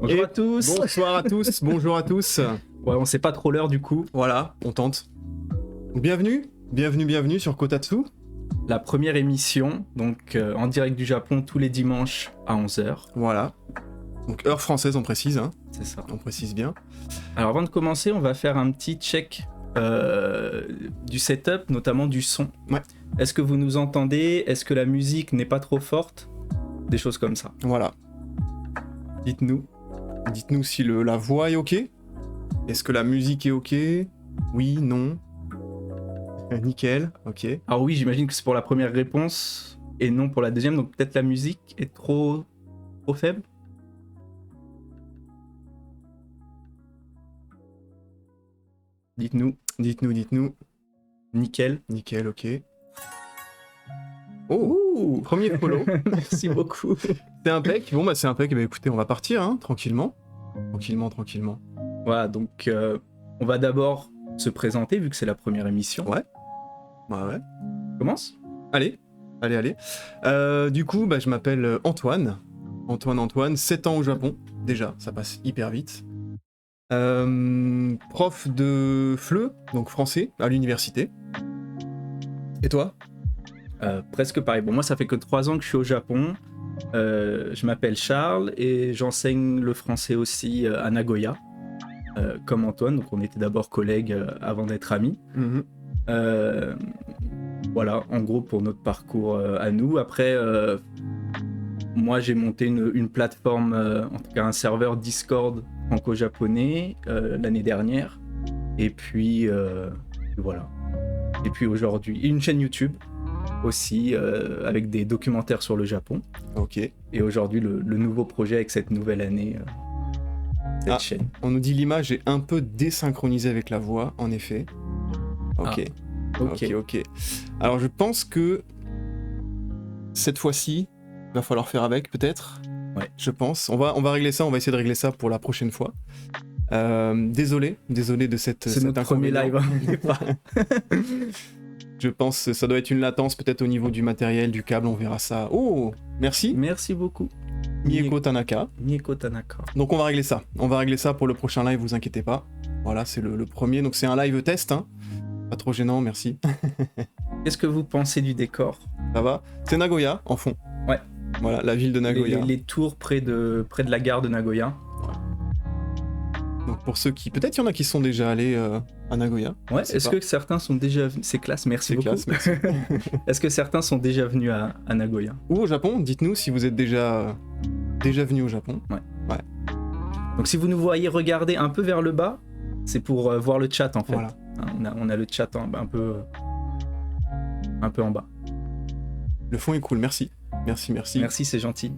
Bonjour à tous. Bonsoir à tous, bonjour à tous. Ouais, on sait pas trop l'heure du coup. Voilà, on tente. Bienvenue sur Kotatsu. La première émission, donc en direct du Japon tous les dimanches à 11h. Voilà. Donc heure française, on précise, hein. C'est ça. On précise bien. Alors avant de commencer, on va faire un petit check du setup, notamment du son. Ouais. Est-ce que vous nous entendez? Est-ce que la musique n'est pas trop forte? Des choses comme ça. Voilà. Dites-nous. Dites-nous si la voix est ok. Est-ce que la musique est ok? Oui, non. Nickel, ok. Alors oui, j'imagine que c'est pour la première réponse et non pour la deuxième, donc peut-être la musique est trop faible. Dites-nous. Dites-nous. Nickel. Nickel, ok. Oh, premier follow. Merci beaucoup. C'est impec. Bon, bah c'est impec. Bah écoutez, on va partir, hein, tranquillement. Tranquillement. Voilà, donc on va d'abord se présenter vu que c'est la première émission. Ouais. Commence. Allez. Du coup, bah, je m'appelle Antoine. Antoine, 7 ans au Japon. Déjà, ça passe hyper vite. Prof de FLE, donc français, à l'université. Et toi? Presque pareil. Bon, moi, ça fait que 3 ans que je suis au Japon. Je m'appelle Charles et j'enseigne le français aussi à Nagoya, comme Antoine. Donc, on était d'abord collègues avant d'être amis. Mm-hmm. Voilà, en gros, pour notre parcours à nous. Après, moi, j'ai monté une plateforme, en tout cas un serveur Discord franco-japonais l'année dernière. Et puis, voilà. Et puis aujourd'hui, une chaîne YouTube aussi, avec des documentaires sur le Japon. Ok. Et aujourd'hui, le nouveau projet avec cette nouvelle année, cette chaîne. On nous dit l'image est un peu désynchronisée avec la voix, en effet. Ok. Ok. Alors je pense que cette fois-ci, il va falloir faire avec, peut-être. Ouais. Je pense. On va régler ça, on va essayer de régler ça pour la prochaine fois. Désolé de cette. C'est notre premier live, hein. Je pense que ça doit être une latence peut-être au niveau du matériel, du câble, on verra ça. Oh, merci. Merci beaucoup. Mieko Tanaka. Donc on va régler ça pour le prochain live, vous inquiétez pas. Voilà, c'est le premier, donc c'est un live test, hein. Pas trop gênant, merci. Qu'est-ce que vous pensez du décor? Ça va? C'est Nagoya, en fond. Ouais. Voilà, la ville de Nagoya. Les tours près de la gare de Nagoya. Donc pour ceux qui... Peut-être il y en a qui sont déjà allés à Nagoya. Ouais, est-ce que certains sont déjà venus... C'est classe, merci beaucoup. Merci. Est-ce que certains sont déjà venus à Nagoya? Ou au Japon, dites-nous si vous êtes déjà venus au Japon. Ouais. Donc si vous nous voyez regarder un peu vers le bas, c'est pour voir le chat en fait. Voilà. On a le chat un peu en bas. Le fond est cool, merci. Merci, c'est gentil.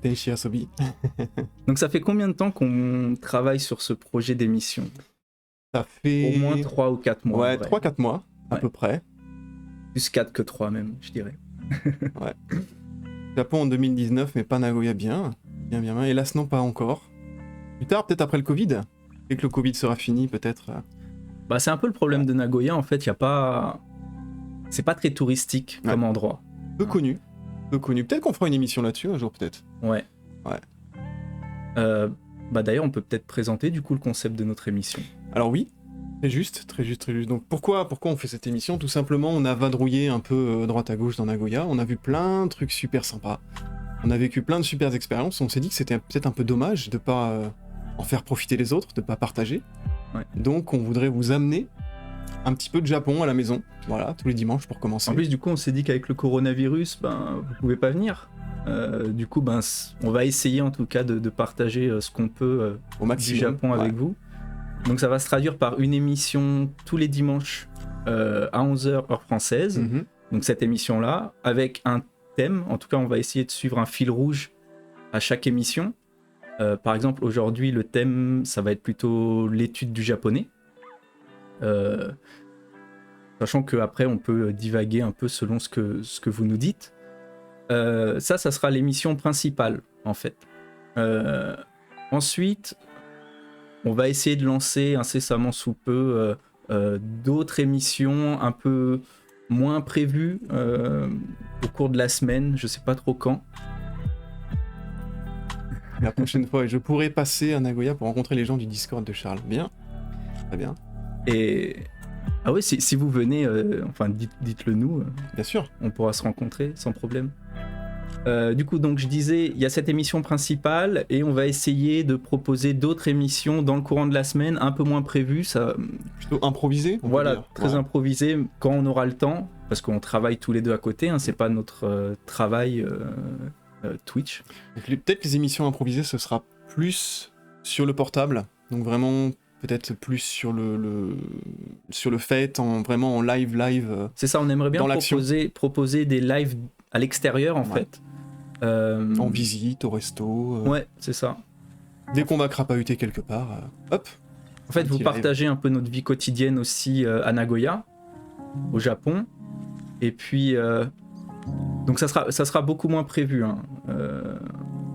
Tenshi Asobi. Donc ça fait combien de temps qu'on travaille sur ce projet d'émission? Ça fait... Au moins 3 ou 4 mois. Ouais, 3-4 mois, à peu près. Plus 4 que 3 même, je dirais. Ouais. Japon en 2019, mais pas Nagoya bien. Hélas, non, pas encore. Plus tard, peut-être après le Covid. Dès que le Covid sera fini, peut-être... Bah, c'est un peu le problème de Nagoya, en fait, c'est pas très touristique comme endroit. Peu connu. Peut-être qu'on fera une émission là-dessus un jour, peut-être. Ouais. Bah d'ailleurs, on peut peut-être présenter du coup le concept de notre émission. Alors oui, très juste. Donc pourquoi on fait cette émission? Tout simplement, on a vadrouillé un peu droite à gauche dans Nagoya, on a vu plein de trucs super sympas, on a vécu plein de super expériences, on s'est dit que c'était peut-être un peu dommage de pas en faire profiter les autres, de pas partager. Ouais. Donc on voudrait vous amener un petit peu de Japon à la maison, voilà, tous les dimanches pour commencer. En plus, du coup, on s'est dit qu'avec le coronavirus, vous pouvez pas venir. Du coup, on va essayer en tout cas de partager ce qu'on peut au maximum du Japon avec vous. Donc ça va se traduire par une émission tous les dimanches à 11h heure française. Mm-hmm. Donc cette émission-là, avec un thème. En tout cas, on va essayer de suivre un fil rouge à chaque émission. Par exemple, aujourd'hui, le thème, ça va être plutôt l'étude du japonais. Sachant qu'après, on peut divaguer un peu selon ce que vous nous dites. Ça sera l'émission principale, en fait. Ensuite, on va essayer de lancer incessamment sous peu d'autres émissions un peu moins prévues au cours de la semaine, je sais pas trop quand. La prochaine fois, et je pourrai passer à Nagoya pour rencontrer les gens du Discord de Charles. Bien, très bien. Et ah ouais, si vous venez, enfin dites-le nous, Bien sûr. on pourra se rencontrer sans problème. Du coup, donc je disais, il y a cette émission principale et on va essayer de proposer d'autres émissions dans le courant de la semaine, un peu moins prévues, ça, Plutôt improvisé, on peut voilà, dire. très Ouais. improvisé quand on aura le temps, parce qu'on travaille tous les deux à côté, hein, c'est pas notre travail Twitch. Donc, peut-être les émissions improvisées, ce sera plus sur le portable. Donc vraiment, peut-être plus sur le fait, vraiment en live. C'est ça, on aimerait bien Dans l'action. proposer des lives à l'extérieur en Ouais. fait. En visite, au resto. Ouais, c'est ça. Dès qu'on va crapahuter quelque part, hop. En fait, Un vous petit partagez un peu notre vie quotidienne aussi à Nagoya, au Japon. Et puis, donc ça sera beaucoup moins prévu. Hein.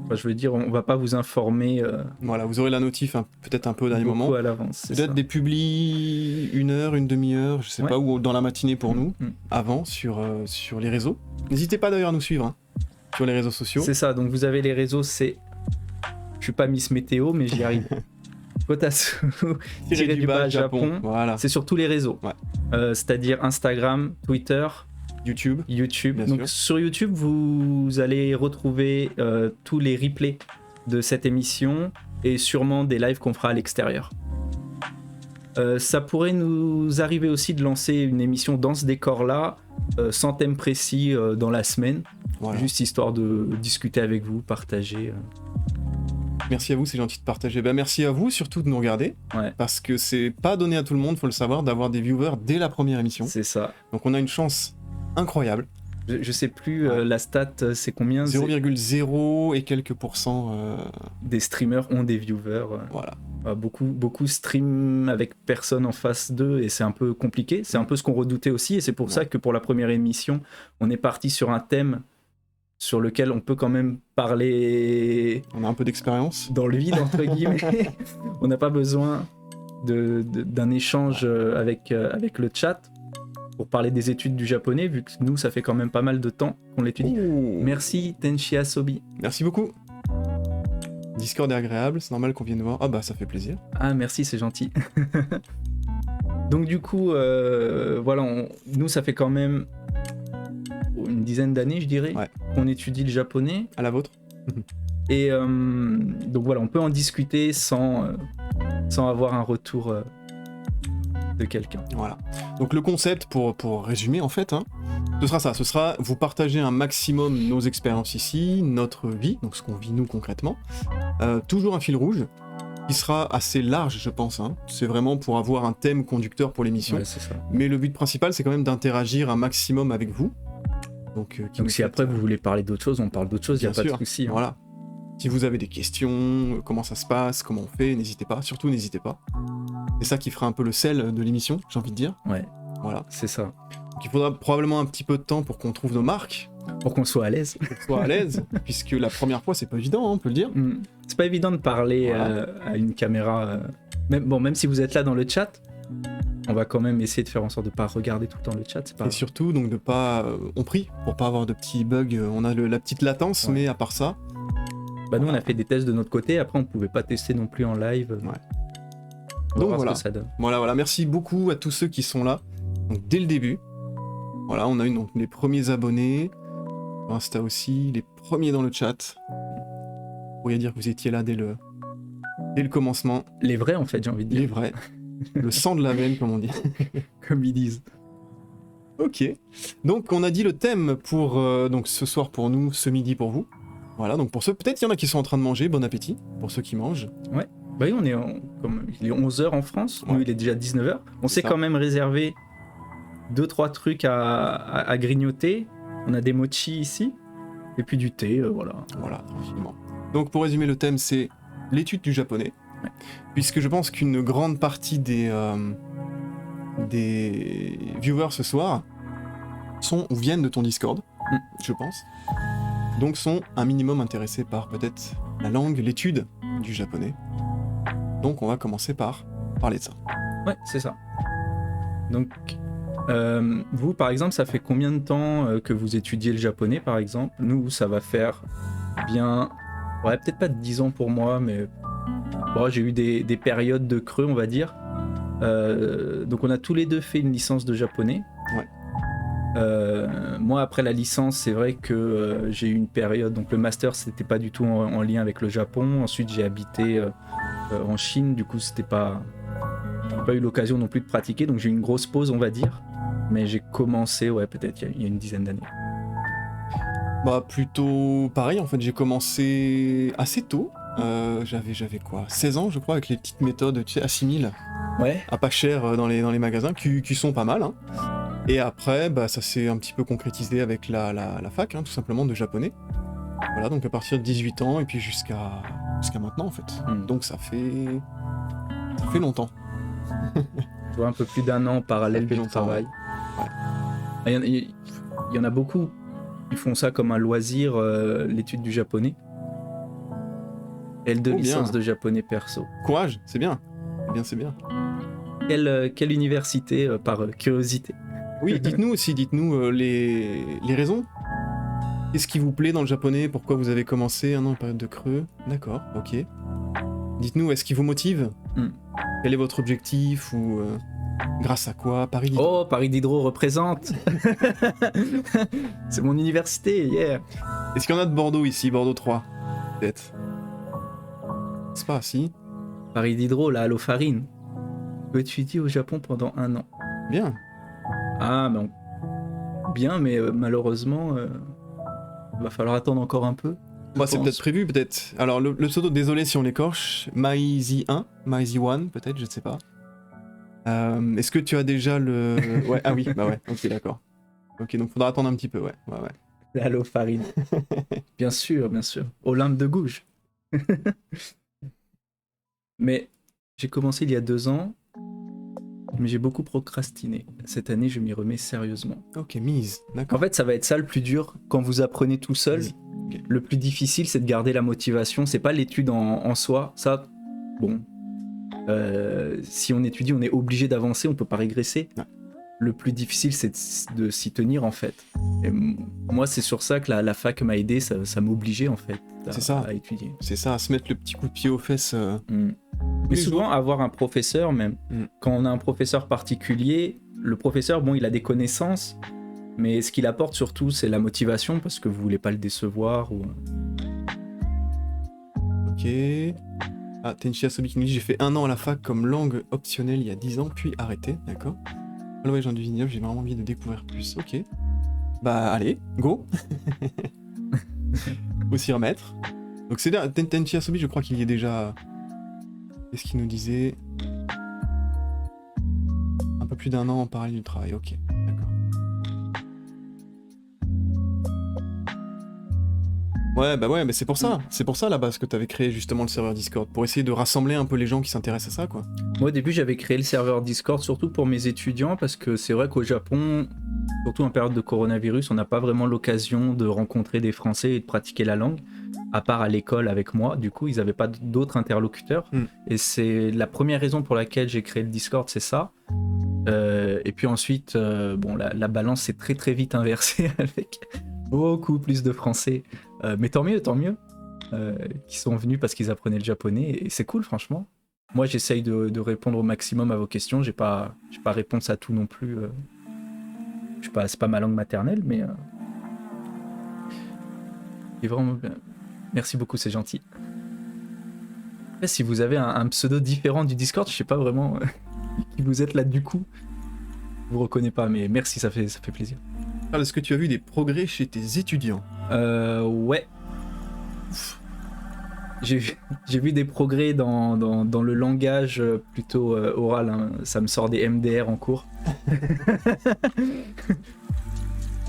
Enfin, je veux dire, on va pas vous informer Voilà, vous aurez la notif peut-être un peu au dernier beaucoup moment. à l'avance. c'est Peut-être ça. des publis 1 heure, une demi-heure, je sais Ouais. pas, ou dans la matinée pour nous, Mm. avant, sur les réseaux. N'hésitez pas d'ailleurs à nous suivre hein, sur les réseaux sociaux. C'est ça, donc vous avez les réseaux, c'est... Je suis pas Miss Météo, mais j'y arrive. Kotatsu, tiré du bas, Japon. Voilà, C'est sur tous les réseaux. Ouais. C'est-à-dire Instagram, Twitter, YouTube. YouTube. Bien Donc sûr. sur YouTube, vous allez retrouver tous les replays de cette émission et sûrement des lives qu'on fera à l'extérieur. Ça pourrait nous arriver aussi de lancer une émission dans ce décor-là, sans thème précis dans la semaine, Voilà. juste histoire de discuter avec vous, partager. Merci à vous, c'est gentil de partager. Ben, merci à vous surtout de nous regarder, Ouais. parce que c'est pas donné à tout le monde, faut le savoir, d'avoir des viewers dès la première émission. C'est ça. Donc on a une chance incroyable. Je sais plus Ouais. la stat, c'est combien 0,0 et quelques pourcents. des streamers ont des viewers. Voilà. Beaucoup stream avec personne en face d'eux et c'est un peu compliqué. C'est un peu ce qu'on redoutait aussi et c'est pour ça que pour la première émission, on est parti sur un thème sur lequel on peut quand même parler On a un peu d'expérience. dans le vide, entre guillemets. On n'a pas besoin d'un échange avec le chat pour parler des études du japonais, vu que nous, ça fait quand même pas mal de temps qu'on l'étudie. Ouh. Merci Tenchi Asobi. Merci beaucoup. Discord est agréable, c'est normal qu'on vienne voir. Ah bah ça fait plaisir. Ah merci, c'est gentil. Donc du coup, voilà, nous ça fait quand même une dizaine d'années, je dirais, Ouais. qu'on étudie le japonais. À la vôtre. Et donc voilà, on peut en discuter sans avoir un retour de quelqu'un. Voilà. Donc le concept, pour résumer en fait, hein, ce sera ça. Ce sera vous partager un maximum nos expériences ici, notre vie, donc ce qu'on vit nous concrètement. Toujours un fil rouge qui sera assez large, je pense. Hein. C'est vraiment pour avoir un thème conducteur pour l'émission. Ouais, c'est ça. Mais le but principal, c'est quand même d'interagir un maximum avec vous. Donc Donc si après vous voulez parler d'autre chose, on parle d'autre chose, il n'y a Bien pas sûr, de souci. Hein. Voilà. Si vous avez des questions, comment ça se passe, comment on fait, n'hésitez pas. Surtout, n'hésitez pas. C'est ça qui fera un peu le sel de l'émission, j'ai envie de dire. Ouais, Voilà. c'est ça. Donc il faudra probablement un petit peu de temps pour qu'on trouve nos marques, Pour qu'on soit à l'aise. pour qu'on soit à l'aise, puisque la première fois, c'est pas évident, hein, on peut le dire. C'est pas évident de parler Voilà. à une caméra. Même si vous êtes là dans le chat, on va quand même essayer de faire en sorte de pas regarder tout le temps le chat. C'est pas... Et surtout, donc, de pas... on prie, pour pas avoir de petits bugs. On a la petite latence, Ouais. mais à part ça... Bah nous on Voilà. a fait des tests de notre côté, après on pouvait pas tester non plus en live. Ouais. On va Donc voir voilà. ce que ça donne. Voilà, merci beaucoup à tous ceux qui sont là, donc dès le début. Voilà, on a eu donc les premiers abonnés, Insta aussi, les premiers dans le chat. Vous pourriez dire que vous étiez là dès le commencement, Les vrais en fait, j'ai envie de les dire, vrais, le sang de la veine comme on dit. comme ils disent. Ok, donc on a dit le thème pour donc ce soir pour nous, ce midi pour vous. Voilà, donc pour ceux, peut-être il y en a qui sont en train de manger, bon appétit, pour ceux qui mangent. Bah oui, il est 11h en France, nous Ouais. il est déjà 19h. On C'est s'est ça. quand même réservé 2-3 trucs à grignoter. On a des mochis ici, et puis du thé, voilà. Voilà, tranquillement. Donc pour résumer, le thème c'est l'étude du japonais, Ouais. puisque je pense qu'une grande partie des viewers ce soir sont ou viennent de ton Discord, je pense. Donc sont un minimum intéressés par peut-être la langue, l'étude du japonais. Donc on va commencer par parler de ça. Ouais, c'est ça. Donc, vous, par exemple, ça fait combien de temps que vous étudiez le japonais, par exemple? Nous, ça va faire bien Ouais, peut-être pas 10 ans pour moi, mais bon, j'ai eu des périodes de creux, on va dire. Donc on a tous les deux fait une licence de japonais. Ouais. Moi, après la licence, c'est vrai que j'ai eu une période, donc le master, c'était pas du tout en lien avec le Japon. Ensuite, j'ai habité en Chine, du coup, j'ai pas eu l'occasion non plus de pratiquer, donc j'ai eu une grosse pause, on va dire. Mais j'ai commencé, ouais, peut-être il y a une dizaine d'années. Bah plutôt pareil, en fait, j'ai commencé assez tôt. J'avais quoi, 16 ans, je crois, avec les petites méthodes, tu sais, A6000, Ouais. à pas cher dans les magasins, qui sont pas mal, hein. Et après, bah, ça s'est un petit peu concrétisé avec la fac, hein, tout simplement, de japonais. Voilà, donc à partir de 18 ans, et puis jusqu'à maintenant, en fait. Donc ça fait longtemps. Je vois un peu plus d'1 an en parallèle du travail. Ouais. Il y en a beaucoup qui font ça comme un loisir, l'étude du japonais. L2 licence de japonais perso. Courage, c'est bien. C'est bien. Quelle université, par curiosité? Oui, dites-nous aussi, les raisons. Qu'est-ce qui vous plaît dans le japonais? Pourquoi vous avez commencé 1 an en période de creux? D'accord, ok. Dites-nous, est-ce qu'il vous motive? Quel est votre objectif ou grâce à quoi? Paris Diderot. Oh, Paris Diderot représente. C'est mon université, yeah. Est-ce qu'il y en a de Bordeaux ici? Bordeaux 3, peut-être. C'est pas si. Paris Diderot, là, à l'Ofarine. Tu étudies au Japon pendant 1 an. Bien. Ah, ben, bien, mais malheureusement, va falloir attendre encore un peu. Bah, c'est peut-être prévu, peut-être. Alors, le pseudo, désolé si on l'écorche, Maizi1, Maizi1, peut-être, je ne sais pas. Est-ce que tu as déjà le... Ouais, ah oui, bah ouais, ok, d'accord. Ok, donc faudra attendre un petit peu, ouais. La l'Ofarine. Bien sûr, bien sûr. Olympe de Gouges. Mais j'ai commencé il y a 2 ans, mais j'ai beaucoup procrastiné. Cette année, je m'y remets sérieusement. Ok, mise, d'accord. En fait, ça va être ça le plus dur quand vous apprenez tout seul. Okay. Le plus difficile, c'est de garder la motivation. C'est pas l'étude en soi. Ça, bon, si on étudie, on est obligé d'avancer, on peut pas régresser. Ouais. Le plus difficile, c'est de s'y tenir, en fait. Et moi, c'est sur ça que la fac m'a aidé, ça m'obligeait, en fait, à étudier. C'est ça, à se mettre le petit coup de pied aux fesses. Mais souvent, avoir un professeur, même, quand on a un professeur particulier, le professeur, bon, il a des connaissances, mais ce qu'il apporte surtout, c'est la motivation, parce que vous voulez pas le décevoir. Ou... Ok. Ah, Tenchi Asobi qui nous dit, j'ai fait 1 an à la fac comme langue optionnelle il y a 10 ans, puis arrêté, d'accord. Ah ouais, j'en ai vignoble, j'ai vraiment envie de découvrir plus, ok. Bah allez, go. Faut s'y remettre. Donc c'est là, Tenchi Asobi, je crois qu'il y est déjà... Qu'est-ce qu'il nous disait? Un peu plus d'1 an en parallèle du travail, ok, d'accord. Ouais, bah ouais, mais c'est pour ça la base que t'avais créé justement le serveur Discord, pour essayer de rassembler un peu les gens qui s'intéressent à ça, quoi. Moi, au début, j'avais créé le serveur Discord surtout pour mes étudiants, parce que c'est vrai qu'au Japon, surtout en période de coronavirus, on n'a pas vraiment l'occasion de rencontrer des Français et de pratiquer la langue, à part à l'école avec moi. Du coup, ils n'avaient pas d'autres interlocuteurs. Et c'est la première raison pour laquelle j'ai créé le Discord, c'est ça. Et puis ensuite, bon, la balance s'est très très vite inversée avec beaucoup plus de Français. Mais tant mieux, qui sont venus parce qu'ils apprenaient le japonais. Et c'est cool, franchement. Moi, j'essaye de répondre au maximum à vos questions. J'ai pas réponse à tout non plus. C'est pas ma langue maternelle, mais... Et vraiment... Merci beaucoup, c'est gentil. Après, si vous avez un pseudo différent du Discord, je sais pas vraiment qui vous êtes là du coup. Je vous reconnais pas, mais merci, ça fait plaisir. Alors, est-ce que tu as vu des progrès chez tes étudiants? Ouais. J'ai vu des progrès dans le langage plutôt oral, hein. Ça me sort des MDR en cours.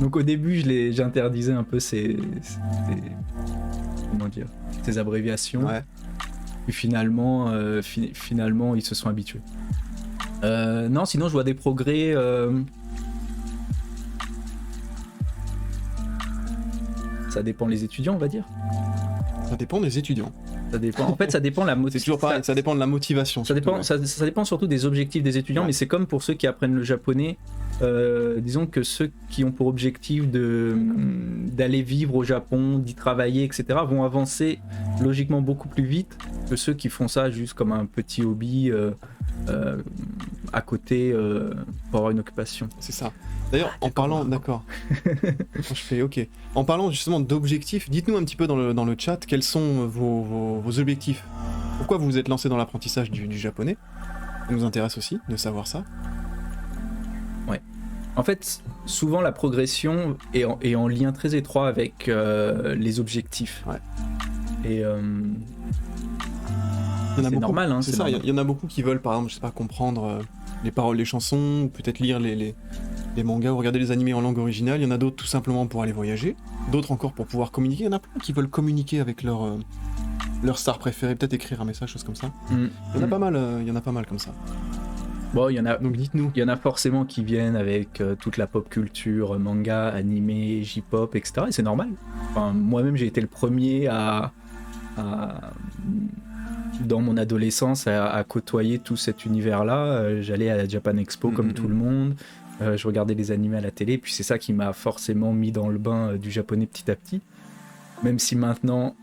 Donc au début, j'interdisais un peu ces abréviations. Ouais. Puis finalement, ils se sont habitués. Non, sinon je vois des progrès. Ça dépend les étudiants, on va dire. Ça dépend des étudiants. Ça dépend. En fait, ça dépend de la C'est motivation. toujours pareil, ça dépend de la motivation. Ça surtout, dépend, ouais. ça dépend surtout des objectifs des étudiants, Ouais. mais c'est comme pour ceux qui apprennent le japonais. Disons que ceux qui ont pour objectif d'aller vivre au Japon, d'y travailler, etc., vont avancer logiquement beaucoup plus vite que ceux qui font ça juste comme un petit hobby à côté pour avoir une occupation. C'est ça. D'ailleurs, en parlant, d'accord. Je fais OK. En parlant justement d'objectifs, dites-nous un petit peu dans le chat quels sont vos objectifs. Pourquoi vous vous êtes lancé dans l'apprentissage du japonais? Ça nous intéresse aussi de savoir ça. En fait, souvent la progression est en lien très étroit avec les objectifs. Ouais. Et Il y en a c'est beaucoup, normal, hein, c'est c'est ça. normal. Il y en a beaucoup qui veulent, par exemple, je sais pas, comprendre les paroles des chansons, ou peut-être lire les mangas ou regarder les animés en langue originale. Il y en a d'autres tout simplement pour aller voyager, d'autres encore pour pouvoir communiquer. Il y en a plein qui veulent communiquer avec leur star préférée, peut-être écrire un message, choses comme ça. Il y en a pas mal. Il y en a pas mal comme ça. Bon, il y en a. Donc dites-nous. Il y en a forcément qui viennent avec toute la pop culture, manga, animé, J-pop, etc. Et c'est normal. Enfin, moi-même, j'ai été le premier dans mon adolescence, à côtoyer tout cet univers-là. J'allais à la Japan Expo comme tout le monde. Je regardais les animés à la télé. Puis c'est ça qui m'a forcément mis dans le bain du japonais petit à petit. Même si maintenant,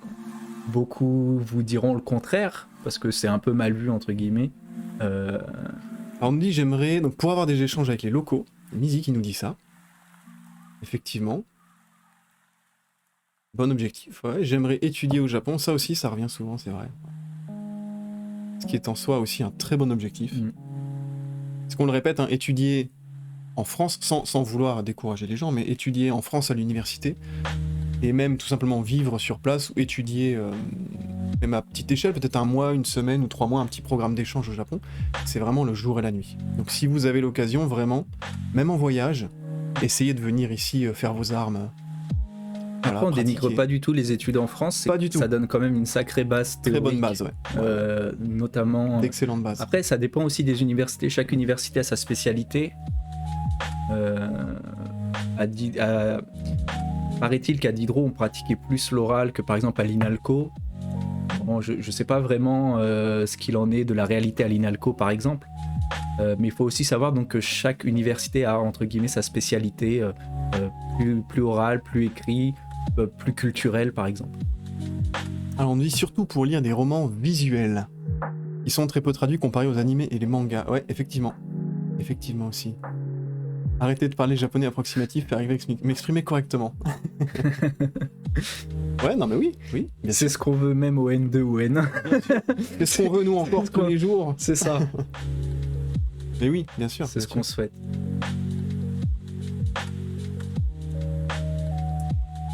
beaucoup vous diront le contraire, parce que c'est un peu mal vu, entre guillemets. Alors on nous dit j'aimerais, donc pour avoir des échanges avec les locaux, Mizi qui nous dit ça. Effectivement. Bon objectif, ouais. J'aimerais étudier au Japon, ça aussi ça revient souvent, c'est vrai. Ce qui est en soi aussi un très bon objectif. Parce qu'on le répète, hein, étudier en France, sans vouloir décourager les gens, mais étudier en France à l'université, et même tout simplement vivre sur place, ou étudier même à petite échelle, peut-être un mois, une semaine ou 3 mois, un petit programme d'échange au Japon, c'est vraiment le jour et la nuit. Donc si vous avez l'occasion, vraiment, même en voyage, essayez de venir ici faire vos armes. Voilà, Après, on dénigre pratiquer. pas du tout les études en France. Pas du tout. Ça donne quand même une sacrée base Très théorique. bonne base, ouais. Notamment. D'excellentes bases. Après, ça dépend aussi des universités. Chaque université a sa spécialité. Paraît-il qu'à Diderot, on pratiquait plus l'oral que par exemple à l'INALCO. Bon, je ne sais pas vraiment ce qu'il en est de la réalité à l'INALCO, par exemple. Mais il faut aussi savoir donc, que chaque université a, entre guillemets, sa spécialité plus orale, plus écrit, plus culturelle, par exemple. Alors on nous dit surtout pour lire des romans visuels. Ils sont très peu traduits comparés aux animés et les mangas. Ouais, effectivement. Effectivement aussi. Arrêtez de parler japonais approximatif et arriver à m'exprimer correctement. Ouais, non mais oui, oui. Bien sûr. C'est ce qu'on veut même au N2 ou N1. Qu'est-ce qu'on veut nous encore tous les jours? C'est ça. Mais oui, bien sûr. C'est ce bien qu'on sûr. souhaite.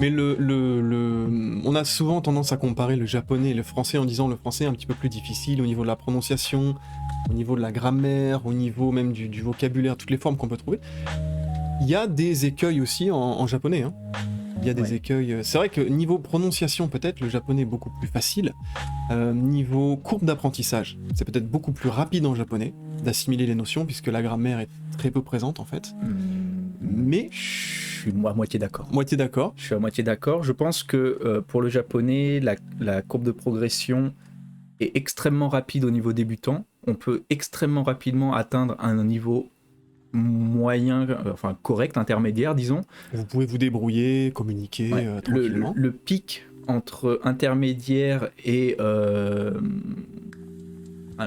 Mais on a souvent tendance à comparer le japonais et le français en disant le français est un petit peu plus difficile au niveau de la prononciation, au niveau de la grammaire, au niveau même du vocabulaire, toutes les formes qu'on peut trouver. Il y a des écueils aussi en japonais. Hein. Il y a des écueils. C'est vrai que niveau prononciation, peut-être, le japonais est beaucoup plus facile. Niveau courbe d'apprentissage, c'est peut-être beaucoup plus rapide en japonais d'assimiler les notions puisque la grammaire est très peu présente en fait. Mais je suis à moitié d'accord. Moitié d'accord. Je suis à moitié d'accord. Je pense que pour le japonais, la courbe de progression est extrêmement rapide au niveau débutant. On peut extrêmement rapidement atteindre un niveau moyen, enfin correct, intermédiaire, disons. Vous pouvez vous débrouiller, communiquer tranquillement. Le pic entre intermédiaire et un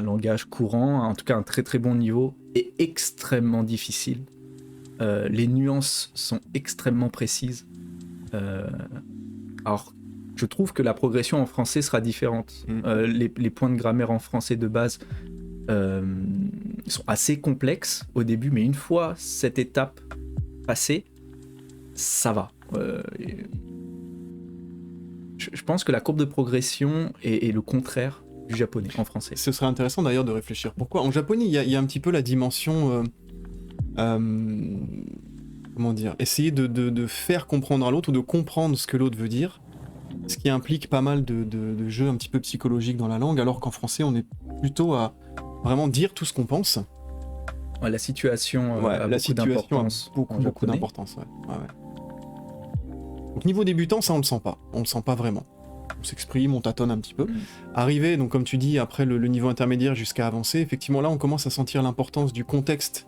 langage courant, en tout cas un très très bon niveau, est extrêmement difficile. Les nuances sont extrêmement précises. Alors, je trouve que la progression en français sera différente. Les points de grammaire en français de base sont assez complexes au début, mais une fois cette étape passée, ça va. Je pense que la courbe de progression est le contraire du japonais en français. Ce serait intéressant d'ailleurs de réfléchir. Pourquoi ? En japonais, il y a un petit peu la dimension... comment dire ? Essayer de faire comprendre à l'autre ou de comprendre ce que l'autre veut dire, ce qui implique pas mal de jeux un petit peu psychologiques dans la langue, alors qu'en français, on est plutôt à vraiment dire tout ce qu'on pense. Ouais, la situation a la beaucoup d'importance. beaucoup d'importance. Ouais. Donc niveau débutant, ça on le sent pas. On le sent pas vraiment. on s'exprime, on tâtonne un petit peu. Arrivé, donc comme tu dis, après le niveau intermédiaire jusqu'à avancer, effectivement là on commence à sentir l'importance du contexte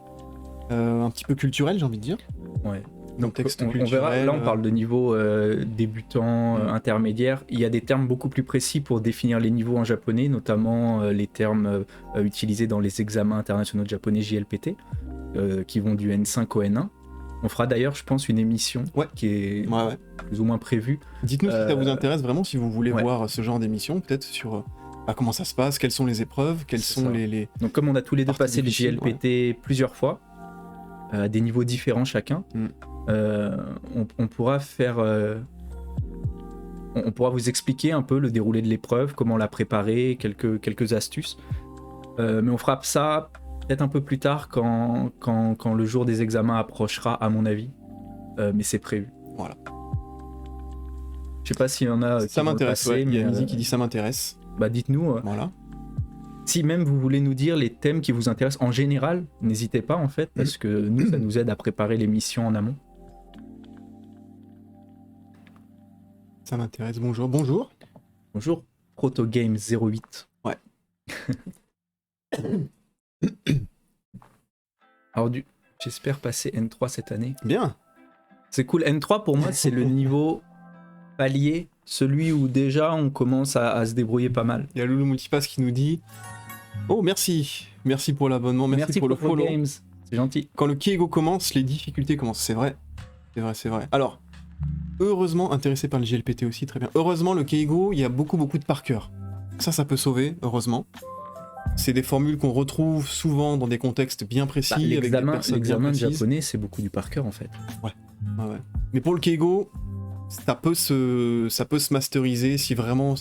un petit peu culturel, j'ai envie de dire. Ouais. Donc Contexte on verra, culturel, là on parle de niveau débutant, intermédiaire. Il y a des termes beaucoup plus précis pour définir les niveaux en japonais, notamment les termes utilisés dans les examens internationaux de japonais JLPT, qui vont du N5 au N1. On fera d'ailleurs, je pense, une émission qui est plus ou moins prévue. Dites-nous si ça vous intéresse vraiment, si vous voulez Ouais. voir ce genre d'émission, peut-être sur comment ça se passe, quelles sont les épreuves, quels C'est sont ça. les... Donc comme on a tous les deux Partie passé le difficile, JLPT plusieurs fois, à des niveaux différents chacun, on pourra faire... on pourra vous expliquer un peu le déroulé de l'épreuve, comment la préparer, quelques astuces. Mais on fera ça peut-être un peu plus tard quand le jour des examens approchera, à mon avis. Mais c'est prévu. Voilà. Je sais pas s'il y en a qui Ça vont le m'intéresse, passer, il y a mais, Midi qui dit ça m'intéresse. bah dites-nous. Voilà. Si même vous voulez nous dire les thèmes qui vous intéressent en général, n'hésitez pas en fait, parce que nous, ça nous aide à préparer l'émission en amont. Ça m'intéresse, bonjour. Bonjour. Bonjour, Protogame08. Ouais. Alors j'espère passer N3 cette année. Bien. C'est cool. N3 pour moi, c'est le niveau palier, celui où déjà on commence à se débrouiller pas mal. Il y a Loulou Multipass qui nous dit oh merci, merci pour l'abonnement, merci pour le follow. Games, c'est gentil. Quand le Kiego commence, les difficultés commencent, c'est vrai. C'est vrai. Alors, heureusement, intéressé par le JLPT aussi, très bien. Heureusement, le Kiego, il y a beaucoup de par cœur. Ça peut sauver, heureusement. C'est des formules qu'on retrouve souvent dans des contextes bien précis, avec des personnes bien L'examen de précises. japonais, c'est beaucoup du par cœur en fait. Ouais. Mais pour le Kiego, ça peut se masteriser si vraiment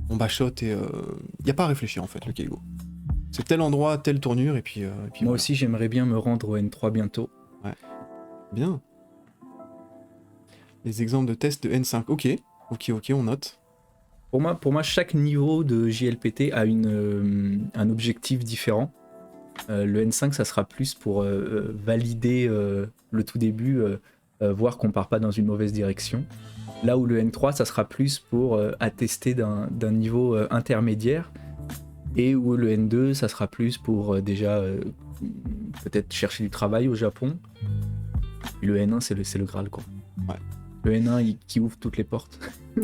on bachote et il n'y a pas à réfléchir en fait, le Kiego. C'est tel endroit, telle tournure, et puis Moi voilà. aussi, j'aimerais bien me rendre au N3 bientôt. Bien. Les exemples de tests de N5. Ok, on note. Pour moi, chaque niveau de JLPT a un objectif différent. Le N5, ça sera plus pour valider le tout début, voir qu'on part pas dans une mauvaise direction. Là où le N3, ça sera plus pour attester d'un niveau intermédiaire. Et où le N2, ça sera plus pour déjà peut-être chercher du travail au Japon. Et le N1, c'est le Graal, quoi. Ouais. Le N1, qui ouvre toutes les portes.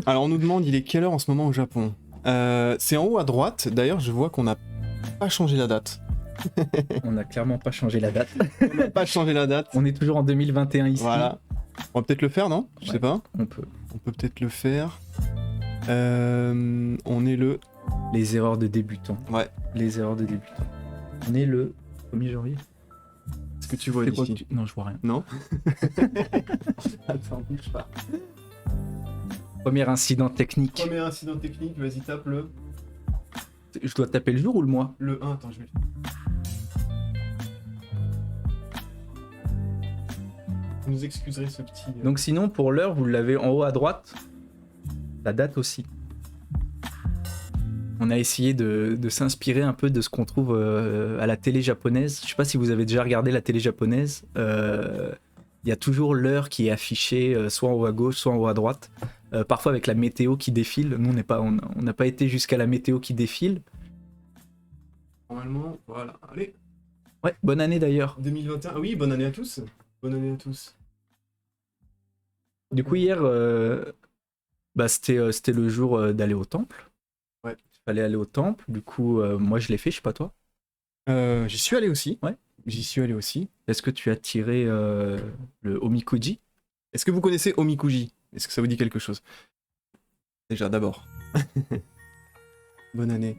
Alors on nous demande, il est quelle heure en ce moment au Japon? C'est en haut à droite. D'ailleurs, je vois qu'on n'a pas changé la date. On n'a clairement pas changé la date. On n'a pas changé la date. On est toujours en 2021 ici. Voilà. On va peut-être le faire, non? Je sais pas. On peut. On peut peut-être le faire. On est le... Les erreurs de débutants. Ouais. Les erreurs de débutants. On est le 1er janvier. Est-ce que tu vois C'est quoi d'ici? Non, je vois rien. Non. Attends, bouge pas. Premier incident technique. Premier incident technique, vas-y tape le... Je dois taper le jour ou le mois? Le 1, attends, je vais... Vous nous excuserez ce petit... Donc sinon, pour l'heure, vous l'avez en haut à droite. La date aussi. On a essayé de s'inspirer un peu de ce qu'on trouve à la télé japonaise. Je sais pas si vous avez déjà regardé la télé japonaise. Il y a toujours l'heure qui est affichée soit en haut à gauche, soit en haut à droite. Parfois avec la météo qui défile. Nous, on n'a pas été jusqu'à la météo qui défile. Normalement, voilà, allez. Ouais, bonne année d'ailleurs. 2021, ah oui, bonne année à tous. Bonne année à tous. Du coup, hier, c'était le jour d'aller au temple. Ouais. Il fallait aller au temple. Du coup, moi, je l'ai fait, je sais pas toi. J'y suis allé aussi. Ouais. J'y suis allé aussi. Est-ce que tu as tiré le Omikuji? Est-ce que vous connaissez Omikuji? Est-ce que ça vous dit quelque chose? Déjà, d'abord. Bonne année.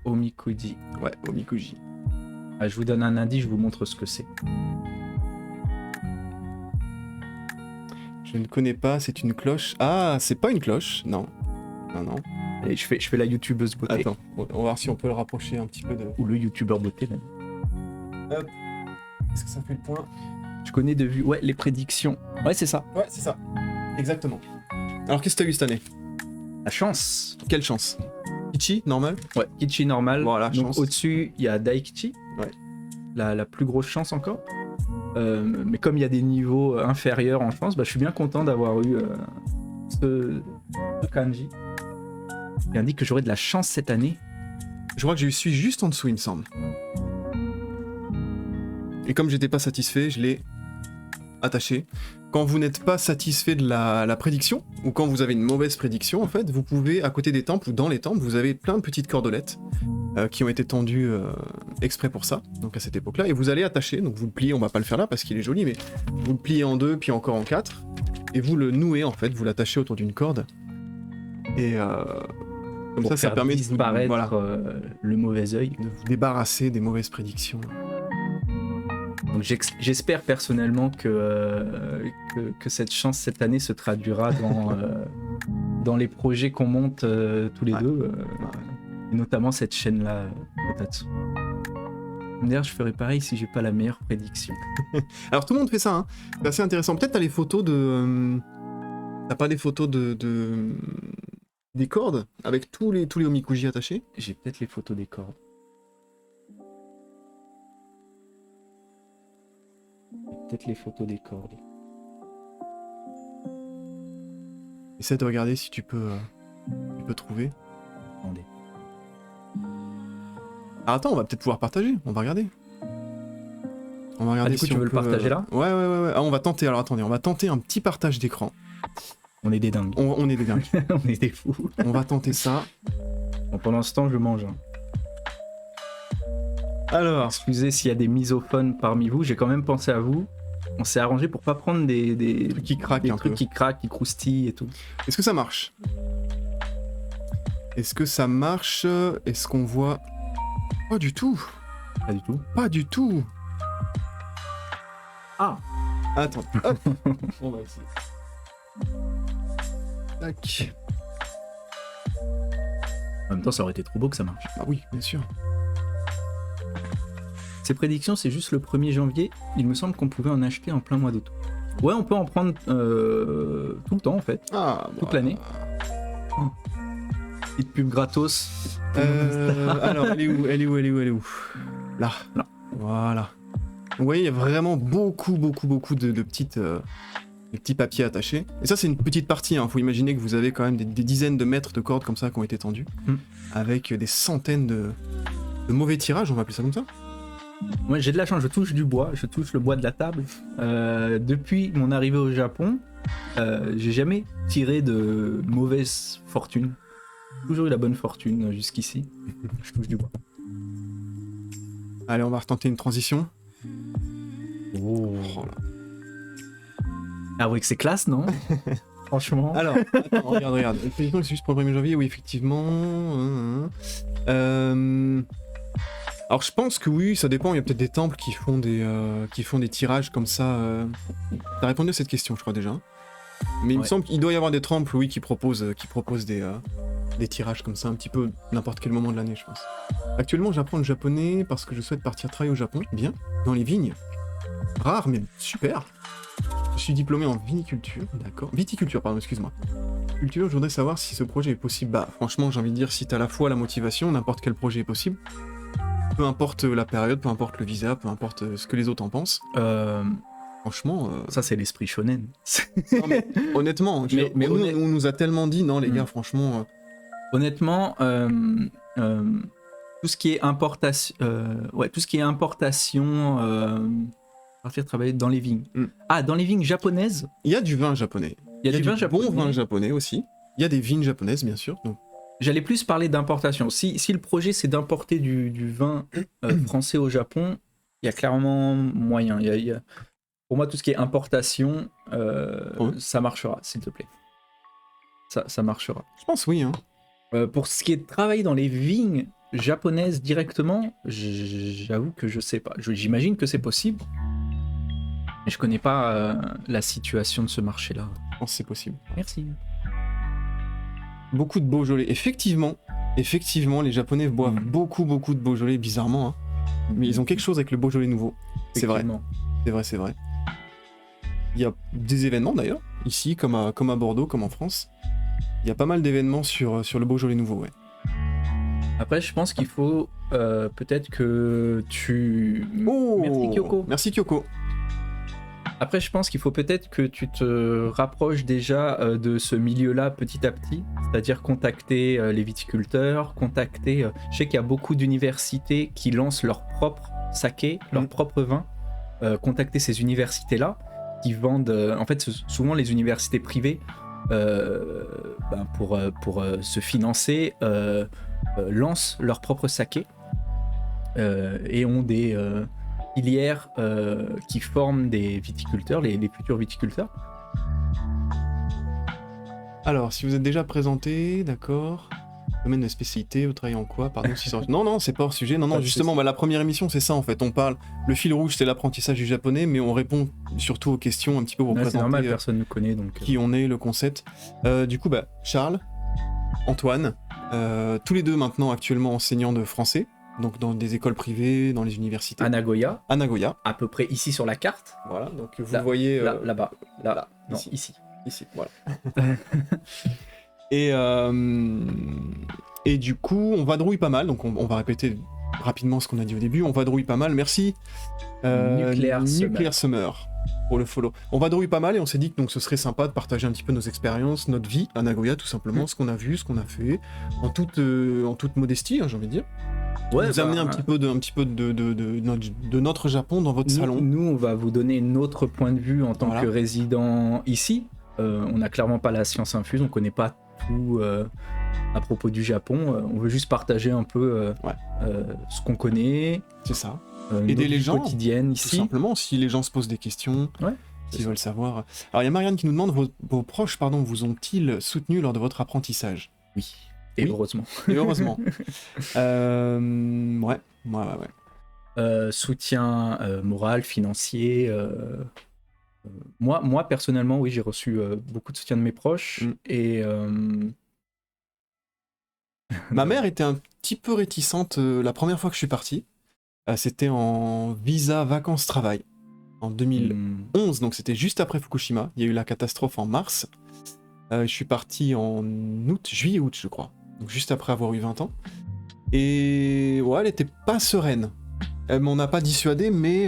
Omikuji. Ouais, Omikuji. Ah, je vous donne un indice, je vous montre ce que c'est. Je ne connais pas, c'est une cloche. Ah, c'est pas une cloche, non. Non. Allez, je fais la youtubeuse beauté. Attends, on va voir si on peut le rapprocher un petit peu de... Ou le youtubeur beauté même. Hop. Est-ce que ça fait le point? Je connais de vue. Ouais, les prédictions. Ouais, c'est ça. Ouais, c'est ça. Exactement. Alors, qu'est-ce que t'as eu cette année? La chance. Quelle chance? Ichi, normal? Ouais, Kichi normal. Voilà, donc chance. au-dessus, il y a Daikichi. Ouais. La plus grosse chance encore. Mais comme il y a des niveaux inférieurs en chance, bah, je suis bien content d'avoir eu ce kanji qui indique que j'aurai de la chance cette année. Je crois que je suis juste en dessous, il me semble. Et comme j'étais pas satisfait, je l'ai attaché. Quand vous n'êtes pas satisfait de la prédiction, ou quand vous avez une mauvaise prédiction, en fait, vous pouvez, à côté des temples ou dans les temples, vous avez plein de petites cordelettes qui ont été tendues exprès pour ça, donc à cette époque-là, et vous allez attacher, donc vous le pliez, on va pas le faire là parce qu'il est joli, mais vous le pliez en 2, puis encore en 4, et vous le nouez, en fait, vous l'attachez autour d'une corde, et comme Pour ça faire permet disparaître voilà, le mauvais œil. de vous débarrasser des mauvaises prédictions. Donc j'espère personnellement que cette chance cette année se traduira dans les projets qu'on monte tous les deux, et notamment cette chaîne-là, Kotatsu. D'ailleurs, je ferai pareil si j'ai pas la meilleure prédiction. Alors tout le monde fait ça, hein. C'est assez intéressant. Peut-être t'as les photos de... T'as pas des photos des cordes avec tous les omikuji attachés? J'ai peut-être les photos des cordes. Peut-être les photos des cordes. Essaie de regarder si tu peux trouver. Attendez. Alors attends, on va peut-être pouvoir partager, on va regarder. On va regarder du coup, si tu on veux le peut, partager là? Ouais. Ah, on va tenter, alors attendez, on va tenter un petit partage d'écran. On est des dingues. On est des dingues. On est des fous. On va tenter ça. Bon, pendant ce temps, je mange. Alors, Excusez s'il y a des misophones parmi vous, j'ai quand même pensé à vous. On s'est arrangé pour pas prendre des truc qui craque des un trucs peu. qui craquent, qui croustillent et tout. Est-ce que ça marche? Est-ce que ça marche? Est-ce qu'on voit... Pas du tout. Pas du tout. Pas du tout. Ah. Attends. Hop. On va essayer. Tac. En même temps, ça aurait été trop beau que ça marche. Ah oui, bien sûr. Ces prédictions, c'est juste le 1er janvier. Il me semble qu'on pouvait en acheter en plein mois d'août. Ouais, on peut en prendre tout le temps en fait. Ah, Toute l'année. Petite pub gratos. Alors, elle est où? Là. Voilà. Vous voyez, il y a vraiment beaucoup de petites... des petits papiers attachés. Et ça, c'est une petite partie. Faut imaginer que vous avez quand même des dizaines de mètres de cordes comme ça qui ont été tendues, avec des centaines de mauvais tirages, on va appeler ça comme ça. Moi, j'ai de la chance, je touche du bois, je touche le bois de la table. Depuis mon arrivée au Japon, j'ai jamais tiré de mauvaise fortune. J'ai toujours eu la bonne fortune jusqu'ici. Je touche du bois. Allez, on va retenter une transition. Oh. Oh là. Ah oui, que c'est classe, non? Franchement. Alors, attends, regarde. Prédiction, c'est juste pour le 1er janvier, oui, effectivement. Alors, je pense que oui, ça dépend. Il y a peut-être des temples qui font des tirages comme ça. T'as répondu à cette question, je crois déjà. Mais il me semble qu'il doit y avoir des temples, oui, qui proposent des tirages comme ça, un petit peu n'importe quel moment de l'année, je pense. Actuellement, j'apprends le japonais parce que je souhaite partir travailler au Japon. Bien, dans les vignes. Rare, mais super. Je suis diplômé en viniculture, d'accord. Viticulture, pardon, excuse-moi. Culture, je voudrais savoir si ce projet est possible. Bah, franchement, j'ai envie de dire, si t'as à la fois la motivation, n'importe quel projet est possible. Peu importe la période, peu importe le visa, peu importe ce que les autres en pensent. Franchement... Ça, c'est l'esprit shonen. Non, mais, honnêtement, on nous a tellement dit, non, les gars, franchement... Honnêtement, tout ce qui est importation... partir travailler dans les vignes. Ah, dans les vignes japonaises. Il y a du vin japonais. Il y a du bon vin japonais aussi. Il y a des vignes japonaises, bien sûr. Donc... J'allais plus parler d'importation. Si le projet, c'est d'importer du vin français au Japon, il y a clairement moyen. Pour moi, tout ce qui est importation, ça marchera, s'il te plaît. Ça marchera. Je pense oui. Hein. Pour ce qui est de travailler dans les vignes japonaises directement, j'avoue que je sais pas. J'imagine que c'est possible. Mais je connais pas la situation de ce marché-là. Je pense que c'est possible. Merci. Beaucoup de Beaujolais. Effectivement, les Japonais boivent beaucoup de Beaujolais, bizarrement. Hein. Mais ils ont quelque chose avec le Beaujolais nouveau. C'est vrai. C'est vrai. Il y a des événements d'ailleurs, ici, comme à Bordeaux, comme en France. Il y a pas mal d'événements sur le Beaujolais nouveau, ouais. Après, je pense qu'il faut peut-être que tu... Oh, merci Kyoko. Merci Kyoko. Après, je pense qu'il faut peut-être que tu te rapproches déjà de ce milieu-là petit à petit, c'est-à-dire contacter les viticulteurs, contacter... je sais qu'il y a beaucoup d'universités qui lancent leur propre saké, leur propre vin. Contacter ces universités-là qui vendent... en fait, souvent les universités privées, pour se financer, lancent leur propre saké et ont des... filières qui forment des viticulteurs, les futurs viticulteurs. Alors, si vous êtes déjà présenté, d'accord. Domaine de spécialité, vous travaillez en quoi? Pardon, si ça... Non, c'est pas hors sujet. Non, justement, la première émission, c'est ça en fait. On parle, le fil rouge, c'est l'apprentissage du japonais, mais on répond surtout aux questions un petit peu pour présenter. C'est normal, personne ne nous connaît donc. Qui on est, le concept. Du coup, Charles, Antoine, tous les deux maintenant actuellement enseignants de français. Donc dans des écoles privées, dans les universités. À Nagoya. À peu près ici sur la carte. Voilà, donc vous voyez... Là-bas. Là. Non. Ici, voilà. Et du coup, on vadrouille pas mal, donc on va répéter rapidement ce qu'on a dit au début. On vadrouille pas mal, merci. Nuclear Summer pour le follow. On vadrouille pas mal et on s'est dit que donc, ce serait sympa de partager un petit peu nos expériences, notre vie à Nagoya tout simplement, ce qu'on a vu, ce qu'on a fait, en toute modestie, j'ai envie de dire. Ouais, vous amener un petit peu de notre Japon dans votre salon. Nous, on va vous donner notre point de vue en tant que résident ici. On n'a clairement pas la science infuse, on connaît pas tout à propos du Japon. On veut juste partager un peu ce qu'on connaît. C'est ça. Aider les gens quotidiennes ici. Tout simplement, si les gens se posent des questions, s'ils veulent savoir. Alors il y a Marianne qui nous demande vos proches, vous ont-ils soutenu lors de votre apprentissage? Oui. Et heureusement. Et heureusement. Ouais. Soutien moral, financier. Moi, personnellement, oui, j'ai reçu beaucoup de soutien de mes proches. Et ma mère était un petit peu réticente la première fois que je suis parti. C'était en visa vacances-travail en 2011, donc c'était juste après Fukushima. Il y a eu la catastrophe en mars. Je suis parti en juillet-août, je crois. Donc juste après avoir eu 20 ans. Et ouais, elle était pas sereine. Elle m'en a pas dissuadé, mais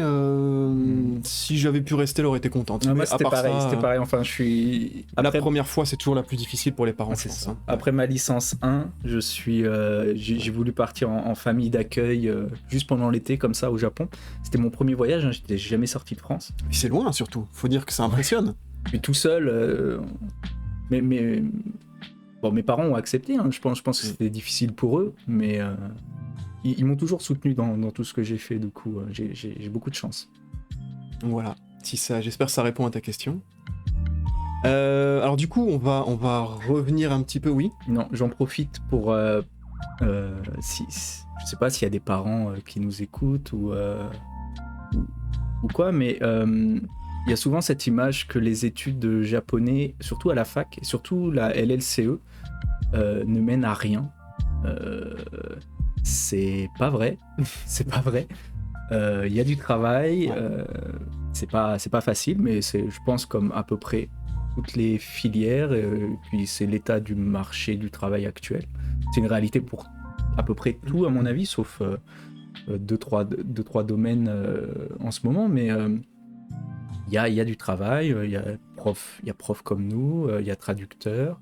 si j'avais pu rester, elle aurait été contente. Non, moi, c'était pareil. Enfin, je suis... La première fois, c'est toujours la plus difficile pour les parents, je pense. Après ma licence 1, j'ai voulu partir en famille d'accueil juste pendant l'été, comme ça, au Japon. C'était mon premier voyage, j'étais jamais sorti de France. Et c'est loin, surtout. Faut dire que ça impressionne. Puis tout seul... Bon, mes parents ont accepté, je pense que c'était difficile pour eux, mais ils m'ont toujours soutenu dans tout ce que j'ai fait, du coup, j'ai beaucoup de chance. Voilà, j'espère que ça répond à ta question. Alors du coup, on va revenir un petit peu, oui. Non, j'en profite pour... je sais pas s'il y a des parents qui nous écoutent ou quoi, mais... il y a souvent cette image que les études de japonais, surtout à la fac, et surtout la LLCE, ne mènent à rien. C'est pas vrai. C'est pas vrai. Il y a du travail. C'est pas facile, mais c'est, je pense, comme à peu près toutes les filières. Puis c'est l'état du marché du travail actuel. C'est une réalité pour à peu près tout, à mon avis, sauf 2-3 domaines en ce moment, mais... Il y a du travail, il y a prof comme nous, il y a traducteur,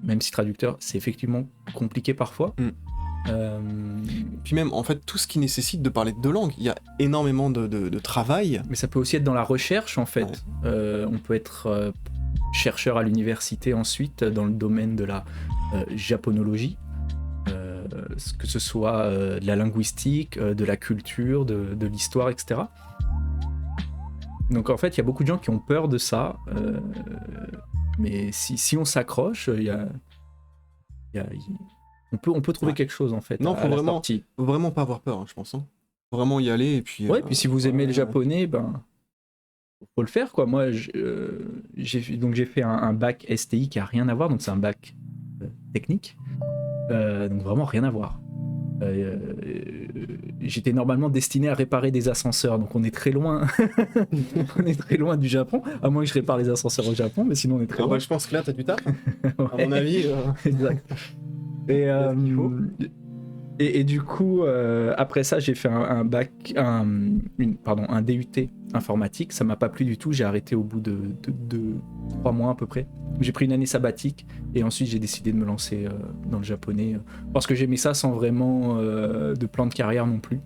même si traducteur c'est effectivement compliqué parfois. Puis même en fait tout ce qui nécessite de parler deux langues, il y a énormément de travail. Mais ça peut aussi être dans la recherche en fait. On peut être chercheur à l'université ensuite dans le domaine de la japonologie, que ce soit de la linguistique, de la culture, de l'histoire, etc. Donc en fait, il y a beaucoup de gens qui ont peur de ça, mais si on s'accroche, on peut trouver quelque chose en fait. Non, faut vraiment pas avoir peur, je pense. Faut vraiment y aller et puis. Puis si vous aimez le japonais, faut le faire quoi. Moi, j'ai fait un bac STI qui a rien à voir, donc c'est un bac technique, donc vraiment rien à voir. J'étais normalement destiné à réparer des ascenseurs, donc on est très loin. On est très loin du Japon, à moins que je répare les ascenseurs au Japon, mais sinon on est très loin. Je pense que là t'as du taf. À mon avis. Exact. Et Et du coup, après ça, j'ai fait un DUT informatique. Ça m'a pas plu du tout. J'ai arrêté au bout de 3 mois à peu près. J'ai pris une année sabbatique et ensuite j'ai décidé de me lancer dans le japonais parce que j'aimais ça sans vraiment de plan de carrière non plus.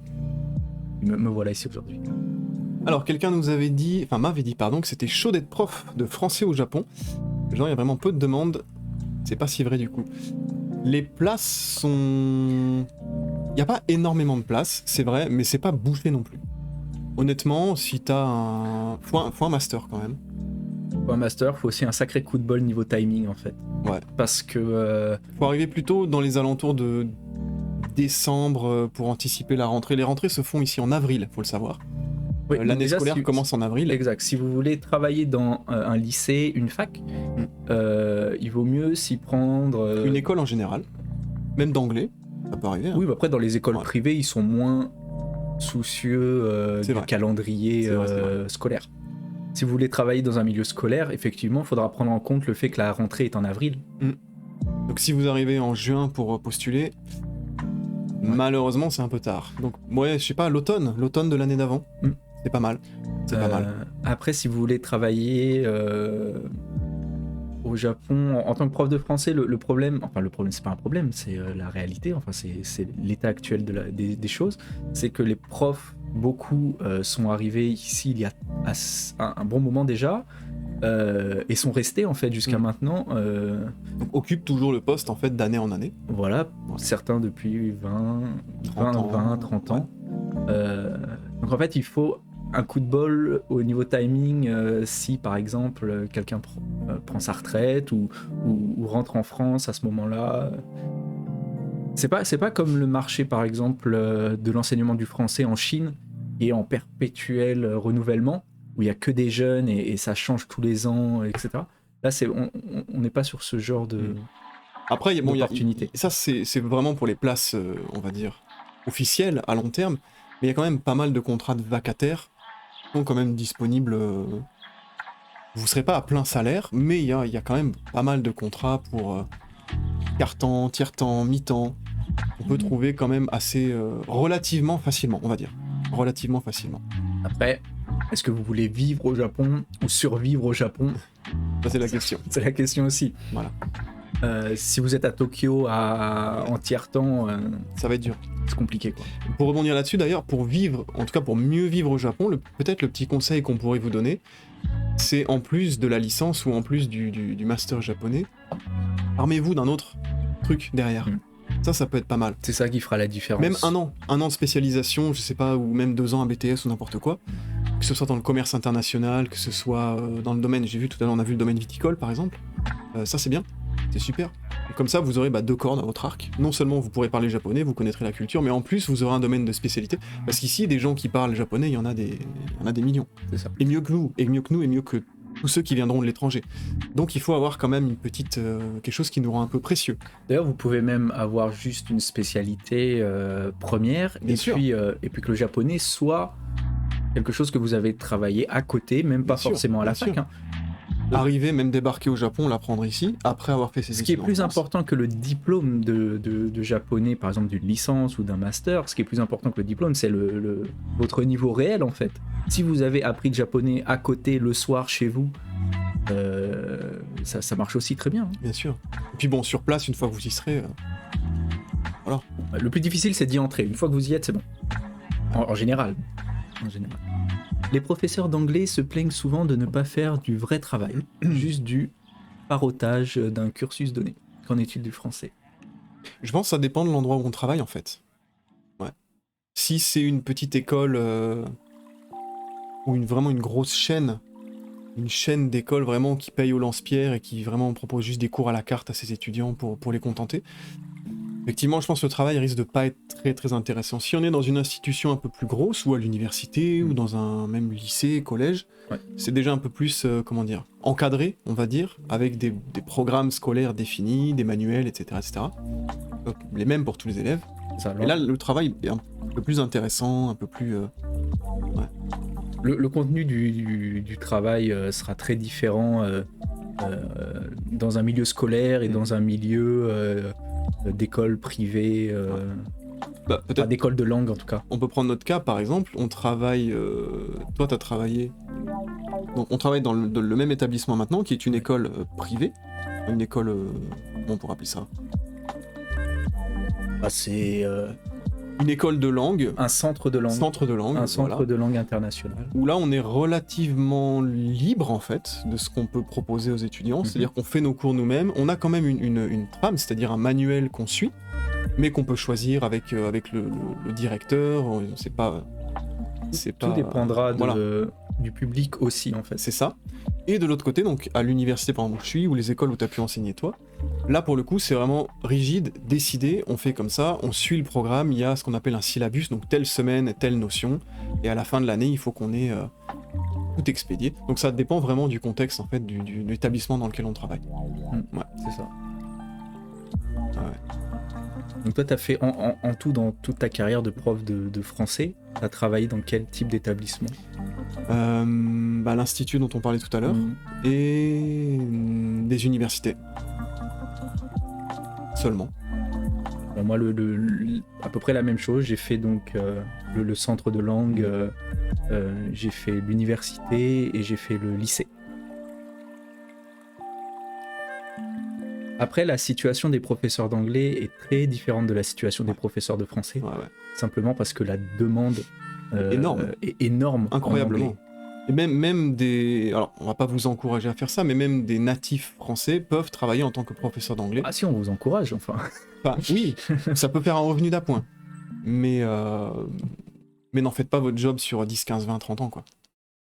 Me voilà ici aujourd'hui. Alors, quelqu'un m'avait dit, que c'était chaud d'être prof de français au Japon. Genre, il y a vraiment peu de demandes. C'est pas si vrai du coup. Les places sont... Il n'y a pas énormément de places, c'est vrai, mais c'est pas bouché non plus. Honnêtement, si t'as un... Faut un master quand même. Pour un master, faut aussi un sacré coup de bol niveau timing en fait. Ouais. Parce que... Faut arriver plutôt dans les alentours de décembre pour anticiper la rentrée. Les rentrées se font ici en avril, faut le savoir. Oui, l'année scolaire commence en avril. Exact. Si vous voulez travailler dans un lycée, une fac, il vaut mieux s'y prendre... Une école en général, même d'anglais, ça peut arriver. Hein. Oui, après dans les écoles privées, ils sont moins soucieux du calendrier scolaire. Si vous voulez travailler dans un milieu scolaire, effectivement, il faudra prendre en compte le fait que la rentrée est en avril. Donc si vous arrivez en juin pour postuler, malheureusement c'est un peu tard. Donc ouais, je sais pas, l'automne de l'année d'avant, c'est pas mal. C'est pas mal. Après, si vous voulez travailler au Japon en tant que prof de français, le problème, c'est pas un problème, c'est la réalité, c'est l'état actuel des choses, c'est que les profs, beaucoup sont arrivés ici il y a un bon moment déjà et sont restés en fait jusqu'à maintenant. Donc, occupent toujours le poste en fait d'année en année. Voilà, certains depuis 30 ans. Donc en fait, il faut un coup de bol au niveau timing si par exemple quelqu'un prend sa retraite ou rentre en France à ce moment-là. C'est pas comme le marché par exemple de l'enseignement du français en Chine qui est en perpétuel renouvellement où il y a que des jeunes et ça change tous les ans, etc. Là, on n'est pas sur ce genre de Après, d'opportunité. Ça, c'est vraiment pour les places, on va dire, officielles à long terme, mais il y a quand même pas mal de contrats de vacataires qui sont quand même disponibles. Vous serez pas à plein salaire, mais il y a quand même pas mal de contrats pour quart-temps, tiers-temps, mi-temps. On peut trouver quand même assez relativement facilement, on va dire. Relativement facilement. Après, est-ce que vous voulez vivre au Japon ou survivre au Japon ? Ça, c'est la question. C'est la question aussi. Voilà. Si vous êtes à Tokyo en tiers-temps, ça va être dur. C'est compliqué, quoi. Pour rebondir là-dessus, d'ailleurs, pour vivre, en tout cas pour mieux vivre au Japon, peut-être le petit conseil qu'on pourrait vous donner, c'est en plus de la licence ou en plus du master japonais, armez-vous d'un autre truc derrière. Ça peut être pas mal. C'est ça qui fera la différence. Même un an de spécialisation, je sais pas, ou même 2 ans à BTS ou n'importe quoi, que ce soit dans le commerce international, que ce soit dans le domaine, j'ai vu tout à l'heure, on a vu le domaine viticole par exemple, ça c'est bien, c'est super. Et comme ça, vous aurez 2 cordes à votre arc. Non seulement vous pourrez parler japonais, vous connaîtrez la culture, mais en plus vous aurez un domaine de spécialité, parce qu'ici, des gens qui parlent japonais, il y en a des millions. C'est ça. Et mieux que nous, et mieux que tous ceux qui viendront de l'étranger. Donc il faut avoir quand même une petite quelque chose qui nous rend un peu précieux. D'ailleurs, vous pouvez même avoir juste une spécialité première, et puis que le japonais soit quelque chose que vous avez travaillé à côté, même pas forcément à la fac. Arriver, même débarquer au Japon, l'apprendre ici, après avoir fait ses études. Ce qui est plus important que le diplôme de japonais, par exemple d'une licence ou d'un master, ce qui est plus important que le diplôme, c'est votre niveau réel en fait. Si vous avez appris le japonais à côté le soir chez vous, ça marche aussi très bien. Bien sûr. Et puis bon, sur place, une fois que vous y serez, voilà. Le plus difficile, c'est d'y entrer. Une fois que vous y êtes, c'est bon. En général. Les professeurs d'anglais se plaignent souvent de ne pas faire du vrai travail, juste du parottage d'un cursus donné. Qu'en est-il du français ? Je pense que ça dépend de l'endroit où on travaille en fait. Ouais. Si c'est une petite école ou vraiment une grosse chaîne, une chaîne d'écoles vraiment qui paye au lance-pierre et qui vraiment propose juste des cours à la carte à ses étudiants pour les contenter, effectivement, je pense que le travail risque de pas être très très intéressant. Si on est dans une institution un peu plus grosse, ou à l'université, ou dans un même lycée, collège, c'est déjà un peu plus, encadré, on va dire, avec des programmes scolaires définis, des manuels, etc., etc. Donc, les mêmes pour tous les élèves. Et là, le travail est un peu plus intéressant, un peu plus... Le contenu du travail sera très différent dans un milieu scolaire et dans un milieu d'école privée. Bah, Pas peut-être d'école de langue en tout cas. on peut prendre notre cas par exemple, on travaille, toi tu as travaillé, donc on travaille dans le même établissement maintenant qui est une école privée, une école, comment on pourrait appeler ça, Bah, c'est une école de langue, un centre de langue. centre de langue, Un centre voilà, de langue internationale. où là on est relativement libre en fait de ce qu'on peut proposer aux étudiants, c'est-à-dire qu'on fait nos cours nous-mêmes, on a quand même une trame, c'est-à-dire un manuel qu'on suit, mais qu'on peut choisir avec le directeur, Tout dépendra voilà. du public aussi en fait. C'est ça. Et de l'autre côté, donc à l'université par exemple où je suis, ou les écoles où tu as pu enseigner toi, là pour le coup c'est vraiment rigide, décidé, on fait comme ça, on suit le programme, il y a ce qu'on appelle un syllabus, donc telle semaine, telle notion, et à la fin de l'année il faut qu'on ait tout expédié. Donc ça dépend vraiment du contexte en fait, de l'établissement dans lequel on travaille. Ouais. C'est ça. Ouais. Donc toi, tu as fait en tout, dans toute ta carrière de prof de français, tu as travaillé dans quel type d'établissement? Bah, l'institut dont on parlait tout à l'heure, et des universités. Seulement. Bon, moi, à peu près la même chose. J'ai fait donc le centre de langue, j'ai fait l'université et j'ai fait le lycée. Après, la situation des professeurs d'anglais est très différente de la situation des professeurs de français, simplement parce que la demande est énorme. Incroyablement. Et même des... Alors, on va pas vous encourager à faire ça, mais même des natifs français peuvent travailler en tant que professeur d'anglais. Ah si, on vous encourage, enfin. Enfin, oui, ça peut faire un revenu d'appoint. Mais n'en faites pas votre job sur 10, 15, 20, 30 ans, quoi.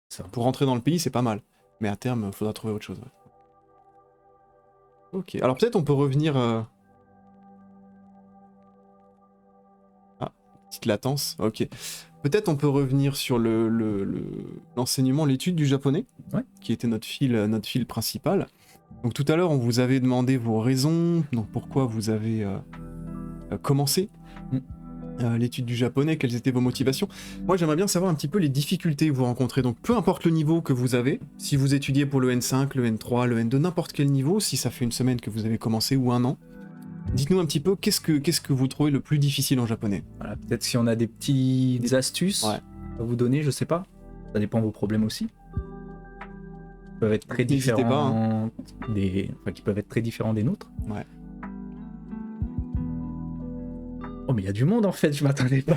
Ça. Pour rentrer dans le pays, c'est pas mal. Mais à terme, il faudra trouver autre chose. Ouais. Ok, alors peut-être on peut revenir... Ah, petite latence, ok. Peut-être on peut revenir sur l'enseignement, l'étude du japonais, qui était notre fil principal. Donc tout à l'heure, on vous avait demandé vos raisons, donc pourquoi vous avez commencé l'étude du japonais, quelles étaient vos motivations. Moi, j'aimerais bien savoir un petit peu les difficultés que vous rencontrez. Donc peu importe le niveau que vous avez, si vous étudiez pour le N5, le N3, le N2, n'importe quel niveau, si ça fait une semaine que vous avez commencé ou un an, dites-nous un petit peu qu'est-ce que vous trouvez le plus difficile en japonais. Voilà, peut-être si on a des astuces à vous donner, je sais pas. Ça dépend de vos problèmes aussi. Qui peuvent être très différents qui peuvent être très différents des nôtres. Ouais. Oh mais il y a du monde en fait, je m'attendais pas.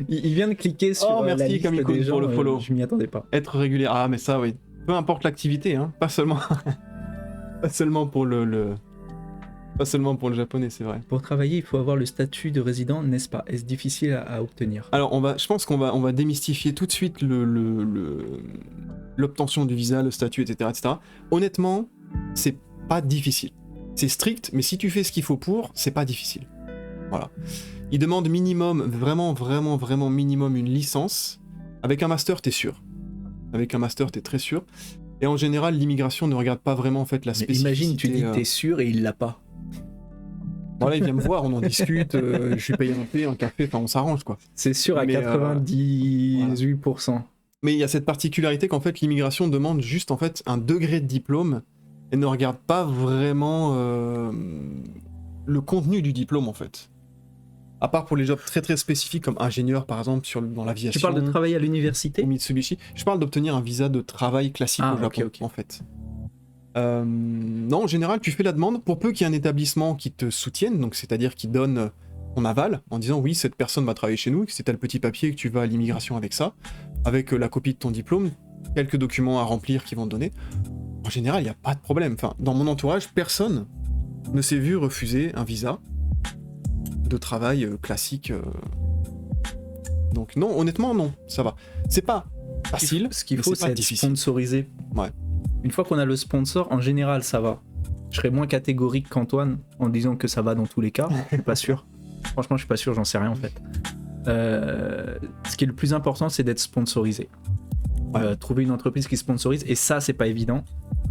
il vient de cliquer sur la liste des gens, pour le follow. Je m'y attendais pas. Être régulier, ah mais ça oui. Peu importe l'activité, hein, pas seulement pour pas seulement pour le japonais, c'est vrai. Pour travailler, il faut avoir le statut de résident, n'est-ce pas? Est-ce difficile à obtenir? Alors, je pense qu'on va démystifier tout de suite l'obtention du visa, le statut, etc., etc. Honnêtement, c'est pas difficile. C'est strict, mais si tu fais ce qu'il faut pour, c'est pas difficile. Voilà. Il demande minimum, vraiment minimum une licence. Avec un master, t'es sûr. Avec un master, t'es très sûr. Et en général, l'immigration ne regarde pas vraiment en fait la spécificité. Imagine, tu dis t'es sûr et il l'a pas. Voilà, il vient me voir, on en discute, je lui paye un thé, un café, enfin on s'arrange quoi. C'est sûr à 98%. Voilà. Mais il y a cette particularité qu'en fait l'immigration demande juste en fait un degré de diplôme et ne regarde pas vraiment le contenu du diplôme en fait. À part pour les jobs très très spécifiques comme ingénieur par exemple dans l'aviation. Tu parles de travailler à l'université? Ou Mitsubishi. Je parle d'obtenir un visa de travail classique au Japon en fait. Non, en général, tu fais la demande pour peu qu'il y ait un établissement qui te soutienne, donc c'est-à-dire qui donne ton aval en disant oui, cette personne va travailler chez nous, que c'est tel petit papier que tu vas à l'immigration avec ça, avec la copie de ton diplôme, quelques documents à remplir qu'ils vont te donner. En général, il n'y a pas de problème. Enfin, dans mon entourage, personne ne s'est vu refuser un visa de travail classique. Donc non, honnêtement, non, ça va. C'est pas facile. Ce qu'il faut, c'est être sponsorisé. Ouais. Une fois qu'on a le sponsor, en général, ça va. Je serais moins catégorique qu'Antoine en disant que ça va dans tous les cas. Je suis pas sûr. Franchement, je suis pas sûr, j'en sais rien en fait. Ce qui est le plus important, c'est d'être sponsorisé. Trouver une entreprise qui sponsorise, et ça, c'est pas évident.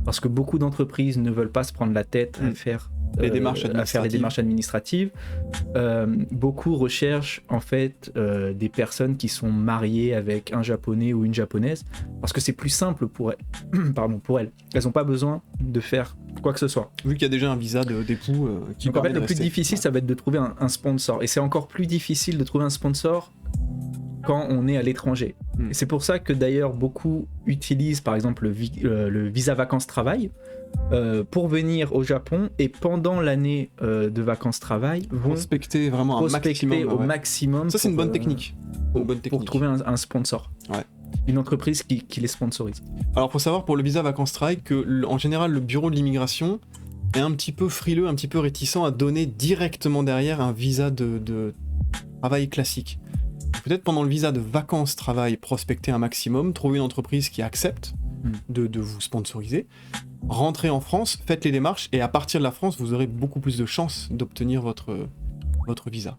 Parce que beaucoup d'entreprises ne veulent pas se prendre la tête à faire les démarches à faire les démarches administratives. Beaucoup recherchent en fait des personnes qui sont mariées avec un japonais ou une japonaise parce que c'est plus simple pour elles. Pardon, pour elles. Elles n'ont pas besoin de faire quoi que ce soit. Vu qu'il y a déjà un visa d'époux qui Donc en permet fait, de le plus rester. difficile, ça va être de trouver un sponsor. Et c'est encore plus difficile de trouver un sponsor quand on est à l'étranger. Et c'est pour ça que d'ailleurs beaucoup utilisent par exemple le visa vacances-travail pour venir au Japon et pendant l'année de vacances-travail vont Prospecter vraiment un prospecter maximum. au Ouais. maximum. Ça, c'est une pour, bonne technique. Une bonne pour technique. trouver un sponsor. Ouais. Une entreprise qui les sponsorise. Alors, faut savoir pour le visa vacances-travail que, en général, le bureau de l'immigration est un petit peu frileux, un petit peu réticent à donner directement derrière un visa de travail classique. Peut-être pendant le visa de vacances-travail, prospecter un maximum, trouver une entreprise qui accepte de vous sponsoriser, rentrez en France, faites les démarches, et à partir de la France, vous aurez beaucoup plus de chances d'obtenir votre visa.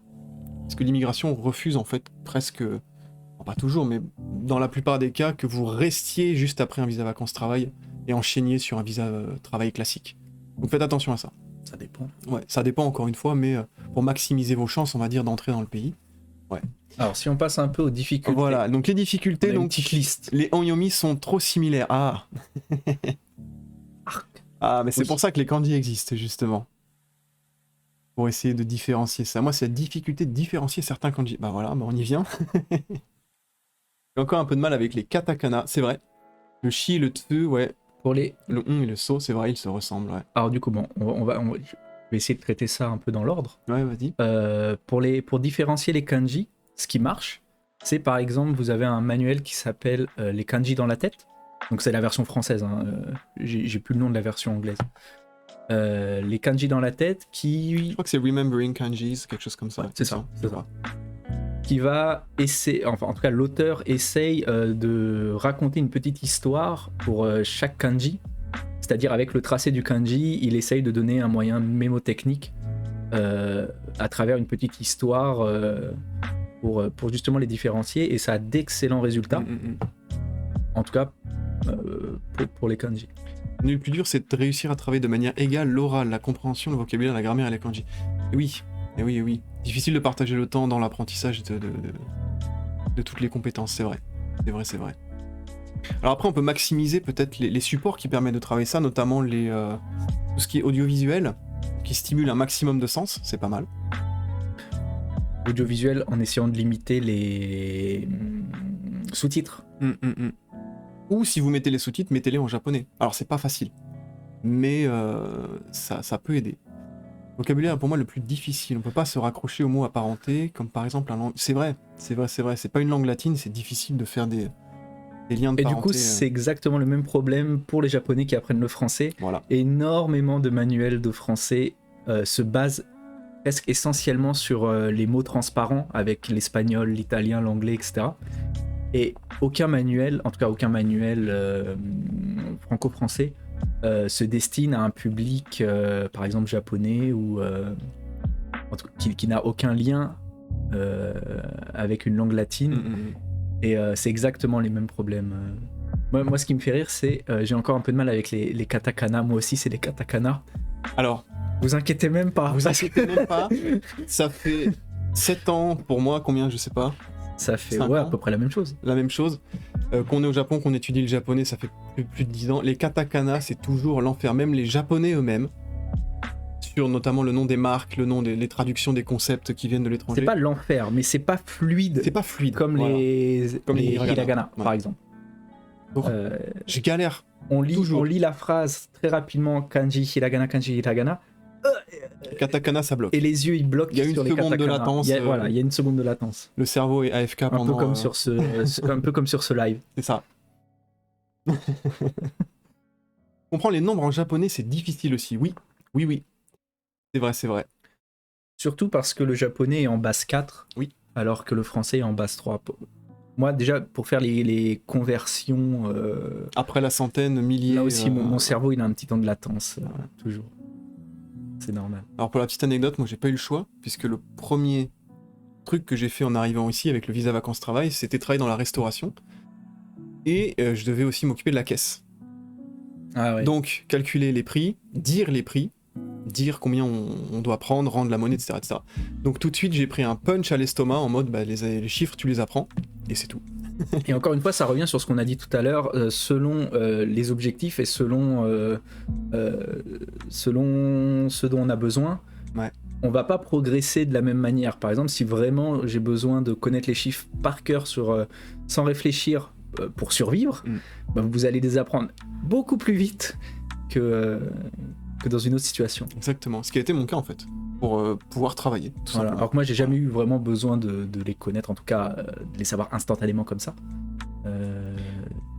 Parce que l'immigration refuse en fait presque, bon, pas toujours, mais dans la plupart des cas, que vous restiez juste après un visa vacances-travail et enchaîniez sur un visa travail classique. Donc faites attention à ça. Ça dépend. Ouais, ça dépend encore une fois, mais pour maximiser vos chances, on va dire, d'entrer dans le pays. Ouais. Alors si on passe un peu aux difficultés. Voilà, donc les difficultés, on a une donc petite liste. les onyomi sont trop similaires. Ah, mais c'est Oui. pour ça que les kanji existent, justement. Pour essayer de différencier ça. Moi, c'est la difficulté de différencier certains kanji. Bah voilà, on y vient. J'ai encore un peu de mal avec les katakana, c'est vrai. Le shi, le tsu, ouais. Pour les... Le on et le so, c'est vrai, ils se ressemblent, ouais. Alors du coup, bon, je vais essayer de traiter ça un peu dans l'ordre. Ouais, vas-y. Pour différencier les kanji, ce qui marche, c'est par exemple, vous avez un manuel qui s'appelle les kanji dans la tête. Donc c'est la version française, hein, j'ai plus le nom de la version anglaise. Les kanji dans la tête Je crois que c'est Remembering Kanjis, quelque chose comme ça. Ouais, c'est ça. ça. Qui va essayer, enfin en tout cas l'auteur essaye de raconter une petite histoire pour chaque kanji. C'est-à-dire avec le tracé du kanji, il essaye de donner un moyen mémotechnique à travers une petite histoire pour justement les différencier, et ça a d'excellents résultats, en tout cas pour les kanji. Le plus dur, c'est de réussir à travailler de manière égale l'oral, la compréhension, le vocabulaire, la grammaire et les kanji. Et oui, et oui, et oui. Difficile de partager le temps dans l'apprentissage de toutes les compétences, c'est vrai. C'est vrai, c'est vrai. Alors après, on peut maximiser peut-être les supports qui permettent de travailler ça, notamment tout ce qui est audiovisuel, qui stimule un maximum de sens, c'est pas mal. Audiovisuel en essayant de limiter les sous-titres. Ou si vous mettez les sous-titres, mettez-les en japonais. Alors c'est pas facile, mais ça peut aider. Vocabulaire est pour moi le plus difficile. On peut pas se raccrocher aux mots apparentés, comme par exemple un langue. C'est vrai. C'est pas une langue latine, c'est difficile de faire des liens de Et parenté. du coup, c'est exactement le même problème pour les japonais qui apprennent le français. Voilà. Énormément de manuels de français se basent presque essentiellement sur les mots transparents avec l'espagnol, l'italien, l'anglais, etc. Et aucun manuel, en tout cas aucun manuel franco-français, se destine à un public, par exemple japonais, ou qui n'a aucun lien avec une langue latine. Et c'est exactement les mêmes problèmes. Moi, ce qui me fait rire, c'est j'ai encore un peu de mal avec les katakana. Moi aussi, c'est les katakana. Alors, vous inquiétez même pas. vous inquiétez même pas. Ça fait 7 ans pour moi, combien, je sais pas. Ça fait 5 ouais, à ans. peu près la même chose. La même chose. Qu'on est au Japon, qu'on étudie le japonais, ça fait plus de 10 ans. Les katakana, c'est toujours l'enfer. Même les japonais eux-mêmes, sur notamment le nom des marques, le nom les traductions des concepts qui viennent de l'étranger. C'est pas l'enfer, mais c'est pas fluide. C'est pas fluide. Comme voilà. les hiragana, Ouais. par exemple. Donc, je galère. On lit toujours. la phrase très rapidement, kanji, hiragana, Katakana, ça bloque. et les yeux ils bloquent. Il y a une sur les seconde de katakana. latence, Voilà, il y a une seconde de latence. Le cerveau est AFK Un pendant... peu comme sur un peu comme sur ce live. C'est ça. Comprendre les nombres en japonais, c'est difficile aussi. Oui. C'est vrai. Surtout parce que le japonais est en base 4, Oui. alors que le français est en base 3. Moi, déjà, pour faire les conversions, Après la centaine, milliers... là aussi, mon cerveau, il a un petit temps de latence, toujours. C'est normal. Alors pour la petite anecdote, moi j'ai pas eu le choix, puisque le premier truc que j'ai fait en arrivant ici avec le visa vacances-travail, c'était travailler dans la restauration. Et je devais aussi m'occuper de la caisse. Ah ouais. Donc calculer les prix, dire les prix, dire combien on doit prendre, rendre la monnaie, etc., etc. Donc tout de suite, j'ai pris un punch à l'estomac en mode les chiffres, tu les apprends, et c'est tout. Et encore une fois, ça revient sur ce qu'on a dit tout à l'heure, selon les objectifs et selon ce dont on a besoin. Ouais. On va pas progresser de la même manière. Par exemple, si vraiment j'ai besoin de connaître les chiffres par cœur sans réfléchir pour survivre, bah, vous allez les apprendre beaucoup plus vite que dans une autre situation. Exactement, ce qui a été mon cas en fait, pour pouvoir travailler. Tout Voilà. simplement. Alors que moi, j'ai jamais eu vraiment besoin de les connaître, en tout cas de les savoir instantanément comme ça,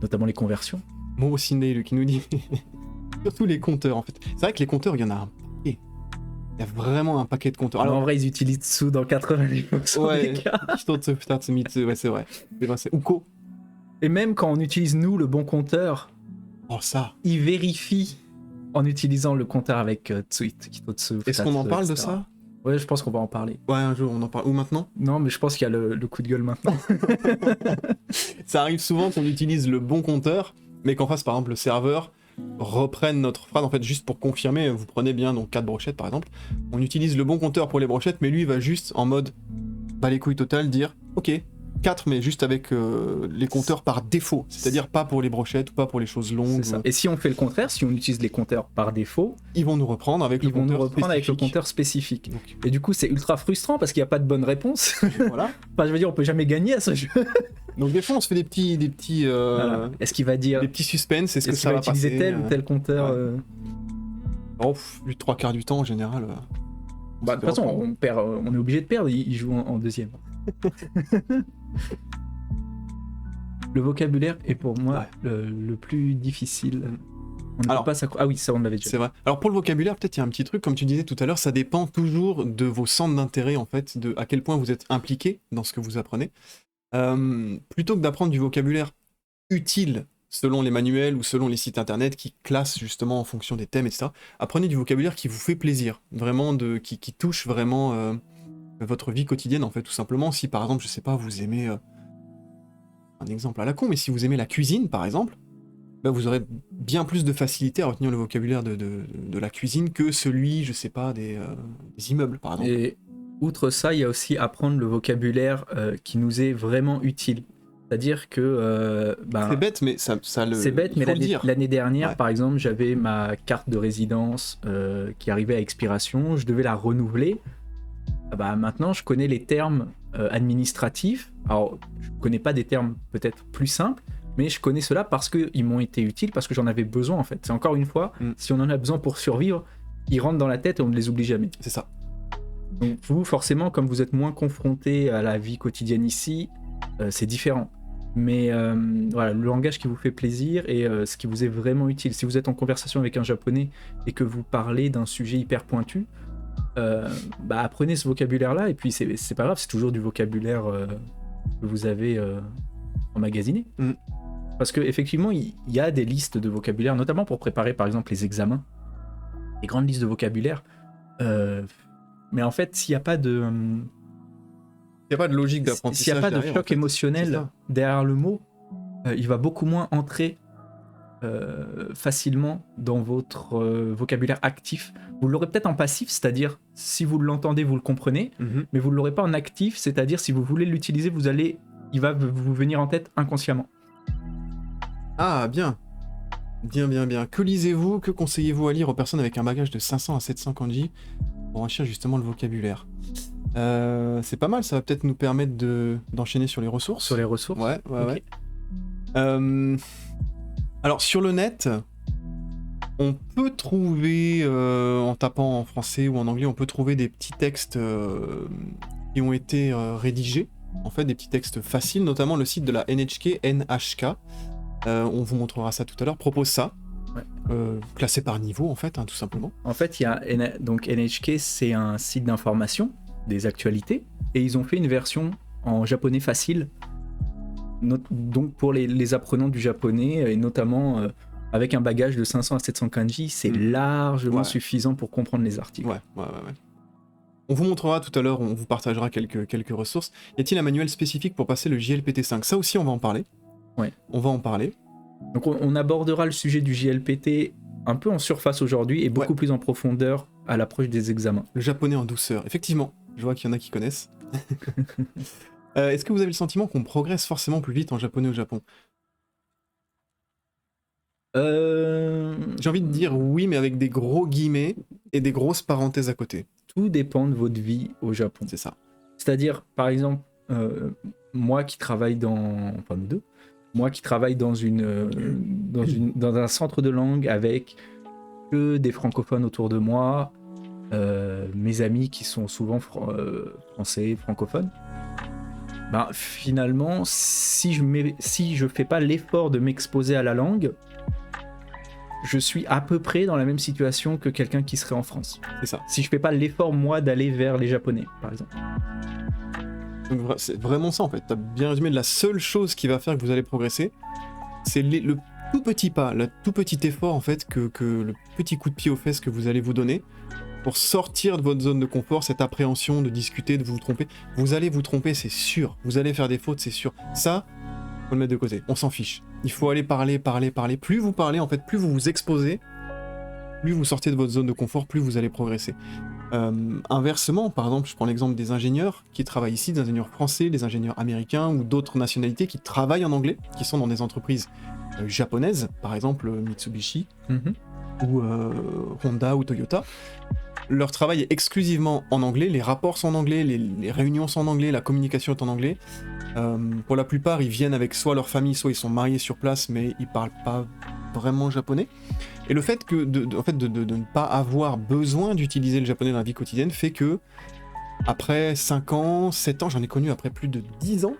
notamment les conversions. Moi aussi, Neil qui nous dit surtout les compteurs en fait. C'est vrai que les compteurs, il y en a un paquet. Il y a vraiment un paquet de compteurs. Alors en vrai, ils utilisent sous dans 90% des cas. Ouais, c'est vrai. C'est Uko. Et même quand on utilise nous le bon compteur, Oh ça. il vérifie en utilisant le compteur avec Tsuit. Est-ce qu'on en parle de ça? Ouais, je pense qu'on va en parler. Ouais, un jour on en parle. Ou maintenant? Non, mais je pense qu'il y a le coup de gueule maintenant. Ça arrive souvent qu'on utilise le bon compteur, mais qu'en face, par exemple, le serveur reprenne notre phrase. En fait, juste pour confirmer, vous prenez bien donc 4 brochettes par exemple. On utilise le bon compteur pour les brochettes, mais lui il va juste en mode bah les couilles totales dire ok, 4 mais juste avec les compteurs par défaut, c'est-à-dire pas pour les brochettes ou pas pour les choses longues. C'est ça. Et si on fait le contraire, si on utilise les compteurs par défaut, ils vont nous reprendre avec le compteur spécifique. Donc, et du coup, c'est ultra frustrant parce qu'il n'y a pas de bonne réponse. voilà. Enfin, je veux dire, on peut jamais gagner à ce jeu. Donc des fois, on se fait des petits voilà. Est-ce qu'il va dire des petits suspens, est-ce que ça va utiliser passer, tel ou tel compteur Oh, plus de 3/4 du temps en général. Bah, de toute façon, on est obligé de perdre, il joue en deuxième. Le vocabulaire est pour moi le plus difficile. Ah oui, ça on l'avait déjà. C'est vrai. Alors pour le vocabulaire, peut-être il y a un petit truc, comme tu disais tout à l'heure, ça dépend toujours de vos centres d'intérêt en fait, de à quel point vous êtes impliqué dans ce que vous apprenez. Plutôt que d'apprendre du vocabulaire utile selon les manuels ou selon les sites internet qui classent justement en fonction des thèmes, etc. Apprenez du vocabulaire qui vous fait plaisir, vraiment qui touche vraiment votre vie quotidienne en fait, tout simplement. Si par exemple, je sais pas, vous aimez un exemple à la con, mais si vous aimez la cuisine par exemple, bah, vous aurez bien plus de facilité à retenir le vocabulaire de la cuisine que celui, je sais pas, des immeubles par exemple. Et outre ça, il y a aussi apprendre le vocabulaire qui nous est vraiment utile. C'est-à-dire que... c'est bête, mais ça le... C'est bête, mais l'année dernière, par exemple, j'avais ma carte de résidence qui arrivait à expiration, je devais la renouveler. Bah, maintenant, je connais les termes administratifs. Alors, je ne connais pas des termes peut-être plus simples, mais je connais cela parce qu'ils m'ont été utiles, parce que j'en avais besoin en fait. C'est encore une fois, si on en a besoin pour survivre, ils rentrent dans la tête et on ne les oublie jamais. C'est ça. Donc vous, forcément, comme vous êtes moins confronté à la vie quotidienne ici, c'est différent. Mais voilà, le langage qui vous fait plaisir et ce qui vous est vraiment utile. Si vous êtes en conversation avec un japonais et que vous parlez d'un sujet hyper pointu, bah apprenez ce vocabulaire-là, et puis c'est pas grave, c'est toujours du vocabulaire que vous avez emmagasiné. Parce qu'effectivement, il y a des listes de vocabulaire, notamment pour préparer par exemple les examens, des grandes listes de vocabulaire. Mais en fait, s'il n'y a pas de... Il n'y a pas de logique d'apprentissage. S'il n'y a pas de choc émotionnel derrière le mot, il va beaucoup moins entrer facilement dans votre vocabulaire actif. Vous l'aurez peut-être en passif, c'est-à-dire si vous l'entendez, vous le comprenez, mais vous ne l'aurez pas en actif, c'est-à-dire si vous voulez l'utiliser, il va vous venir en tête inconsciemment. Ah, bien. Bien. Que lisez-vous, que conseillez-vous à lire aux personnes avec un bagage de 500 à 700 kanji pour enrichir justement le vocabulaire? C'est pas mal, ça va peut-être nous permettre d'enchaîner sur les ressources. Sur les ressources. Ouais. Okay. Alors sur le net, on peut trouver, en tapant en français ou en anglais, on peut trouver des petits textes qui ont été rédigés, en fait des petits textes faciles, notamment le site de la NHK, on vous montrera ça tout à l'heure, propose ça. Classé par niveau en fait, tout simplement. En fait, donc NHK, c'est un site d'information des actualités, et ils ont fait une version en japonais facile, donc pour les apprenants du japonais, et notamment avec un bagage de 500 à 700 kanji, c'est largement suffisant pour comprendre les articles. Ouais. On vous montrera tout à l'heure, on vous partagera quelques ressources. Y a-t-il un manuel spécifique pour passer le JLPT5? Ça aussi, on va en parler. Ouais. On va en parler. Donc on abordera le sujet du JLPT un peu en surface aujourd'hui et beaucoup plus en profondeur à l'approche des examens. Le japonais en douceur, effectivement. Je vois qu'il y en a qui connaissent. Est-ce que vous avez le sentiment qu'on progresse forcément plus vite en japonais au Japon? J'ai envie de dire oui, mais avec des gros guillemets et des grosses parenthèses à côté. Tout dépend de votre vie au Japon. C'est ça. C'est-à-dire, par exemple, moi qui travaille enfin nous deux, moi qui travaille dans un centre de langue avec que des francophones autour de moi, mes amis qui sont souvent français, francophones, ben, finalement, si je fais pas l'effort de m'exposer à la langue, je suis à peu près dans la même situation que quelqu'un qui serait en France. C'est ça. Si je fais pas l'effort, moi, d'aller vers les Japonais, par exemple. Donc c'est vraiment ça en fait, t'as bien résumé. La seule chose qui va faire que vous allez progresser, c'est le tout petit pas, le tout petit effort en fait, que le petit coup de pied aux fesses que vous allez vous donner pour sortir de votre zone de confort, cette appréhension de discuter, de vous tromper. Vous allez vous tromper, c'est sûr. Vous allez faire des fautes, c'est sûr. Ça, faut le mettre de côté, on s'en fiche. Il faut aller parler. Plus vous parlez en fait, plus vous vous exposez, plus vous sortez de votre zone de confort, plus vous allez progresser. Inversement, par exemple, je prends l'exemple des ingénieurs qui travaillent ici, des ingénieurs français, des ingénieurs américains ou d'autres nationalités qui travaillent en anglais, qui sont dans des entreprises japonaises, par exemple Mitsubishi ou Honda ou Toyota. Leur travail est exclusivement en anglais, les rapports sont en anglais, les réunions sont en anglais, la communication est en anglais. Pour la plupart, ils viennent avec soit leur famille, soit ils sont mariés sur place, mais ils parlent pas vraiment japonais. Et le fait que de ne pas avoir besoin d'utiliser le japonais dans la vie quotidienne fait que, après 5 ans, 7 ans, j'en ai connu après plus de 10 ans,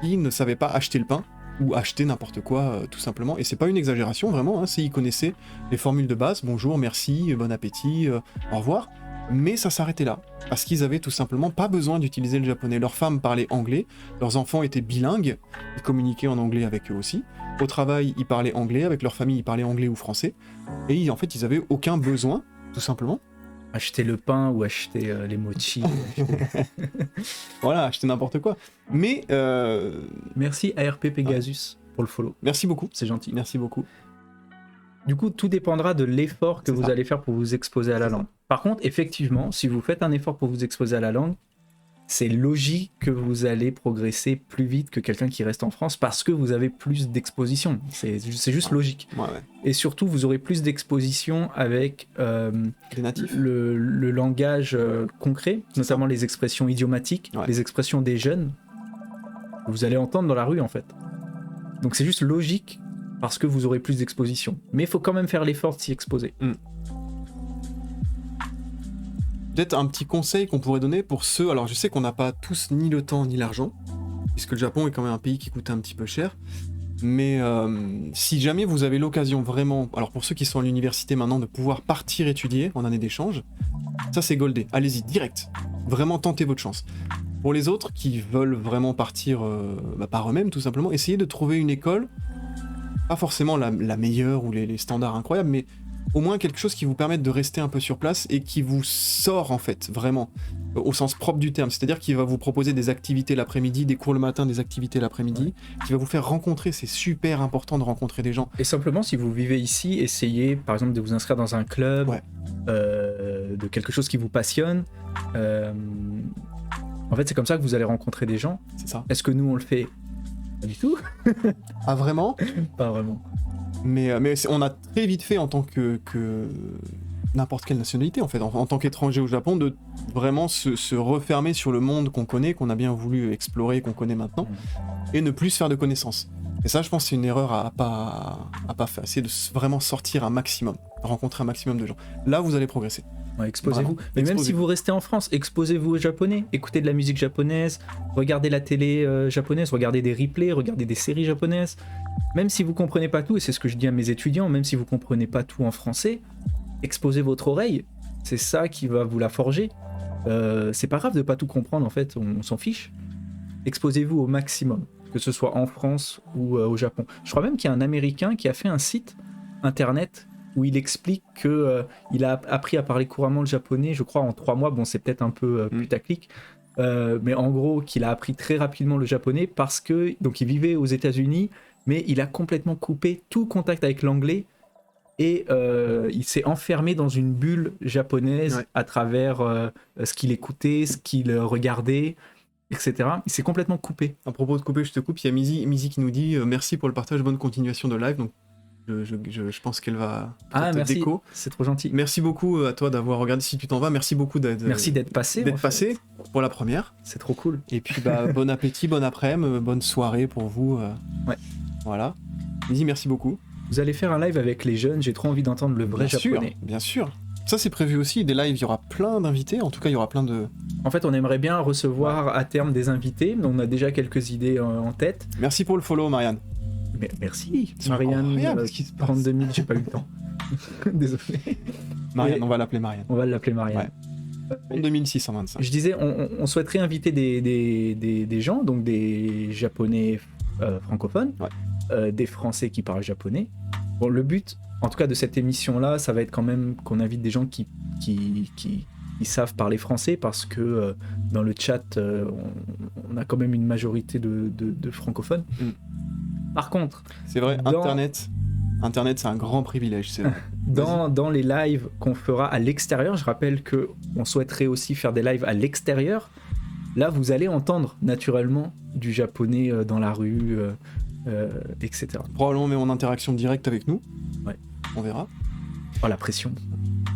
ils ne savaient pas acheter le pain, ou acheter n'importe quoi, tout simplement. Et c'est pas une exagération, vraiment, hein, s'ils connaissaient les formules de base, bonjour, merci, bon appétit, au revoir, mais ça s'arrêtait là, parce qu'ils avaient tout simplement pas besoin d'utiliser le japonais. Leurs femmes parlaient anglais, leurs enfants étaient bilingues, ils communiquaient en anglais avec eux aussi. Au travail, ils parlaient anglais, avec leur famille, ils parlaient anglais ou français, et en fait, ils avaient aucun besoin, tout simplement. Acheter le pain ou acheter les mochis. Voilà, acheter n'importe quoi. Mais... Merci ARP Pegasus pour le follow. Merci beaucoup. C'est gentil. Merci beaucoup. Du coup, tout dépendra de l'effort que C'est vous ça. allez faire pour vous exposer à la langue. Par contre, effectivement, si vous faites un effort pour vous exposer à la langue, c'est logique que vous allez progresser plus vite que quelqu'un qui reste en France parce que vous avez plus d'exposition. C'est juste logique. Ouais. Et surtout, vous aurez plus d'exposition avec Les natifs. le langage concret, notamment les expressions idiomatiques, Ouais. les expressions des jeunes, que vous allez entendre dans la rue en fait. Donc c'est juste logique parce que vous aurez plus d'exposition. Mais il faut quand même faire l'effort de s'y exposer. Peut-être un petit conseil qu'on pourrait donner pour ceux... Alors je sais qu'on n'a pas tous ni le temps ni l'argent, puisque le Japon est quand même un pays qui coûte un petit peu cher. Mais si jamais vous avez l'occasion vraiment... Alors pour ceux qui sont à l'université maintenant, de pouvoir partir étudier en année d'échange, ça c'est goldé. Allez-y, direct. Vraiment tentez votre chance. Pour les autres qui veulent vraiment partir par eux-mêmes, tout simplement, essayez de trouver une école, pas forcément la meilleure ou les standards incroyables, mais au moins quelque chose qui vous permette de rester un peu sur place et qui vous sort en fait, vraiment, au sens propre du terme. C'est-à-dire qu'il va vous proposer des activités l'après-midi, des cours le matin, des activités l'après-midi, qui va vous faire rencontrer, c'est super important de rencontrer des gens. Et simplement, si vous vivez ici, essayez par exemple de vous inscrire dans un club, Ouais. De quelque chose qui vous passionne. En fait, c'est comme ça que vous allez rencontrer des gens. C'est ça. Est-ce que nous, on le fait? Pas du tout. Ah vraiment? Pas vraiment. Mais on a très vite fait en tant que n'importe quelle nationalité en fait, en tant qu'étranger au Japon, de vraiment se refermer sur le monde qu'on connaît, qu'on a bien voulu explorer, qu'on connaît maintenant, et ne plus se faire de connaissances. Et ça, je pense, c'est une erreur à pas faire. C'est de vraiment sortir un maximum, rencontrer un maximum de gens. Là, vous allez progresser. Ouais, exposez-vous. Vraiment, Mais même si exposez-vous. vous restez en France, exposez-vous aux japonais. Écoutez de la musique japonaise, regardez la télé japonaise, regardez des replays, regardez des séries japonaises. Même si vous comprenez pas tout, et c'est ce que je dis à mes étudiants, même si vous comprenez pas tout en français, exposez votre oreille. C'est ça qui va vous la forger. C'est pas grave de pas tout comprendre, en fait, on s'en fiche. Exposez-vous au maximum, que ce soit en France ou au Japon. Je crois même qu'il y a un Américain qui a fait un site internet où il explique que il a appris à parler couramment le japonais, je crois en 3 mois. Bon, c'est peut-être un peu putaclic, mais en gros qu'il a appris très rapidement le japonais parce que donc il vivait aux États-Unis, mais il a complètement coupé tout contact avec l'anglais et il s'est enfermé dans une bulle japonaise Ouais. à travers ce qu'il écoutait, ce qu'il regardait, etc. Il s'est complètement coupé. À propos de couper, je te coupe, il y a Mizi qui nous dit merci pour le partage, bonne continuation de live. Donc je pense qu'elle va peut-être Merci, déco. c'est trop gentil. Merci beaucoup à toi d'avoir regardé. Si tu t'en vas, merci beaucoup Merci d'être passé. d'être en fait. passé pour la première. C'est trop cool. Et puis bon appétit, bon après-midi, bonne soirée pour vous. Ouais. Voilà. Mizi, merci beaucoup. Vous allez faire un live avec les jeunes, j'ai trop envie d'entendre le vrai Bien sûr, japonais. bien sûr. Ça c'est prévu aussi, des lives, il y aura plein d'invités, en tout cas il y aura plein de... En fait, on aimerait bien recevoir à terme des invités, mais on a déjà quelques idées en tête. Merci pour le follow Marianne. Mais merci, C'est Marianne, incroyable ce qui se passe. 32 000, j'ai pas eu le temps. Désolé. Marianne, Et- on va l'appeler Marianne. On va l'appeler Marianne. 2625. Je disais, on souhaiterait inviter des gens, donc des Japonais francophones, des Français qui parlent japonais. Bon, le but, en tout cas, de cette émission-là, ça va être quand même qu'on invite des gens qui savent parler français, parce que dans le chat, on a quand même une majorité de francophones. Mm. Par contre, C'est vrai, Dans- Internet c'est un grand privilège, c'est vrai. dans les lives qu'on fera à l'extérieur, je rappelle que on souhaiterait aussi faire des lives à l'extérieur. Là, vous allez entendre naturellement du japonais dans la rue, etc. Probablement même en interaction directe avec nous. Ouais. On verra. Oh, la pression.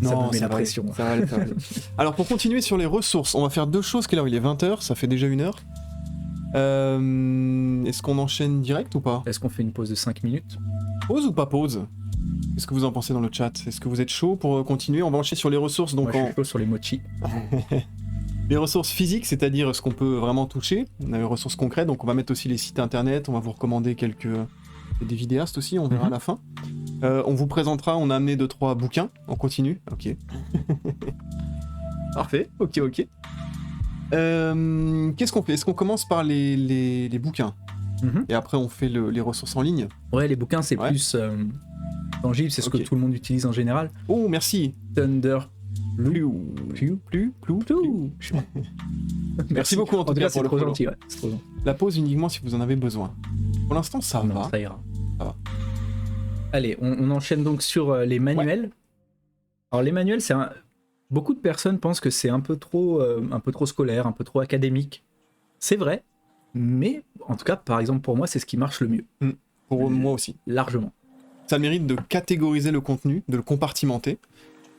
Ça me met la va pression. aller, ça va aller, ça va aller. Alors pour continuer sur les ressources, on va faire deux choses. Quelle heure il est 20h, ça fait déjà 1h. Est-ce qu'on enchaîne direct ou pas? Est-ce qu'on fait une pause de 5 minutes? Pause ou pas pause? Qu'est-ce que vous en pensez dans le chat? Est-ce que vous êtes chaud pour continuer? On va enchaîner sur les ressources. Donc Moi, je suis chaud sur les mochi. les ressources physiques, c'est-à-dire ce qu'on peut vraiment toucher. On a les ressources concrètes, donc on va mettre aussi les sites internet, on va vous recommander des vidéastes aussi, on verra à la fin. On vous présentera, on a amené 2-3 bouquins, on continue. Ok. Parfait, ok. Qu'est-ce qu'on fait? Est-ce qu'on commence par les bouquins? Mhm. Et après on fait les ressources en ligne? Ouais, les bouquins, c'est Ouais. plus tangible, c'est ce Ok. que tout le monde utilise en général. Oh, merci. Thunder. Plus. Plou. Merci beaucoup en tout En tout cas cas, c'est pour le trop follow. gentil. Ouais, c'est trop gentil. La pause uniquement si vous en avez besoin. Pour l'instant, ça Non, va. ça ira. Ça va. Allez, on enchaîne donc sur les manuels. Alors les manuels, beaucoup de personnes pensent que c'est un peu trop scolaire, un peu trop académique. C'est vrai, mais en tout cas, par exemple pour moi, c'est ce qui marche le mieux, Pour moi aussi. largement. Ça a le mérite de catégoriser le contenu, de le compartimenter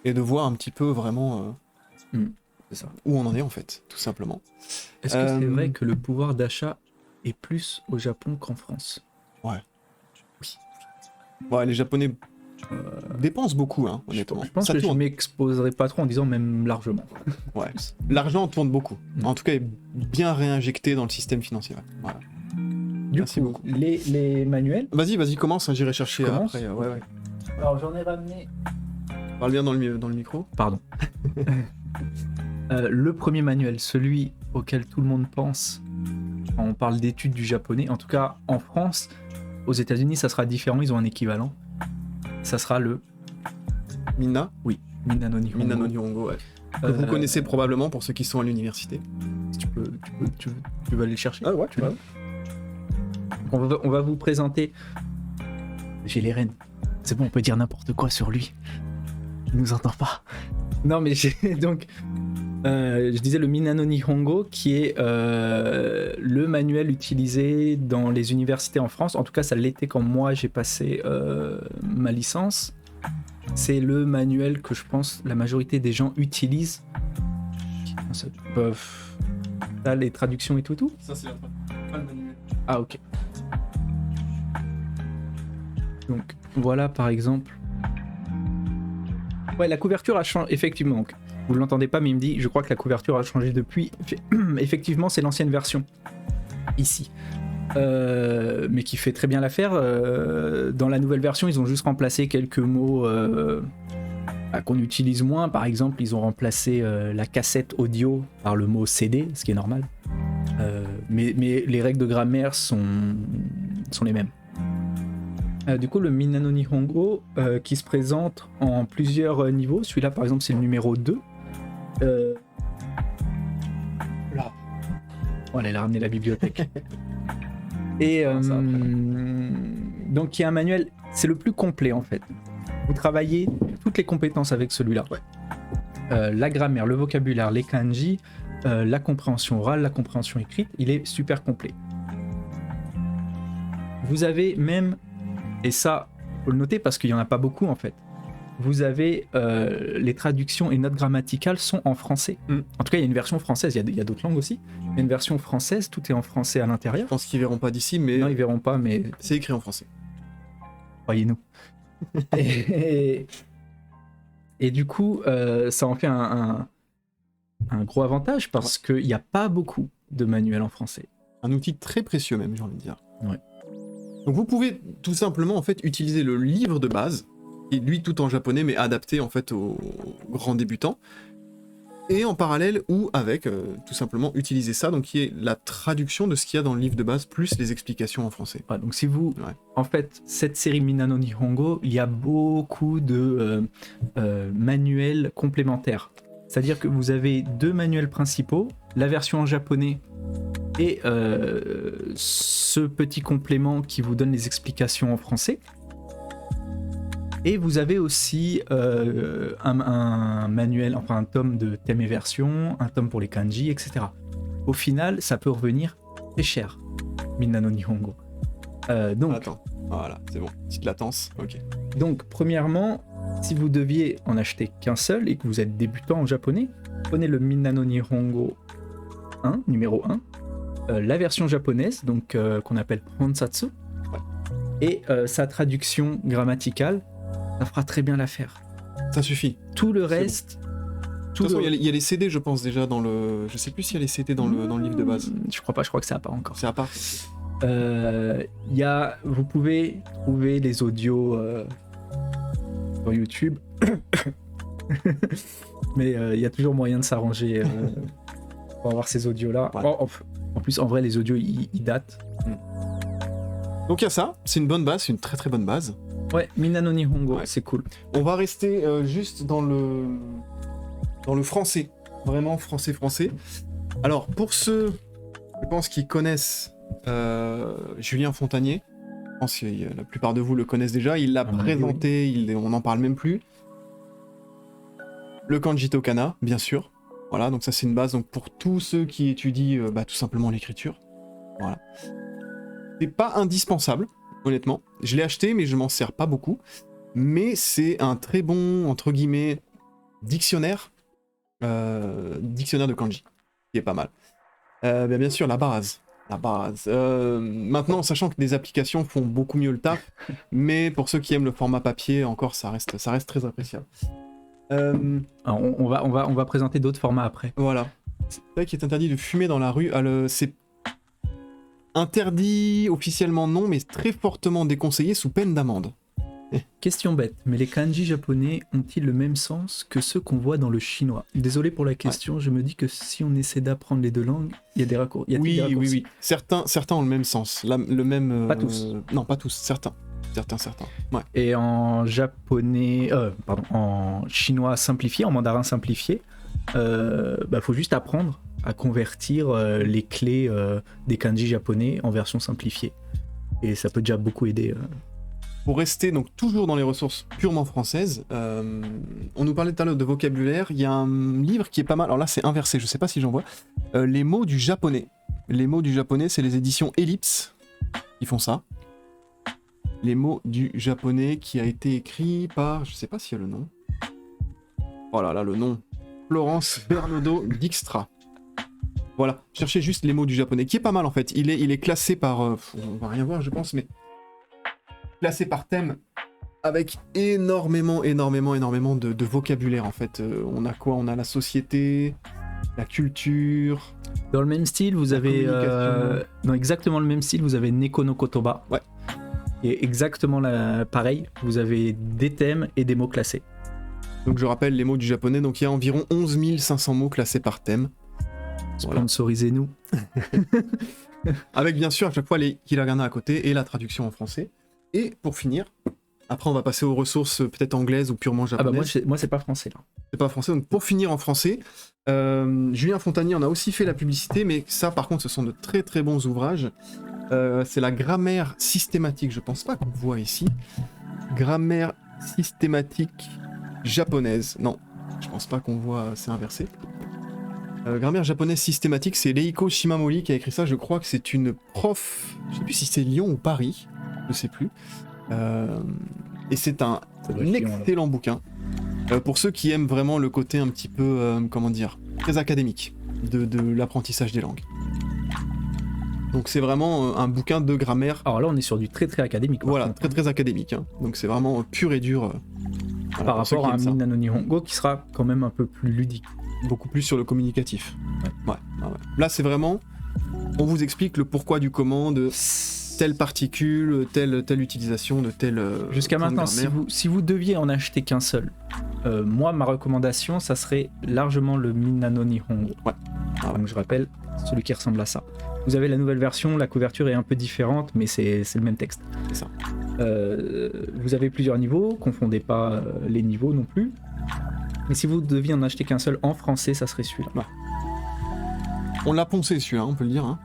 et de voir un petit peu vraiment C'est ça. où on en est en fait, tout simplement. Est-ce que c'est vrai que le pouvoir d'achat est plus au Japon qu'en France? Ouais, les Japonais dépensent beaucoup, hein, honnêtement. Je pense Ça que je tourne. m'exposerai pas trop en disant même largement. Ouais. L'argent tourne beaucoup. Mm. En tout cas, est bien réinjecté dans le système financier. Ouais. Voilà. Du Merci coup, beaucoup. les manuels. Vas-y, commence, hein, j'irai chercher Je commence après. Ouais. Alors j'en ai ramené. Parle bien dans le micro. Pardon. Le premier manuel, celui auquel tout le monde pense quand on parle d'études du japonais, en tout cas en France, aux États-Unis, ça sera différent, ils ont un équivalent. Ça sera le Minna Minano Nihongo. Minna no Nihongo, ouais. Que vous connaissez probablement pour ceux qui sont à l'université. Tu veux aller le chercher? Ah ouais, tu vois. On va vous présenter. J'ai les rênes. C'est bon, on peut dire n'importe quoi sur lui. Il nous entend pas. Non, mais donc. Je disais le Minano Nihongo, qui est le manuel utilisé dans les universités en France. En tout cas, ça l'était quand moi j'ai passé ma licence. C'est le manuel que je pense la majorité des gens utilisent. Là, les traductions et tout. Ça, c'est pas le manuel. Ah, ok. Donc, voilà par exemple. Ouais, la couverture a changé, effectivement. Donc, vous ne l'entendez pas, mais il me dit, je crois que la couverture a changé depuis. Effectivement, c'est l'ancienne version. Ici. Mais qui fait très bien l'affaire. Dans la nouvelle version, ils ont juste remplacé quelques mots qu'on utilise moins. Par exemple, ils ont remplacé la cassette audio par le mot CD, ce qui est normal. Mais les règles de grammaire sont les mêmes. Du coup, le Minano Nihongo qui se présente en plusieurs niveaux. Celui-là, par exemple, c'est le numéro 2. Là. Oh, elle a ramené la bibliothèque. Et donc, il y a un manuel, c'est le plus complet en fait. Vous travaillez toutes les compétences avec celui-là. Ouais. La grammaire, le vocabulaire, les kanji, la compréhension orale, la compréhension écrite, il est super complet. Vous avez même, et ça, faut le noter parce qu'il n'y en a pas beaucoup en fait, vous avez les traductions et notes grammaticales sont en français. En tout cas, il y a une version française, il y a d'autres langues aussi. Il y a une version française, tout est en français à l'intérieur. Je pense qu'ils verront pas d'ici, mais Non, ils verront pas, mais c'est écrit en français. croyez-nous. Et du coup, ça en fait un gros avantage parce qu'il n'y a pas beaucoup de manuels en français. Un outil très précieux même, j'ai envie de dire. Ouais. Donc vous pouvez tout simplement en fait utiliser le livre de base, qui est lui tout en japonais mais adapté en fait aux grands débutants, et en parallèle ou avec tout simplement utiliser ça, donc qui est la traduction de ce qu'il y a dans le livre de base plus les explications en français. Ouais, donc si vous, en fait, cette série Minano Nihongo, il y a beaucoup de manuels complémentaires. C'est-à-dire que vous avez 2 manuels principaux, la version en japonais et ce petit complément qui vous donne les explications en français. Et vous avez aussi un manuel, enfin un tome de thème et version, un tome pour les kanji, etc. Au final, ça peut revenir très cher, Minano Nihongo. Donc, Attends, voilà, c'est bon, petite latence, ok. Donc, premièrement, si vous deviez en acheter qu'un seul et que vous êtes débutant en japonais, prenez le Minano Nihongo 1, numéro 1, la version japonaise, donc qu'on appelle Honsatsu, et sa traduction grammaticale, ça fera très bien l'affaire. Ça suffit. Tout le reste... Bon. De toute façon, il y a les CD, je pense, déjà dans le... Je sais plus s'il y a les CD dans le livre de base. Je crois pas, je crois que c'est à part encore. C'est à part. Vous pouvez trouver les audios sur YouTube, mais il y a toujours moyen de s'arranger pour avoir ces audios-là. Ouais. En plus, en vrai, les audios, ils datent. Donc il y a ça, c'est une bonne base, c'est une très très bonne base. Ouais, Minano Nihongo, c'est cool. On va rester juste dans le français, vraiment français. Alors pour ceux, je pense, qui connaissent Julien Fontanier, je pense que la plupart de vous le connaissent déjà, il l'a présenté, on n'en parle même plus. Le Kanji Tokana, bien sûr. Voilà, donc ça c'est une base donc pour tous ceux qui étudient tout simplement l'écriture. Voilà. C'est pas indispensable, honnêtement. Je l'ai acheté, mais je m'en sers pas beaucoup. Mais c'est un très bon, entre guillemets, dictionnaire de kanji, qui est pas mal. Bien sûr, la base. Maintenant, sachant que des applications font beaucoup mieux le taf, mais pour ceux qui aiment le format papier, encore, ça reste très appréciable. Alors, on va présenter d'autres formats après. Voilà. C'est vrai qu'il est interdit de fumer dans la rue. C'est interdit officiellement non, mais très fortement déconseillé sous peine d'amende. Question bête, mais les kanji japonais ont-ils le même sens que ceux qu'on voit dans le chinois? Désolé pour la question, je me dis que si on essaie d'apprendre les deux langues, il y a des raccourcis. Oui. Certains ont le même sens. Le même. Pas tous. Non, pas tous. Certains. Ouais. Et en japonais, en chinois simplifié, en mandarin simplifié, faut juste apprendre à convertir les clés des kanji japonais en version simplifiée. Et ça peut déjà beaucoup aider. Pour rester donc toujours dans les ressources purement françaises, on nous parlait tout à l'heure de vocabulaire, il y a un livre qui est pas mal, alors là c'est inversé, je sais pas si j'en vois, les mots du japonais. Les mots du japonais, c'est les éditions Ellipse qui font ça. Les mots du japonais qui a été écrit par, je sais pas s'il y a le nom. Oh là là, le nom. Florence Bernodeau Dijkstra. Voilà, cherchez juste les mots du japonais, qui est pas mal en fait. Il est classé par, on va rien voir je pense, mais classé par thème, avec énormément de vocabulaire en fait. On a quoi? On a la société, la culture. Dans le même style, vous avez dans exactement le même style, vous avez Neko no Kotoba. Ouais. Et exactement pareil, vous avez des thèmes et des mots classés. Donc je rappelle les mots du japonais, donc il y a environ 11 500 mots classés par thème. Sponsorisez-nous. Avec bien sûr à chaque fois les hiragana à côté et la traduction en français. Et pour finir, après on va passer aux ressources peut-être anglaises ou purement japonaises. Moi c'est pas français là. C'est pas français, donc pour finir en français, Julien Fontanier en a aussi fait la publicité, mais ça par contre ce sont de très très bons ouvrages. C'est la grammaire systématique, je pense pas qu'on voit ici. Grammaire systématique japonaise. Non, je pense pas qu'on voit, c'est inversé. Grammaire japonaise systématique, c'est Reiko Shimamori qui a écrit ça. Je crois que c'est une prof, je sais plus si c'est Lyon ou Paris, je sais plus. Et c'est un excellent bouquin pour ceux qui aiment vraiment le côté un petit peu, comment dire, très académique de l'apprentissage des langues. Donc c'est vraiment un bouquin de grammaire. Alors là, on est sur du très très académique. Voilà, très très académique. Hein. Donc c'est vraiment pur et dur. Voilà, par rapport à Minna no Nihongo qui sera quand même un peu plus ludique. Beaucoup plus sur le communicatif. Ouais. Là c'est vraiment, on vous explique le pourquoi du comment de telle particule, telle utilisation de telle. Jusqu'à maintenant, si vous deviez en acheter qu'un seul, moi ma recommandation, ça serait largement le Minna no Nihongo. Ouais. Donc je rappelle, celui qui ressemble à ça. Vous avez la nouvelle version, la couverture est un peu différente, mais c'est le même texte. C'est ça. Vous avez plusieurs niveaux, confondez pas les niveaux non plus. Mais si vous deviez en acheter qu'un seul en français, ça serait celui-là. Ouais. On l'a poncé celui-là, on peut le dire. Hein.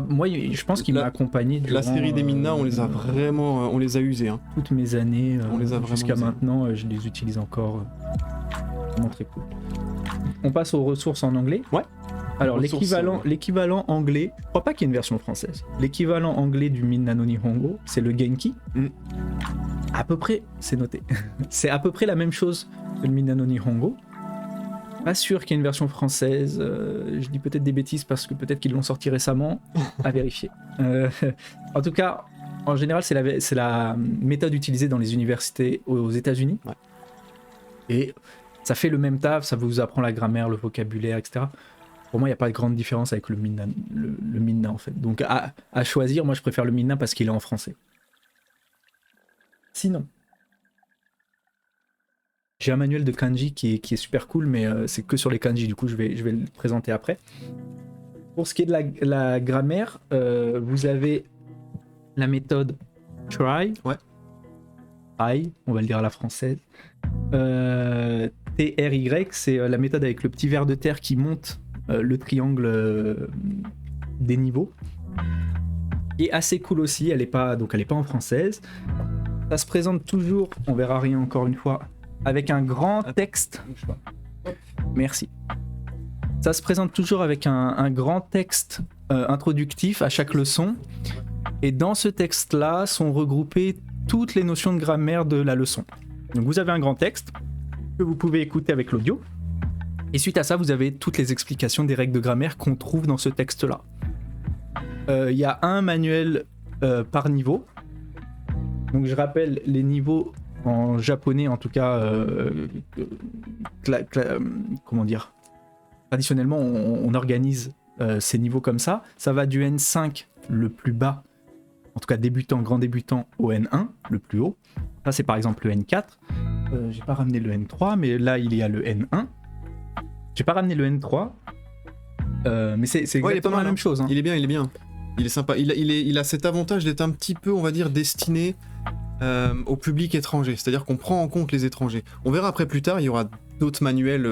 Moi, je pense qu'il m'a accompagné durant... La série des Minna, on les a vraiment... on les a usés. Hein. Toutes mes années, on les a jusqu'à usés. maintenant, je les utilise encore. Vraiment très cool. On passe aux ressources en anglais. Ouais. Alors l'équivalent anglais, je crois pas qu'il y ait une version française. L'équivalent anglais du Minna no Nihongo, c'est le Genki. À peu près, c'est noté. C'est à peu près la même chose que le Minna no Nihongo. Pas sûr qu'il y ait une version française. Je dis peut-être des bêtises parce que peut-être qu'ils l'ont sorti récemment. À vérifier. En tout cas, en général, c'est la méthode utilisée dans les universités aux États-Unis. Ouais. Et ça fait le même taf, ça vous apprend la grammaire, le vocabulaire, etc. Pour moi, il n'y a pas de grande différence avec le Minna en fait. Donc à choisir, moi je préfère le Minna parce qu'il est en français. Sinon, j'ai un manuel de kanji qui est super cool, mais c'est que sur les kanji, du coup je vais le présenter après. Pour ce qui est de la grammaire, vous avez la méthode try. Ouais. Try, on va le dire à la française. TRY, c'est la méthode avec le petit ver de terre qui monte le triangle des niveaux. Qui est assez cool aussi, elle est pas en française. Ça se présente toujours, on verra rien encore une fois, avec un grand texte. Merci. Ça se présente toujours avec un grand texte introductif à chaque leçon. Et dans ce texte-là sont regroupées toutes les notions de grammaire de la leçon. Donc vous avez un grand texte que vous pouvez écouter avec l'audio. Et suite à ça, vous avez toutes les explications des règles de grammaire qu'on trouve dans ce texte-là. Il y a un manuel par niveau. Donc je rappelle les niveaux en japonais, en tout cas, comment dire, traditionnellement on organise ces niveaux comme ça. Ça va du N5 le plus bas, en tout cas débutant, grand débutant, au N1 le plus haut. Ça c'est par exemple le N4. J'ai pas ramené le N3, mais là il y a le N1. J'ai pas ramené le N3, mais c'est exactement la même chose. Hein. Il est bien. Il est sympa. Il a cet avantage d'être un petit peu, on va dire, destiné au public étranger. C'est-à-dire qu'on prend en compte les étrangers. On verra après plus tard, il y aura d'autres manuels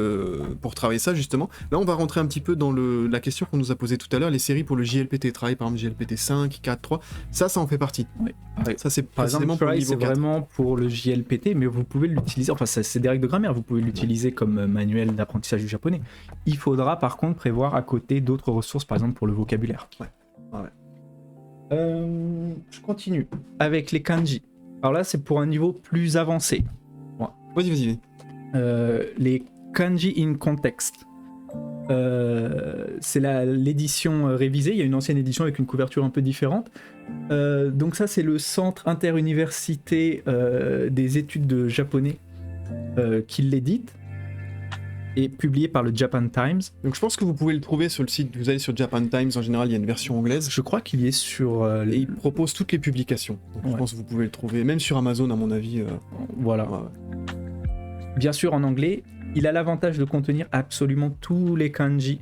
pour travailler ça, justement. Là, on va rentrer un petit peu dans la question qu'on nous a posée tout à l'heure, les séries pour le JLPT. Travail, par exemple, JLPT 5, 4, 3. Ça en fait partie. Oui. Ça, c'est par exemple, pour le niveau c'est 4. Vraiment pour le JLPT, mais vous pouvez l'utiliser, enfin, c'est des règles de grammaire, vous pouvez l'utiliser comme manuel d'apprentissage du japonais. Il faudra, par contre, prévoir à côté d'autres ressources, par exemple, pour le vocabulaire. Ouais. Je continue avec les kanji. Alors là, c'est pour un niveau plus avancé. Ouais. Vas-y. Les kanji in context. C'est l'édition révisée. Il y a une ancienne édition avec une couverture un peu différente. Donc ça, c'est le centre interuniversité des études de japonais qui l'édite. Et publié par le Japan Times. Donc je pense que vous pouvez le trouver sur le site, vous allez sur Japan Times, en général il y a une version anglaise. Je crois qu'il y est sur... Et il propose toutes les publications. Donc je pense que vous pouvez le trouver, même sur Amazon à mon avis. Voilà. Ouais. Bien sûr en anglais, il a l'avantage de contenir absolument tous les kanji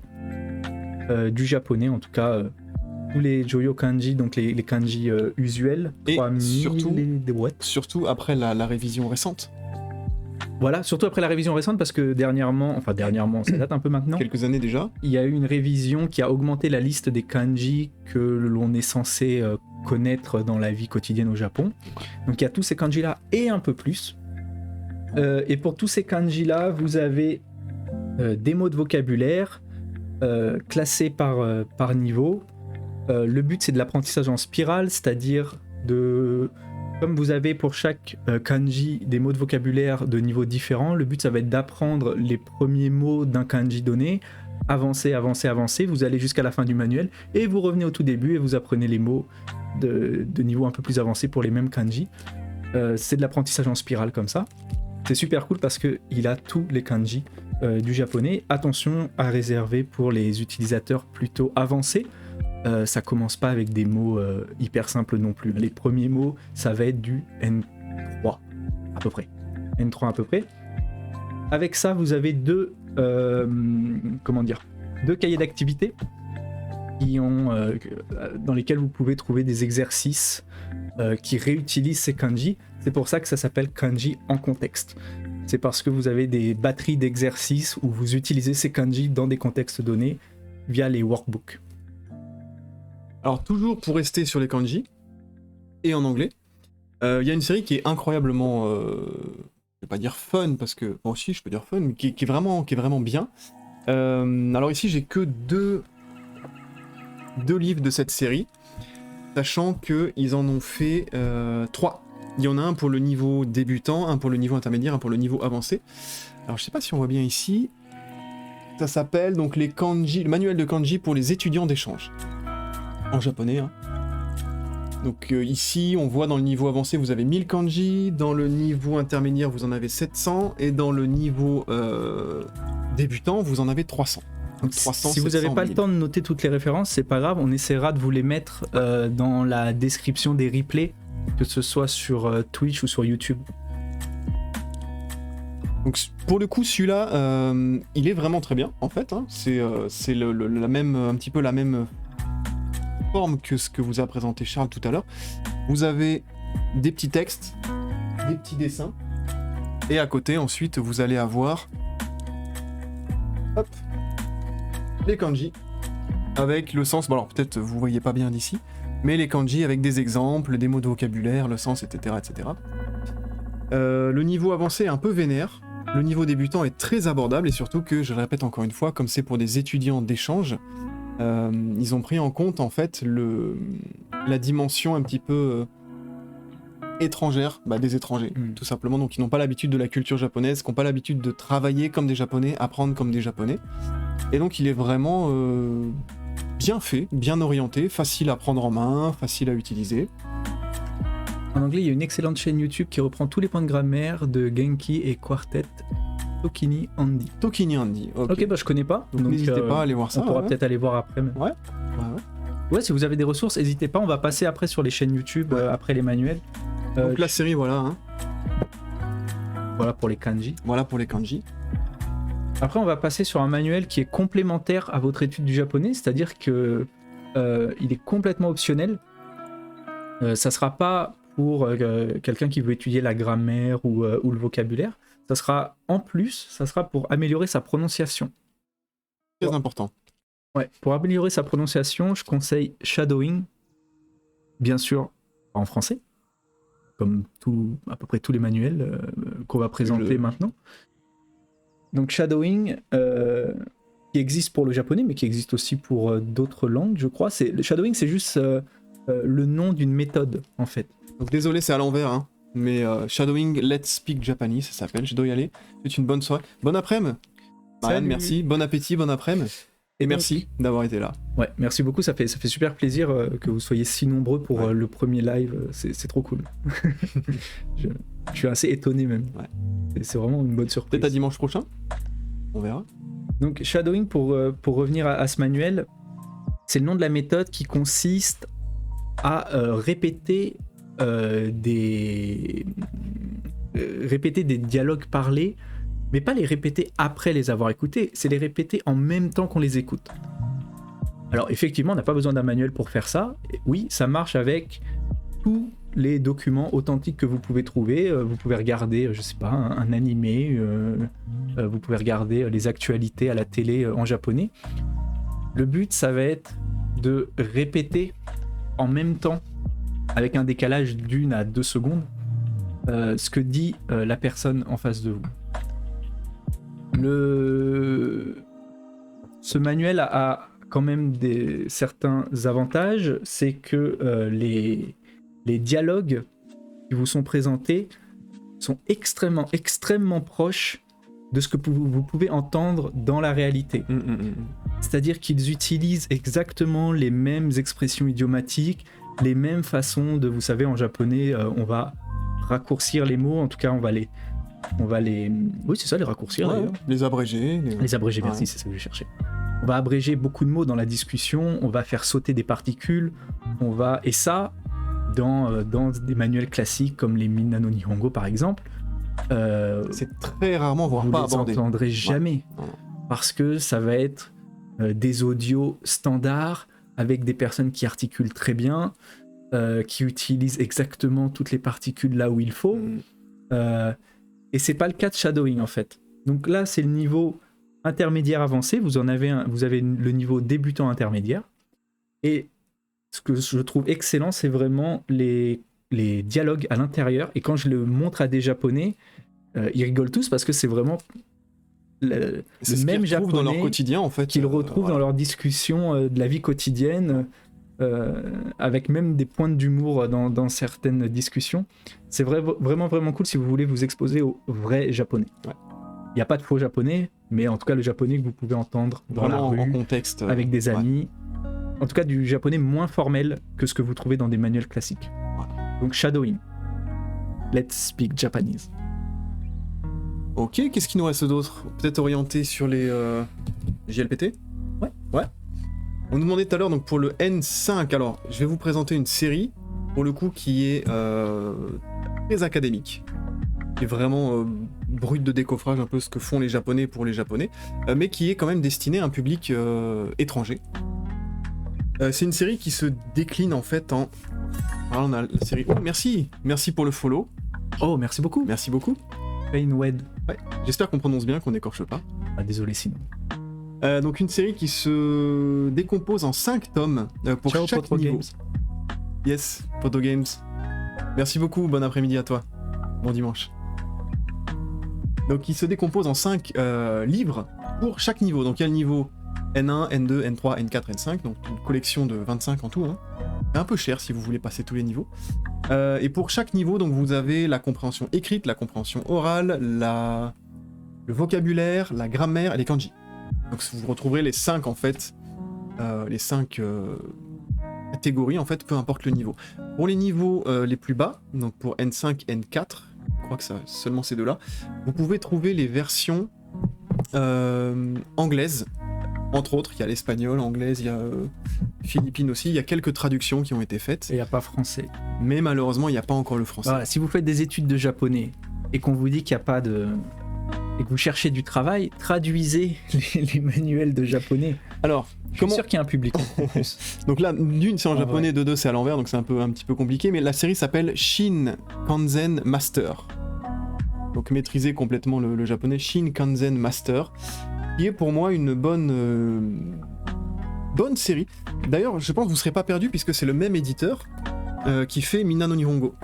du japonais, en tout cas tous les Joyo kanji, donc les kanji usuels. Et 3000 surtout après la révision récente. Voilà, surtout après la révision récente, parce que dernièrement, ça date un peu maintenant. Quelques années déjà. Il y a eu une révision qui a augmenté la liste des kanji que l'on est censé connaître dans la vie quotidienne au Japon. Donc il y a tous ces kanji-là et un peu plus. Et pour tous ces kanji-là, vous avez des mots de vocabulaire classés par niveau. Le but, c'est de l'apprentissage en spirale, c'est-à-dire comme vous avez pour chaque kanji des mots de vocabulaire de niveaux différents, le but, ça va être d'apprendre les premiers mots d'un kanji donné, avancer, vous allez jusqu'à la fin du manuel, et vous revenez au tout début et vous apprenez les mots de niveau un peu plus avancé pour les mêmes kanji. C'est de l'apprentissage en spirale comme ça. C'est super cool parce qu'il a tous les kanji du japonais. Attention à réserver pour les utilisateurs plutôt avancés. Ça commence pas avec des mots hyper simples non plus. Les premiers mots, ça va être du N3 à peu près. N3 à peu près. Avec ça, vous avez deux cahiers d'activités dans lesquels vous pouvez trouver des exercices qui réutilisent ces kanji. C'est pour ça que ça s'appelle kanji en contexte. C'est parce que vous avez des batteries d'exercices où vous utilisez ces kanji dans des contextes donnés via les workbooks. Alors toujours pour rester sur les kanji, et en anglais, il y a une série qui est incroyablement, je vais pas dire fun, parce que, bon si je peux dire fun, mais qui est vraiment bien. Alors ici j'ai que deux livres de cette série, sachant qu'ils en ont fait 3. Il y en a un pour le niveau débutant, un pour le niveau intermédiaire, un pour le niveau avancé. Alors je sais pas si on voit bien ici, ça s'appelle donc le manuel de kanji pour les étudiants d'échange. En japonais, hein. Donc ici, on voit dans le niveau avancé, vous avez 1000 kanji, dans le niveau intermédiaire, vous en avez 700, et dans le niveau débutant, vous en avez 300. Donc 300, si vous n'avez pas le temps de noter toutes les références, c'est pas grave, on essaiera de vous les mettre dans la description des replays, que ce soit sur Twitch ou sur YouTube. Donc pour le coup, celui-là, il est vraiment très bien, en fait. Hein. C'est la même, un petit peu la même forme que ce que vous a présenté Charles tout à l'heure. Vous avez des petits textes, des petits dessins, et à côté, ensuite, vous allez avoir les kanji, avec le sens, bon alors peut-être vous voyez pas bien d'ici, mais les kanji avec des exemples, des mots de vocabulaire, le sens, etc. etc. Le niveau avancé est un peu vénère, le niveau débutant est très abordable, et surtout que, je le répète encore une fois, comme c'est pour des étudiants d'échange, ils ont pris en compte en fait la dimension un petit peu étrangère des étrangers, tout simplement, donc ils n'ont pas l'habitude de la culture japonaise, qui n'ont pas l'habitude de travailler comme des japonais, apprendre comme des japonais, et donc il est vraiment bien fait, bien orienté, facile à prendre en main, facile à utiliser. En anglais, il y a une excellente chaîne YouTube qui reprend tous les points de grammaire de Genki et Quartet Tokini Andy. Tokini Andy, ok, bah je connais pas. Donc n'hésitez pas à aller voir ça. On pourra peut-être aller voir après. Même. Ouais, si vous avez des ressources, n'hésitez pas, on va passer après sur les chaînes YouTube, après les manuels. Donc la série, voilà. Hein. Voilà pour les kanji. Voilà pour les kanji. Après, on va passer sur un manuel qui est complémentaire à votre étude du japonais, c'est-à-dire que il est complètement optionnel. Ça sera pas pour quelqu'un qui veut étudier la grammaire ou le vocabulaire. Ça sera en plus, ça sera pour améliorer sa prononciation. Très important. Ouais, pour améliorer sa prononciation, je conseille shadowing, bien sûr en français, comme à peu près tous les manuels qu'on va présenter maintenant. Donc shadowing, qui existe pour le japonais, mais qui existe aussi pour d'autres langues, je crois. Le shadowing, c'est juste le nom d'une méthode, en fait. Donc désolé, c'est à l'envers, hein. Mais shadowing Let's Speak Japanese, ça s'appelle. Je dois y aller. C'est une bonne soirée. Bon après-midi. Marianne, merci. Bon appétit, bon après-midi. Et merci d'avoir été là. Ouais, merci beaucoup. Ça fait super plaisir que vous soyez si nombreux pour le premier live. C'est trop cool. je suis assez étonné même. Ouais. C'est vraiment une bonne surprise. Peut-être à dimanche prochain. On verra. Donc shadowing, pour revenir à ce manuel, c'est le nom de la méthode qui consiste à répéter des dialogues parlés, mais pas les répéter après les avoir écoutés, c'est les répéter en même temps qu'on les écoute. Alors effectivement, on n'a pas besoin d'un manuel pour faire ça. Oui, ça marche avec tous les documents authentiques que vous pouvez trouver. Vous pouvez regarder, je sais pas, un animé, vous pouvez regarder les actualités à la télé en japonais. Le but, ça va être de répéter en même temps avec un décalage d'1 à 2 secondes, ce que dit la personne en face de vous. Ce manuel a quand même certains avantages, c'est que les dialogues qui vous sont présentés sont extrêmement proches de ce que vous pouvez entendre dans la réalité. C'est-à-dire qu'ils utilisent exactement les mêmes expressions idiomatiques, les mêmes façons de, vous savez, en japonais, on va raccourcir les mots, en tout cas on va les oui, c'est ça, les raccourcir, d'ailleurs. Les abréger. Les abréger, merci, c'est ça que je cherchais. On va abréger beaucoup de mots dans la discussion, on va faire sauter des particules, et ça, dans des manuels classiques comme les Minna no Nihongo par exemple, c'est très rarement, voire vous pas les abordé. entendrez jamais, parce que ça va être des audios standards avec des personnes qui articulent très bien, qui utilisent exactement toutes les particules là où il faut, et c'est pas le cas de shadowing en fait. Donc là, c'est le niveau intermédiaire avancé, vous avez le niveau débutant intermédiaire, et ce que je trouve excellent, c'est vraiment les dialogues à l'intérieur, et quand je le montre à des Japonais, ils rigolent tous parce que c'est vraiment le même Japonais dans leur quotidien, en fait, qu'ils retrouvent dans leur discussion de la vie quotidienne, avec même des pointes d'humour dans certaines discussions. C'est vraiment cool si vous voulez vous exposer au vrai japonais. Il n'y a pas de faux japonais, mais en tout cas le japonais que vous pouvez entendre dans la rue, en contexte, avec des amis. En tout cas du japonais moins formel que ce que vous trouvez dans des manuels classiques. Donc shadowing. Let's speak Japanese. Ok, qu'est-ce qu'il nous reste d'autre? Peut-être orienté sur les JLPT? Ouais. On nous demandait tout à l'heure, donc pour le N5, alors je vais vous présenter une série, pour le coup, qui est très académique, qui est vraiment brute de décoffrage, un peu ce que font les Japonais pour les Japonais, mais qui est quand même destinée à un public étranger. C'est une série qui se décline en fait en... Alors on a la série... Oh, merci pour le follow. Oh, merci beaucoup. Merci beaucoup. Painwed. Ouais, j'espère qu'on prononce bien, qu'on n'écorche pas. Ah, désolé sinon. Donc une série qui se décompose en 5 tomes pour Ciao, chaque Potro niveau. Games. Yes, Poto Games. Merci beaucoup, bon après-midi à toi. Bon dimanche. Donc il se décompose en 5 livres pour chaque niveau. Donc il y a le niveau N1, N2, N3, N4, N5, donc une collection de 25 en tout. C'est un peu cher si vous voulez passer tous les niveaux. Et pour chaque niveau, donc vous avez la compréhension écrite, la compréhension orale, le vocabulaire, la grammaire et les kanji. Donc vous retrouverez les 5 en fait, les 5 catégories en fait, peu importe le niveau. Pour les niveaux les plus bas, donc pour N5, N4, je crois que ça, seulement ces deux-là, vous pouvez trouver les versions anglaises. Entre autres, il y a l'espagnol, anglaise, il y a philippine aussi, il y a quelques traductions qui ont été faites. Et il n'y a pas français. Mais malheureusement, il n'y a pas encore le français. Voilà, si vous faites des études de japonais et qu'on vous dit qu'il n'y a pas de... et que vous cherchez du travail, traduisez les manuels de japonais. Alors, je suis sûr qu'il y a un public en plus. Donc là, d'une c'est en japonais, de deux c'est à l'envers, donc c'est un petit peu compliqué, mais la série s'appelle Shin Kanzen Master. Donc maîtriser complètement le japonais, Shin Kanzen Master, qui est pour moi une bonne série. D'ailleurs, je pense que vous ne serez pas perdu puisque c'est le même éditeur qui fait Minna no Nihongo.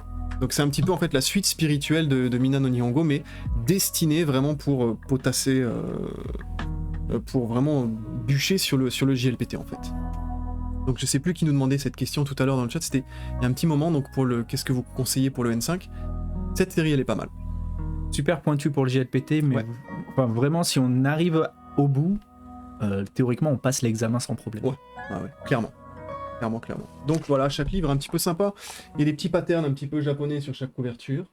Donc c'est un petit peu en fait la suite spirituelle de Minna no Nihongo, mais destinée vraiment pour potasser, pour vraiment bûcher sur le JLPT en fait. Donc je sais plus qui nous demandait cette question tout à l'heure dans le chat, c'était il y a un petit moment, donc pour le qu'est-ce que vous conseillez pour le N5, cette série elle est pas mal. Super pointu pour le JLPT, mais enfin, vraiment si on arrive au bout, théoriquement on passe l'examen sans problème. Ouais, clairement. Donc voilà, chaque livre un petit peu sympa. Il y a des petits patterns un petit peu japonais sur chaque couverture.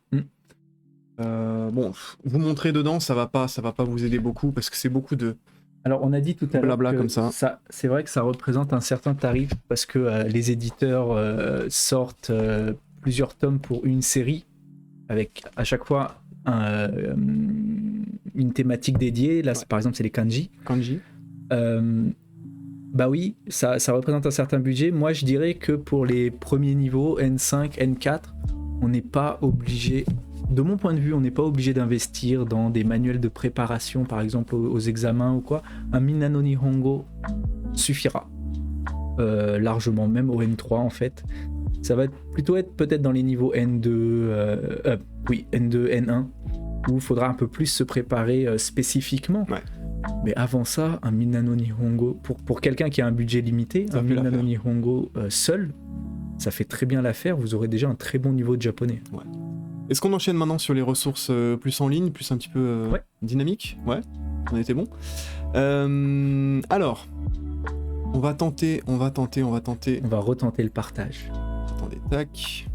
Bon, vous montrer dedans, ça va pas vous aider beaucoup parce que c'est beaucoup de... Alors on a dit tout à l'heure que comme ça. C'est vrai que ça représente un certain tarif parce que les éditeurs sortent plusieurs tomes pour une série avec à chaque fois une thématique dédiée. Là, par exemple, c'est les kanji. Bah oui, ça représente un certain budget. Moi, je dirais que pour les premiers niveaux, N5, N4, on n'est pas obligé, de mon point de vue, on n'est pas obligé d'investir dans des manuels de préparation, par exemple aux examens ou quoi. Un Minna no Nihongo suffira largement, même au N3 en fait. Ça va plutôt être peut-être dans les niveaux N2, N2, N1, où il faudra un peu plus se préparer spécifiquement. Ouais. Mais avant ça, un Minano Nihongo, pour quelqu'un qui a un budget limité, Ça un fait Minano l'affaire. Nihongo seul, ça fait très bien l'affaire, vous aurez déjà un très bon niveau de japonais. Est-ce qu'on enchaîne maintenant sur les ressources plus en ligne, plus un petit peu Ouais. dynamique? Ouais, on était bon. Alors, on va tenter. On va retenter le partage. Attendez, tac.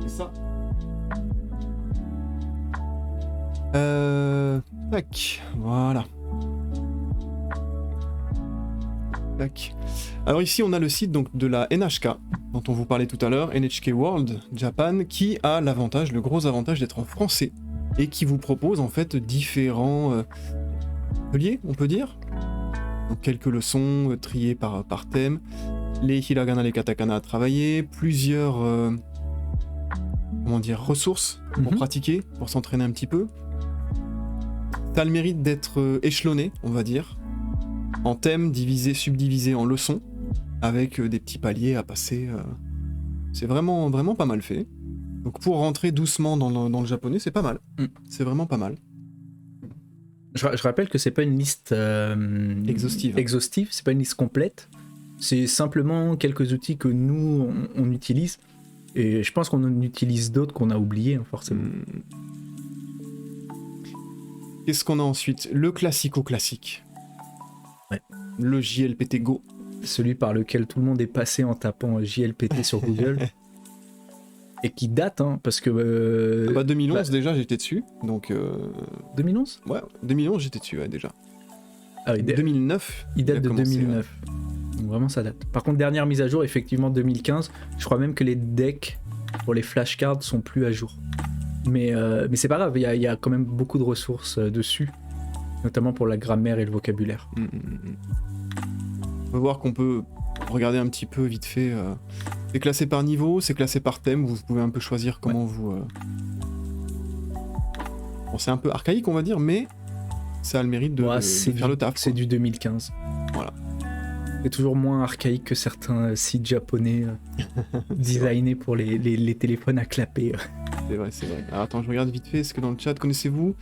C'est ça. Tac, voilà. Tac. Alors ici, on a le site donc, de la NHK, dont on vous parlait tout à l'heure, NHK World Japan, qui a l'avantage, le gros avantage d'être en français, et qui vous propose en fait différents ateliers, on peut dire. Donc quelques leçons triées par thème, les hiragana, les katakana à travailler, plusieurs ressources pour pratiquer, pour s'entraîner un petit peu. Ça a le mérite d'être échelonné, on va dire, en thèmes divisés, subdivisés en leçons, avec des petits paliers à passer. C'est vraiment, vraiment pas mal fait. Donc pour rentrer doucement dans le japonais, c'est pas mal. C'est vraiment pas mal. Je rappelle que c'est pas une liste exhaustive, c'est pas une liste complète. C'est simplement quelques outils que nous, on utilise. Et je pense qu'on en utilise d'autres qu'on a oubliés, hein, forcément. Qu'est-ce qu'on a ensuite? Le classico-classique. Ouais. Le JLPT Go. Celui par lequel tout le monde est passé en tapant JLPT sur Google. Et qui date, hein, parce que... 2011 déjà, j'étais dessus. Donc, 2011 Ouais, 2011 j'étais dessus, ouais, déjà. Ah oui, 2009. Il date a de commencé, 2009. Donc vraiment, ça date. Par contre, dernière mise à jour, effectivement, 2015. Je crois même que les decks pour les flashcards sont plus à jour. Mais c'est pas grave, il y a quand même beaucoup de ressources dessus. Notamment pour la grammaire et le vocabulaire. On peut voir qu'on peut regarder un petit peu vite fait. C'est classé par niveau, c'est classé par thème. Vous pouvez un peu choisir comment vous... Bon, c'est un peu archaïque, on va dire, mais ça a le mérite de faire le taf. C'est du 2015. Voilà. C'est toujours moins archaïque que certains sites japonais designés pour les téléphones à clapper. C'est vrai, c'est vrai. Alors attends, je regarde vite fait. Est-ce que dans le chat, connaissez-vous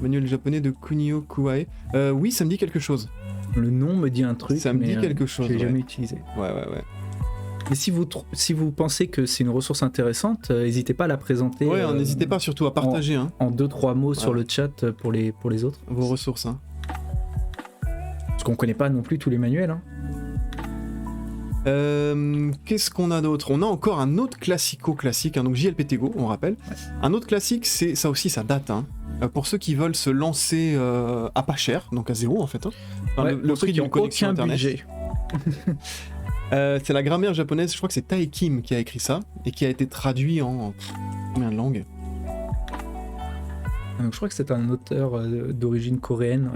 manuel japonais de Kunio Kuwae? Oui, ça me dit quelque chose. Le nom me dit un truc, ça me dit quelque chose. Je l'ai jamais utilisé. Ouais. Mais si vous pensez que c'est une ressource intéressante, n'hésitez pas à la présenter. Ouais, n'hésitez pas surtout à partager. En 2-3 mots sur le chat pour les autres. Vos ressources. Parce qu'on connaît pas non plus tous les manuels. Qu'est-ce qu'on a d'autre? On a encore un autre classico-classique, donc JLPT Go, on rappelle. Ouais. Un autre classique, c'est ça aussi, ça date. Pour ceux qui veulent se lancer à pas cher, donc à zéro en fait. Enfin, le prix d'une connexion internet. Budget. C'est la grammaire japonaise, je crois que c'est Tae Kim qui a écrit ça, et qui a été traduit en combien de langues? Donc, je crois que c'est un auteur d'origine coréenne.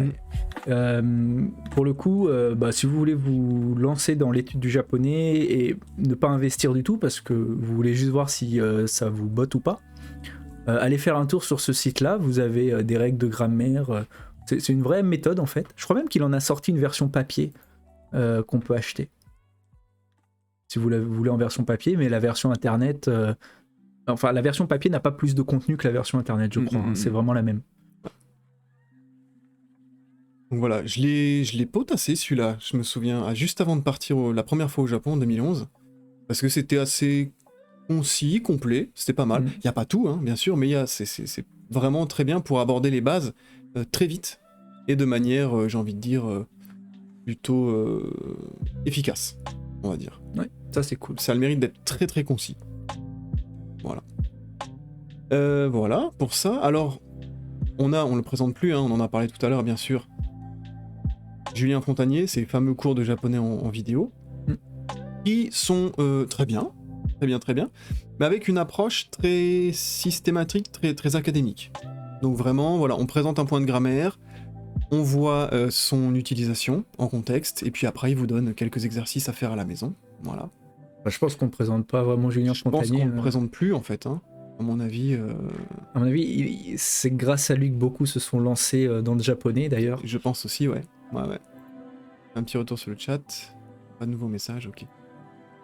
Pour le coup, si vous voulez vous lancer dans l'étude du japonais et ne pas investir du tout parce que vous voulez juste voir si ça vous botte ou pas, allez faire un tour sur ce site-là. Vous avez des règles de grammaire. C'est une vraie méthode en fait. Je crois même qu'il en a sorti une version papier qu'on peut acheter. Si vous voulez en version papier, mais la version internet... Enfin, la version papier n'a pas plus de contenu que la version internet, je crois. C'est vraiment la même. Donc voilà, je l'ai potassé celui-là, je me souviens, juste avant de partir la première fois au Japon en 2011. Parce que c'était assez concis, complet, c'était pas mal. Il n'y a pas tout, bien sûr, mais c'est vraiment très bien pour aborder les bases très vite. Et de manière, j'ai envie de dire, plutôt efficace, on va dire. Ouais, ça c'est cool. Ça a le mérite d'être très très concis. Voilà. Voilà, pour ça. Alors, on le présente plus, on en a parlé tout à l'heure, bien sûr. Julien Fontanier, ces fameux cours de japonais en vidéo, qui sont très bien, mais avec une approche très systématique, très, très académique. Donc vraiment, voilà, on présente un point de grammaire, on voit son utilisation en contexte, et puis après, il vous donne quelques exercices à faire à la maison. Voilà. Je pense qu'on ne présente pas vraiment Julien Fontanier. Je pense qu'on ne le présente plus, en fait, à mon avis. À mon avis, c'est grâce à lui que beaucoup se sont lancés dans le japonais, d'ailleurs. Je pense aussi, ouais. Un petit retour sur le chat. Pas de nouveaux messages, ok.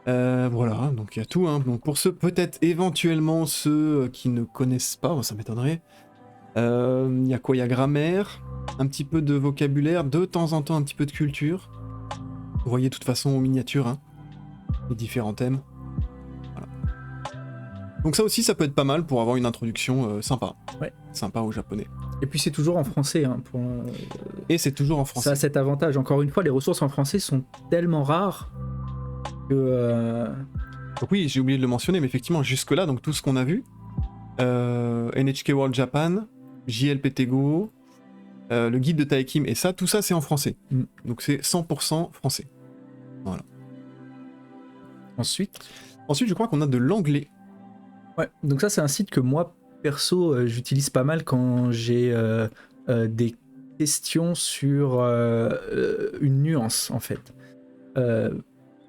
Voilà, donc il y a tout. Hein. Donc pour ceux, peut-être éventuellement ceux qui ne connaissent pas, ça m'étonnerait. Il y a quoi? Il y a grammaire, un petit peu de vocabulaire, de temps en temps un petit peu de culture. Vous voyez de toute façon aux miniatures, hein, les différents thèmes. Voilà. Donc ça aussi, ça peut être pas mal pour avoir une introduction sympa. Ouais. Sympa au japonais. Et puis c'est toujours en français. Hein, Et c'est toujours en français. Ça a cet avantage. Encore une fois, les ressources en français sont tellement rares que... Donc oui, j'ai oublié de le mentionner, mais effectivement, jusque-là, donc tout ce qu'on a vu, NHK World Japan, JLPT Go, le guide de Taekim, et ça, tout ça, c'est en français. Donc c'est 100% français. Voilà. Ensuite, je crois qu'on a de l'anglais. Ouais, donc ça, c'est un site que moi, perso, j'utilise pas mal quand j'ai des questions sur une nuance, en fait.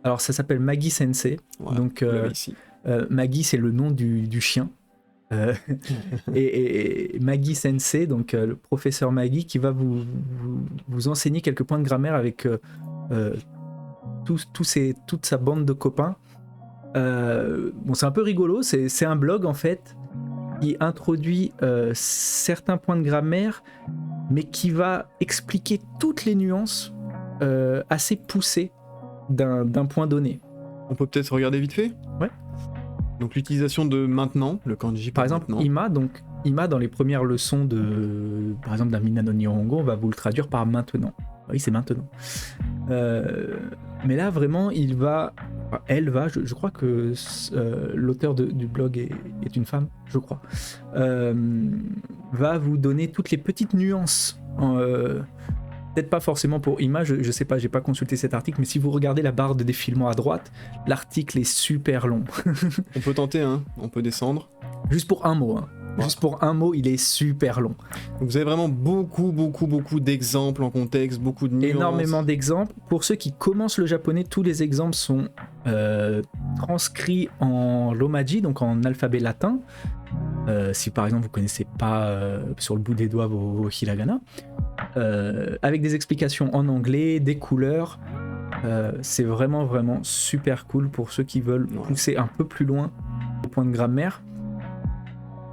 Alors, ça s'appelle Maggie Sensei. Voilà, donc, ici. Maggie, c'est le nom du chien. Et Maggie Sensei, donc le professeur Maggie, qui va vous enseigner quelques points de grammaire avec toute sa bande de copains. Bon, c'est un peu rigolo, c'est un blog en fait qui introduit certains points de grammaire, mais qui va expliquer toutes les nuances assez poussées d'un point donné. On peut peut-être regarder vite fait. Ouais. Donc l'utilisation de maintenant, le kanji par exemple, maintenant. Ima, dans les premières leçons par exemple d'un Minano Nihongo, on va vous le traduire par maintenant. Oui, c'est maintenant. Mais là, vraiment, elle va, je crois que l'auteur du blog est une femme, je crois, va vous donner toutes les petites nuances. Peut-être pas forcément pour Ima, je sais pas, j'ai pas consulté cet article, mais si vous regardez la barre de défilement à droite, l'article est super long. On peut tenter, hein, on peut descendre. Juste pour un mot, hein. Ouais. Juste pour un mot, il est super long. Donc vous avez vraiment beaucoup d'exemples en contexte, beaucoup de nuances. Énormément d'exemples. Pour ceux qui commencent le japonais, tous les exemples sont transcrits en romaji, donc en alphabet latin. Si par exemple vous connaissez pas sur le bout des doigts vos hiragana, avec des explications en anglais, des couleurs. C'est vraiment super cool pour ceux qui veulent pousser un peu plus loin au point de grammaire.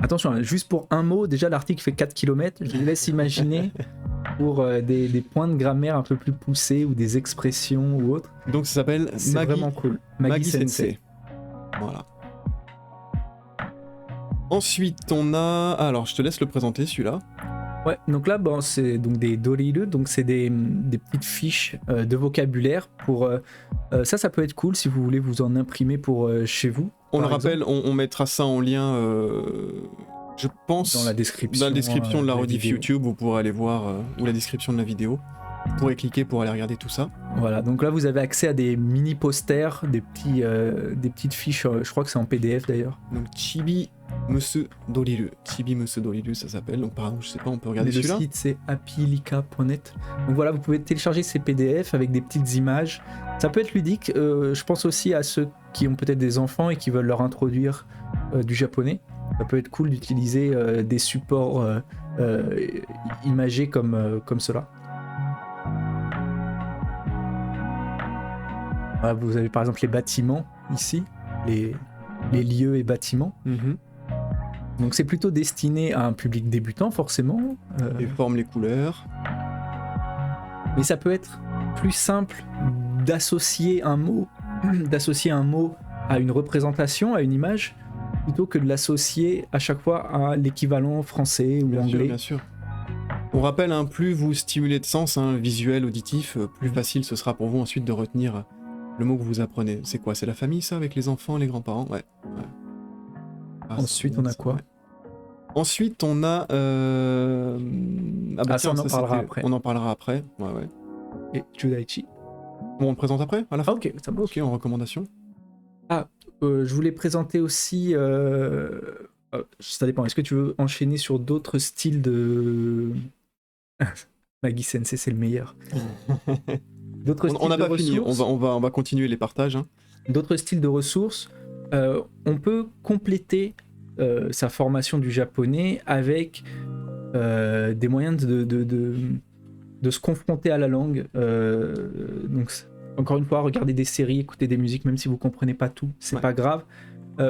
Attention, juste pour un mot, déjà l'article fait 4 km, je vous laisse imaginer pour des points de grammaire un peu plus poussés ou des expressions ou autres. Donc ça s'appelle vraiment cool. Maggie Sensei. Voilà. Ensuite, on a... Alors, je te laisse le présenter, celui-là. Ouais, donc là, bon, c'est donc des doriru, donc c'est des petites fiches de vocabulaire. Pour ça peut être cool si vous voulez vous en imprimer pour chez vous. On le rappelle, on mettra ça en lien, je pense, dans la description de la rediff YouTube, vous pourrez aller voir, ou la description de la vidéo. Vous pourrez cliquer pour aller regarder tout ça. Voilà, donc là vous avez accès à des mini posters, des petites fiches, je crois que c'est en PDF d'ailleurs. Donc Chibi Monsieur Doriru, ça s'appelle, donc par exemple, je sais pas, on peut regarder celui-là. Le site c'est happylika.net. Donc voilà, vous pouvez télécharger ces PDF avec des petites images. Ça peut être ludique, je pense aussi à ceux qui ont peut-être des enfants et qui veulent leur introduire du japonais. Ça peut être cool d'utiliser des supports imagés comme cela. Voilà, vous avez par exemple les bâtiments ici, les lieux et bâtiments. Donc c'est plutôt destiné à un public débutant forcément. Les formes, les couleurs. Mais ça peut être plus simple d'associer un mot à une représentation, à une image, plutôt que de l'associer à chaque fois à l'équivalent français ou anglais. Bien sûr. On rappelle, hein, plus vous stimulez de sens, hein, visuel, auditif, plus facile ce sera pour vous ensuite de retenir le mot que vous apprenez. C'est quoi? C'est la famille, ça, avec les enfants, les grands-parents? Ouais. Ensuite, on a quoi? Ensuite, on a... ça, on en parlera après. On en parlera après, ouais. Et Judaichi. Bon, on le présente après, à la fin? Ok, ça marche. Ok, en recommandation. Je voulais présenter aussi... ça dépend, est-ce que tu veux enchaîner sur d'autres styles de... Maggie Sensei, c'est le meilleur. On n'a pas fini, on va continuer les partages. Hein. D'autres styles de ressources. On peut compléter sa formation du japonais avec des moyens de se confronter à la langue. Donc encore une fois, regarder des séries, écouter des musiques, même si vous comprenez pas tout, c'est pas grave.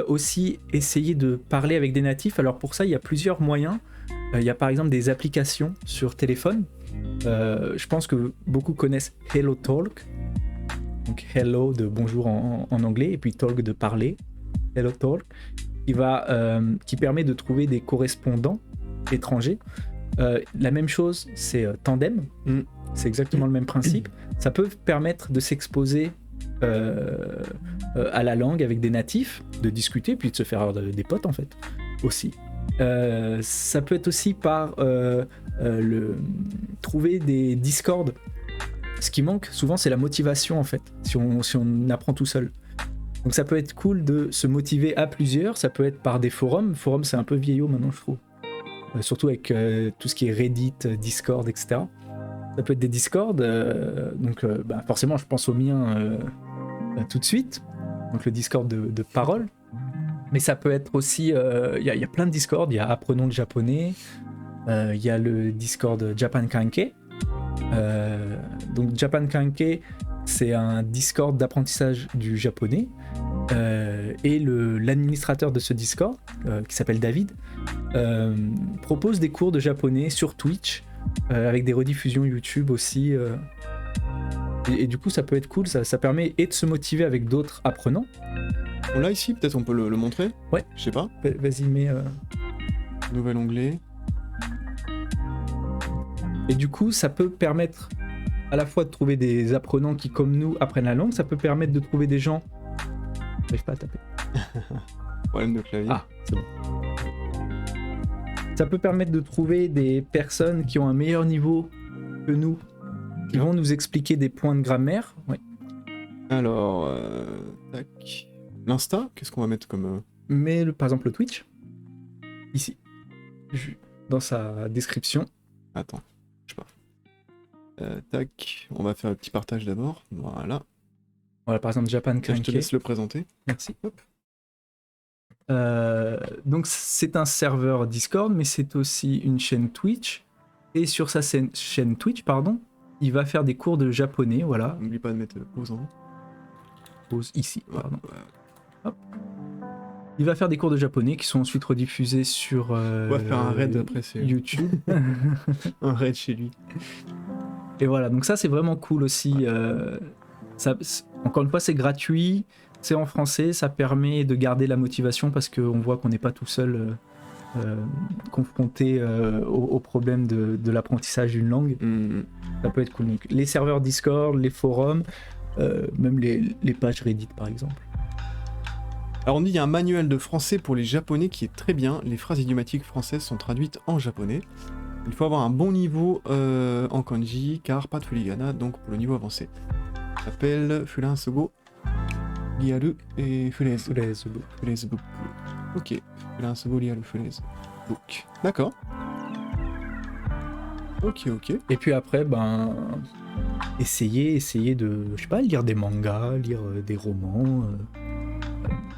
Aussi, essayer de parler avec des natifs. Alors pour ça, il y a plusieurs moyens. Il y a par exemple des applications sur téléphone. Je pense que beaucoup connaissent Hello Talk. Donc hello de bonjour en anglais, et puis talk de parler. Hello Talk. Qui permet de trouver des correspondants étrangers. La même chose, c'est Tandem. C'est exactement le même principe. Ça peut permettre de s'exposer à la langue avec des natifs, de discuter, puis de se faire des potes en fait, aussi. Ça peut être aussi par trouver des Discord. Ce qui manque souvent, c'est la motivation en fait, si on apprend tout seul. Donc ça peut être cool de se motiver à plusieurs, ça peut être par des forums. Forum, c'est un peu vieillot maintenant, je trouve. Surtout avec tout ce qui est Reddit, Discord, etc. Ça peut être des Discord, donc forcément je pense au mien tout de suite, donc le Discord de parole. Mais ça peut être aussi, il y a plein de Discord, il y a Apprenons le japonais, il y a le Discord Japan Kanke. Donc Japan Kanke, c'est un Discord d'apprentissage du japonais. Et l'administrateur de ce Discord, qui s'appelle David, propose des cours de japonais sur Twitch, avec des rediffusions YouTube aussi. Et du coup, ça peut être cool, ça permet de se motiver avec d'autres apprenants. On l'a ici, peut-être on peut le montrer. Ouais. Je sais pas. Vas-y, mets... Nouvel onglet. Et du coup, ça peut permettre à la fois de trouver des apprenants qui, comme nous, apprennent la langue. Ça peut permettre de trouver des gens... J'arrive pas à taper. Problème de clavier. Ah, c'est bon. Ça peut permettre de trouver des personnes qui ont un meilleur niveau que nous, qui vont nous expliquer des points de grammaire. Ouais. Alors, tac. L'Insta, qu'est-ce qu'on va mettre comme... Mais par exemple le Twitch, ici, dans sa description. Attends, je sais pas. Tac, on va faire un petit partage d'abord. Voilà. Voilà, par exemple Japan Kanke. Je te laisse le présenter. Merci. Hop. Donc c'est un serveur Discord, mais c'est aussi une chaîne Twitch. Et sur sa chaîne Twitch, il va faire des cours de japonais, voilà. N'oublie pas de mettre pause en haut. Pause ici, pardon. Ouais. Hop. Il va faire des cours de japonais qui sont ensuite rediffusés sur on va faire un raid après, c'est YouTube. un raid chez lui. Et voilà, donc ça c'est vraiment cool aussi. Encore une fois, c'est gratuit, c'est en français, ça permet de garder la motivation parce qu'on voit qu'on n'est pas tout seul confronté au problème de l'apprentissage d'une langue. Ça peut être cool. Donc, les serveurs Discord, les forums, même les pages Reddit par exemple. Alors on dit qu'il y a un manuel de français pour les japonais qui est très bien. Les phrases idiomatiques françaises sont traduites en japonais. Il faut avoir un bon niveau en kanji, car pas de furigana, donc pour le niveau avancé. Ça s'appelle Furan Sogo, Liaru et Furaise Book. Ok, Furan Sogo, Liaru, Furaise Book. D'accord. Ok. Et puis après, essayer de, je sais pas, lire des mangas, lire des romans.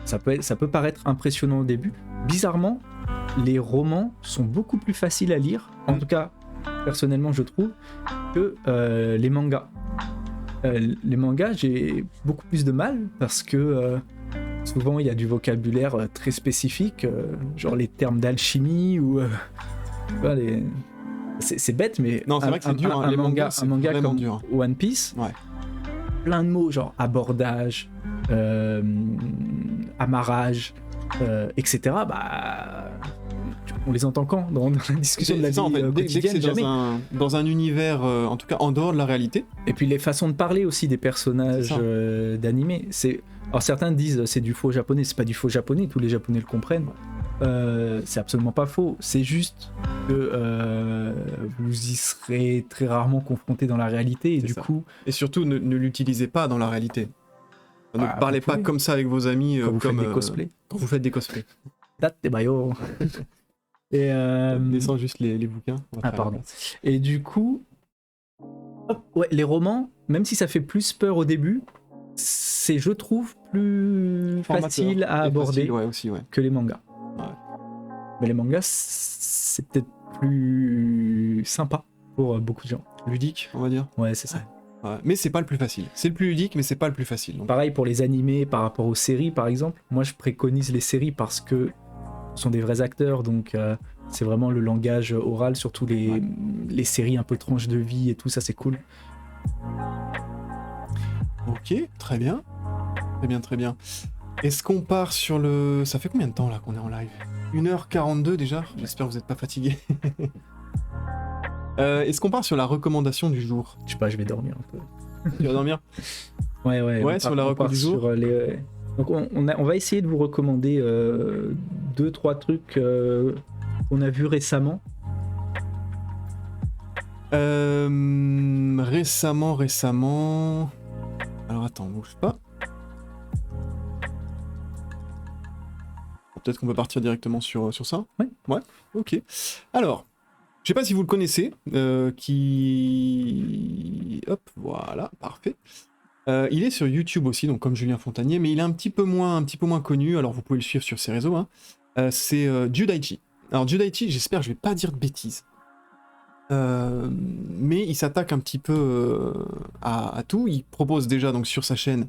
Ça peut paraître impressionnant au début. Bizarrement, les romans sont beaucoup plus faciles à lire, en tout cas, personnellement, je trouve, que les mangas. Les mangas, j'ai beaucoup plus de mal parce que souvent il y a du vocabulaire très spécifique, genre les termes d'alchimie ou c'est bête, mais non, c'est vrai que c'est dur. Un manga comme dur. One Piece, ouais. Plein de mots genre abordage, amarrage, etc. On les entend quand dans la discussion de la vie quotidienne, dès que c'est dans un univers, en tout cas en dehors de la réalité. Et puis les façons de parler aussi des personnages d'animé. Alors certains disent c'est du faux japonais, c'est pas du faux japonais, tous les japonais le comprennent. C'est absolument pas faux, c'est juste que vous y serez très rarement confronté dans la réalité et coup... Et surtout ne l'utilisez pas dans la réalité. Ne parlez pas comme ça avec vos amis quand vous faites des cosplays. Quand vous faites des cosplays. Date des bayo. Et descends juste les bouquins. Pardon. Et du coup, les romans, même si ça fait plus peur au début, c'est, je trouve, plus facile à aborder que les mangas. Ouais. Mais les mangas, c'est peut-être plus sympa pour beaucoup de gens. Ludique, on va dire. Ouais, c'est ça. Ouais, mais c'est pas le plus facile. C'est le plus ludique, mais c'est pas le plus facile. Donc. Pareil pour les animés par rapport aux séries, par exemple. Moi, je préconise les séries parce que ce sont des vrais acteurs, donc c'est vraiment le langage oral, surtout les séries un peu tranches de vie et tout, ça c'est cool. Ok, très bien. Très bien, très bien. Est-ce qu'on part sur le... Ça fait combien de temps là qu'on est en live 1h42 déjà. J'espère que vous n'êtes pas fatigué. Est-ce qu'on part sur la recommandation du jour? Je sais pas, je vais dormir un peu. Tu vas dormir? Ouais, sur la reco du jour. Donc on va essayer de vous recommander 2-3 trucs qu'on a vus récemment. Récemment... Alors attends, bouge pas. Peut-être qu'on peut partir directement sur ça. Ouais, ok. Alors, je sais pas si vous le connaissez, Hop, voilà, parfait. Il est sur YouTube aussi, donc comme Julien Fontanier, mais il est un petit peu moins connu, alors vous pouvez le suivre sur ses réseaux. Hein. C'est Judaichi. Alors Judaichi, j'espère que je vais pas dire de bêtises. Mais il s'attaque un petit peu à tout. Il propose déjà donc sur sa chaîne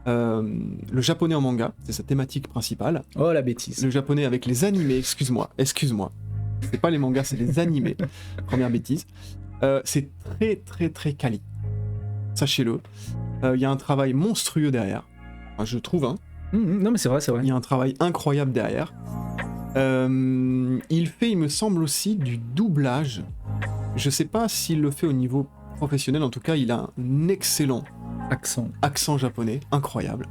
le japonais en manga, c'est sa thématique principale. Oh la bêtise. Le japonais avec les animés, excuse-moi. C'est pas les mangas, c'est les animés. Première bêtise. C'est très très très quali. Sachez-le. Il y a un travail monstrueux derrière. Enfin, je trouve, hein. Non mais c'est vrai. Il y a un travail incroyable derrière. Il fait, il me semble aussi, du doublage. Je sais pas s'il le fait au niveau professionnel, en tout cas, il a un excellent accent japonais, incroyable.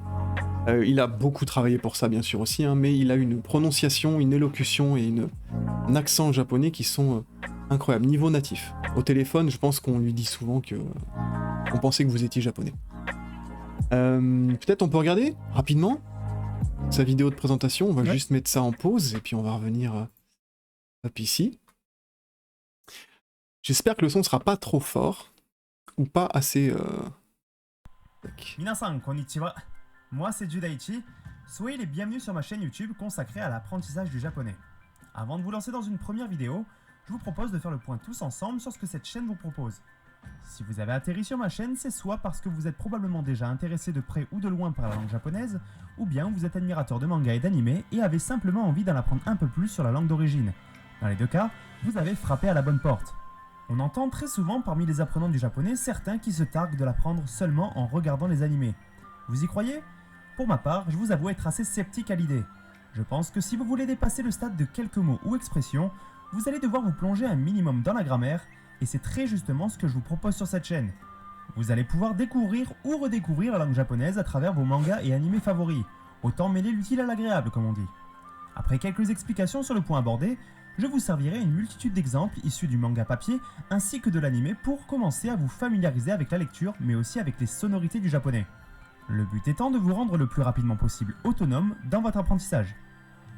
Il a beaucoup travaillé pour ça, bien sûr aussi, hein, mais il a une prononciation, une élocution et un accent japonais qui sont incroyables, niveau natif. Au téléphone, je pense qu'on lui dit souvent que on pensait que vous étiez japonais. Peut-être on peut regarder rapidement sa vidéo de présentation, on va juste mettre ça en pause et puis on va revenir hop ici. J'espère que le son sera pas trop fort ou pas assez... Minasan, konnichiwa. Moi c'est Judaichi. Soyez les bienvenus sur ma chaîne YouTube consacrée à l'apprentissage du japonais. Avant de vous lancer dans une première vidéo, je vous propose de faire le point tous ensemble sur ce que cette chaîne vous propose. Si vous avez atterri sur ma chaîne, c'est soit parce que vous êtes probablement déjà intéressé de près ou de loin par la langue japonaise, ou bien vous êtes admirateur de manga et d'anime et avez simplement envie d'en apprendre un peu plus sur la langue d'origine. Dans les deux cas, vous avez frappé à la bonne porte. On entend très souvent parmi les apprenants du japonais certains qui se targuent de l'apprendre seulement en regardant les animés. Vous y croyez? Pour ma part, je vous avoue être assez sceptique à l'idée. Je pense que si vous voulez dépasser le stade de quelques mots ou expressions, vous allez devoir vous plonger un minimum dans la grammaire, et c'est très justement ce que je vous propose sur cette chaîne. Vous allez pouvoir découvrir ou redécouvrir la langue japonaise à travers vos mangas et animés favoris, autant mêler l'utile à l'agréable comme on dit. Après quelques explications sur le point abordé, je vous servirai une multitude d'exemples issus du manga papier ainsi que de l'anime pour commencer à vous familiariser avec la lecture mais aussi avec les sonorités du japonais. Le but étant de vous rendre le plus rapidement possible autonome dans votre apprentissage.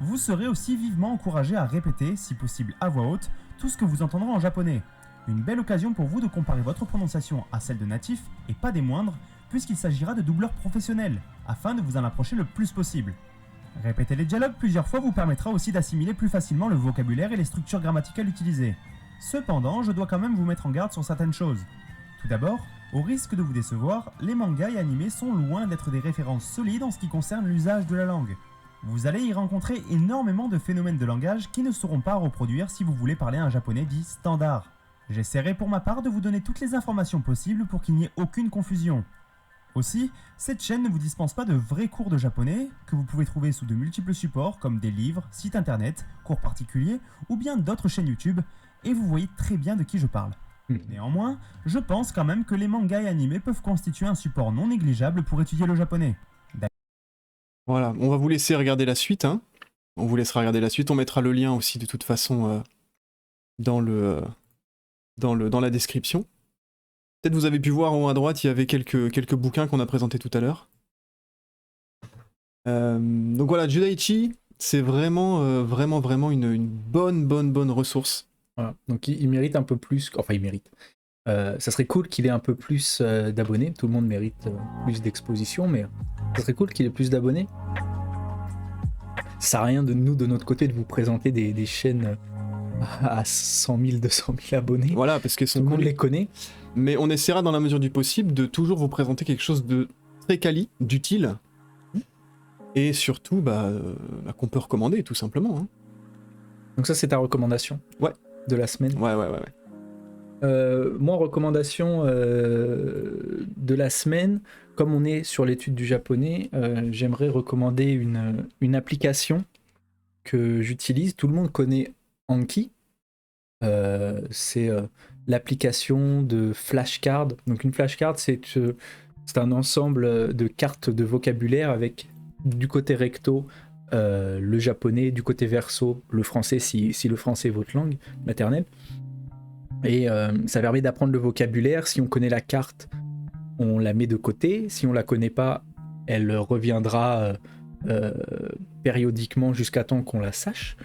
Vous serez aussi vivement encouragé à répéter, si possible à voix haute, tout ce que vous entendrez en japonais. Une belle occasion pour vous de comparer votre prononciation à celle de natifs, et pas des moindres, puisqu'il s'agira de doubleurs professionnels, afin de vous en approcher le plus possible. Répéter les dialogues plusieurs fois vous permettra aussi d'assimiler plus facilement le vocabulaire et les structures grammaticales utilisées. Cependant, je dois quand même vous mettre en garde sur certaines choses. Tout d'abord, au risque de vous décevoir, les mangas et animés sont loin d'être des références solides en ce qui concerne l'usage de la langue. Vous allez y rencontrer énormément de phénomènes de langage qui ne seront pas à reproduire si vous voulez parler un japonais dit standard. J'essaierai pour ma part de vous donner toutes les informations possibles pour qu'il n'y ait aucune confusion. Aussi, cette chaîne ne vous dispense pas de vrais cours de japonais que vous pouvez trouver sous de multiples supports comme des livres, sites internet, cours particuliers ou bien d'autres chaînes YouTube, et vous voyez très bien de qui je parle. Néanmoins, je pense quand même que les mangas et animés peuvent constituer un support non négligeable pour étudier le japonais. Voilà, on va vous laisser regarder la suite, hein. On vous laissera regarder la suite, on mettra le lien aussi de toute façon dans la description. Peut-être vous avez pu voir en haut à droite, il y avait quelques bouquins qu'on a présentés tout à l'heure. Donc voilà, Judaichi, c'est vraiment une bonne ressource. Voilà. Donc il mérite un peu plus, enfin il mérite. Ça serait cool qu'il ait un peu plus d'abonnés, tout le monde mérite plus d'exposition, mais ça serait cool qu'il ait plus d'abonnés. Ça sert à rien de nous, de notre côté, de vous présenter des chaînes à 100 000, 200 000 abonnés. Voilà, parce qu'elles Tout sont le monde connues. les connaît. Mais on essaiera dans la mesure du possible de toujours vous présenter quelque chose de très quali, d'utile, et surtout qu'on peut recommander tout simplement. Hein. Donc ça, c'est ta recommandation de la semaine. Ouais. Moi, recommandation de la semaine, comme on est sur l'étude du japonais, j'aimerais recommander une application que j'utilise. Tout le monde connaît Anki. C'est l'application de flashcard. Donc une flashcard, c'est un ensemble de cartes de vocabulaire avec du côté recto le japonais, du côté verso le français, si le français est votre langue maternelle. Et ça permet d'apprendre le vocabulaire. Si on connaît la carte, on la met de côté. Si on la connaît pas, elle reviendra périodiquement jusqu'à temps qu'on la sache.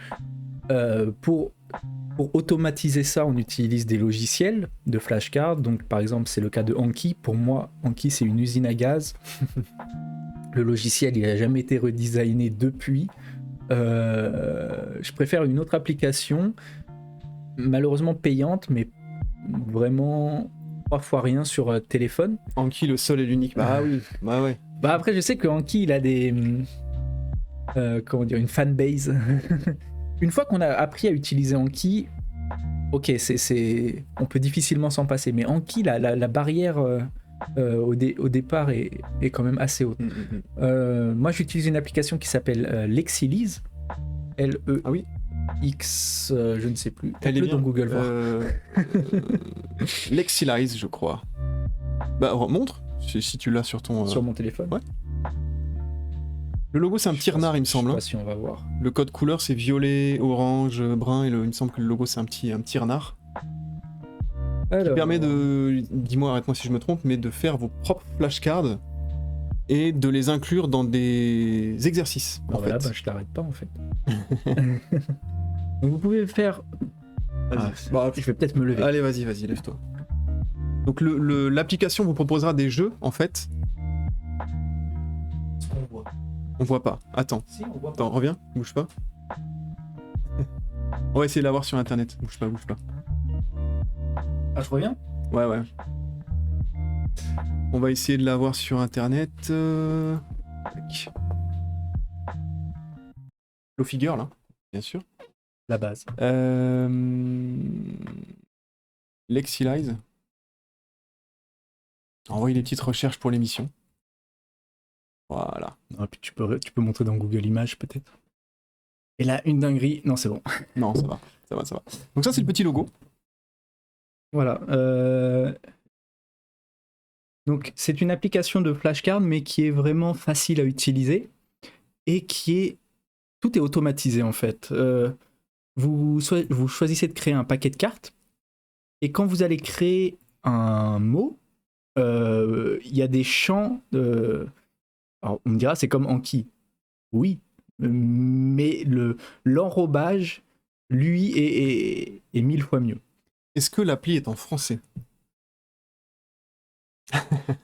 Pour automatiser ça, on utilise des logiciels de flashcards. Donc par exemple, c'est le cas de Anki. Pour moi, Anki, c'est une usine à gaz. Le logiciel, il n'a jamais été redesigné depuis. Je préfère une autre application, malheureusement payante, mais vraiment 3 fois rien sur téléphone. Anki, le seul et l'unique. Bah oui, bah ouais. Bah après, je sais que Anki, il a une fanbase. Une fois qu'on a appris à utiliser Anki, ok, on peut difficilement s'en passer, mais Anki, la barrière au départ est quand même assez haute. Moi, j'utilise une application qui s'appelle Lexilize. L-E-X, je ne sais plus. Elle est bien dans Google voir. Lexilize, je crois. Bah, montre, si tu l'as sur ton... Sur mon téléphone. Ouais. Le logo, c'est un petit renard, il me semble. Je sais pas si on va voir. Le code couleur, c'est violet, orange, brun, et il me semble que le logo, c'est un petit renard. Alors... Qui permet de... Dis-moi, arrête-moi si je me trompe, mais de faire vos propres flashcards et de les inclure dans des exercices. Voilà, je t'arrête pas en fait. Donc vous pouvez faire... je vais peut-être me lever. Allez, vas-y, lève-toi. Donc l'application vous proposera des jeux, en fait. On voit pas. Attends. Si, on voit pas. Attends, reviens, bouge pas. On va essayer de l'avoir sur internet. Bouge pas. Ah, je reviens ? Ouais. On va essayer de l'avoir sur internet. Tac. Flow figure là, bien sûr. La base. Lexilize. Envoyer des petites recherches pour l'émission. Voilà. Ah, puis tu peux montrer dans Google Images peut-être. Et là, une dinguerie. Non, c'est bon. Non, ça va. Donc ça, c'est le petit logo. Voilà. Donc c'est une application de flashcard, mais qui est vraiment facile à utiliser et tout est automatisé en fait. Vous choisissez de créer un paquet de cartes et quand vous allez créer un mot, il y a des champs. Alors on me dira c'est comme Anki. Oui, mais l'enrobage, lui, est 1000 fois mieux. Est-ce que l'appli est en français ?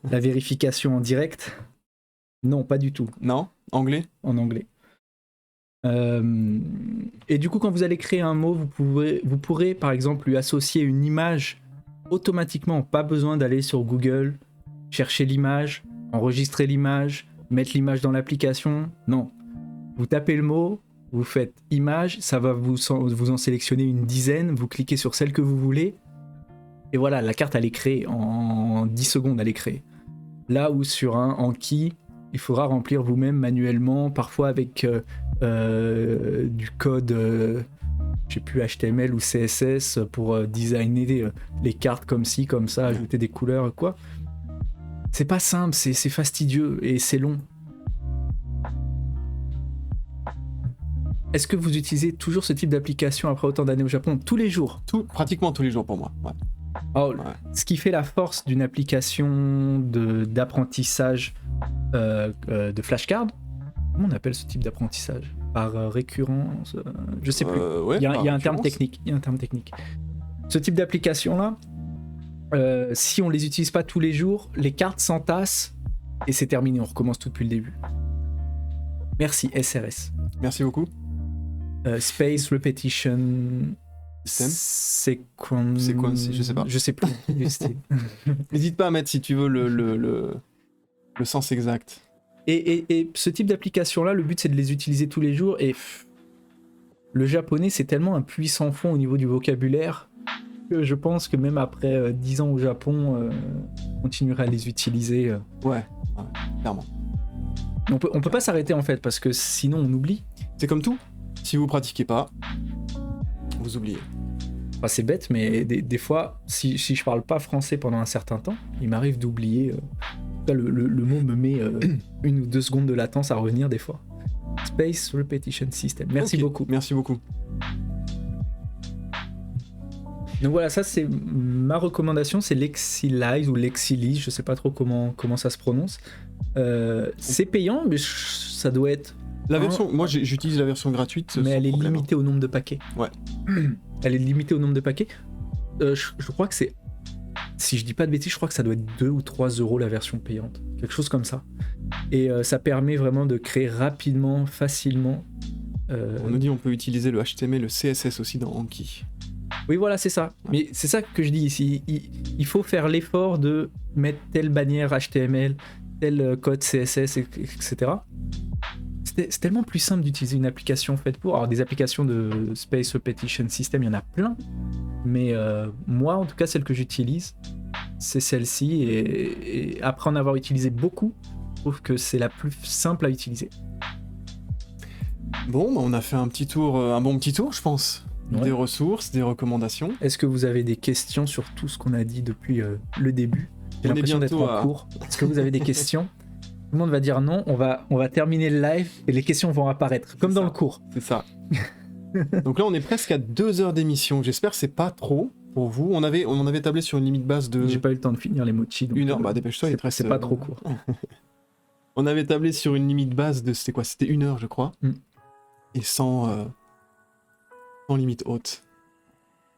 La vérification en direct ? Non, pas du tout. Non ? Anglais ? En anglais. Et du coup, quand vous allez créer un mot, vous pourrez par exemple lui associer une image automatiquement. Pas besoin d'aller sur Google, chercher l'image, enregistrer l'image, mettre l'image dans l'application. Non. Vous tapez le mot, vous faites image, ça va vous en sélectionner une dizaine, vous cliquez sur celle que vous voulez, et voilà, la carte elle est créée, en 10 secondes elle est créée. Là où sur un Anki, il faudra remplir vous-même manuellement, parfois avec du code, je sais plus, HTML ou CSS pour designer les cartes comme ci, comme ça, ajouter des couleurs, quoi. C'est pas simple, c'est fastidieux et c'est long. Est-ce que vous utilisez toujours ce type d'application après autant d'années au Japon ? Tous les jours ? Pratiquement tous les jours pour moi. Ouais. Alors, ce qui fait la force d'une application d'apprentissage de flashcard, comment on appelle ce type d'apprentissage ? Par récurrence, je sais plus. Ouais, il y a un terme technique. Ce type d'application-là, si on les utilise pas tous les jours, les cartes s'entassent et c'est terminé. On recommence tout depuis le début. Merci SRS. Merci beaucoup. Space Repetition Système. C'est quoi, je sais pas. Je sais plus du style. N'hésite pas à mettre, si tu veux, le sens exact. Et ce type d'application-là, le but c'est de les utiliser tous les jours. Et le japonais, c'est tellement un puissant fond au niveau du vocabulaire que je pense que même après 10 ans au Japon, on continuerait à les utiliser. Ouais, clairement. On peut pas s'arrêter en fait, parce que sinon on oublie. C'est comme tout. Si vous pratiquez pas, vous oubliez. Enfin, c'est bête, mais des fois, si je parle pas français pendant un certain temps, il m'arrive d'oublier. Le mot me met 1 ou 2 secondes de latence à revenir des fois. Space Repetition System. Merci beaucoup. Merci beaucoup. Donc voilà, ça c'est ma recommandation, c'est Lexilize ou Lexilise, je sais pas trop comment ça se prononce. C'est payant, mais ça doit être... La version, moi j'utilise la version gratuite. Mais elle est problème. limitée au nombre de paquets. Ouais. Elle est limitée au nombre de paquets. Je crois que c'est... Si je dis pas de bêtises, je crois que ça doit être 2 ou 3 euros la version payante. Quelque chose comme ça. Et ça permet vraiment de créer rapidement, facilement. On nous dit on peut utiliser le HTML, le CSS aussi dans Anki. Oui, voilà, c'est ça. Mais c'est ça que je dis ici. Il faut faire l'effort de mettre telle bannière HTML, tel code CSS, etc. C'est tellement plus simple d'utiliser une application faite pour. Alors, des applications de Space Repetition System, il y en a plein. Mais moi, en tout cas, celle que j'utilise, c'est celle-ci. Et après en avoir utilisé beaucoup, je trouve que c'est la plus simple à utiliser. Bon, bah on a fait un bon petit tour, je pense. Ouais. Des ressources, des recommandations. Est-ce que vous avez des questions sur tout ce qu'on a dit depuis le début? J'ai On est l'impression d'être bientôt en cours. Est-ce que vous avez des questions? Tout le monde va dire non, on va terminer le live et les questions vont apparaître, comme dans le cours. C'est ça. Donc là, on est presque à 2 heures d'émission. J'espère que c'est pas trop pour vous. On avait tablé sur une limite basse de... J'ai pas eu le temps de finir les mochis. Donc 1 heure, bah dépêche-toi, il te reste... C'est pas trop court. On avait tablé sur une limite basse de... C'était quoi? C'était 1 heure, je crois. Et sans limite haute.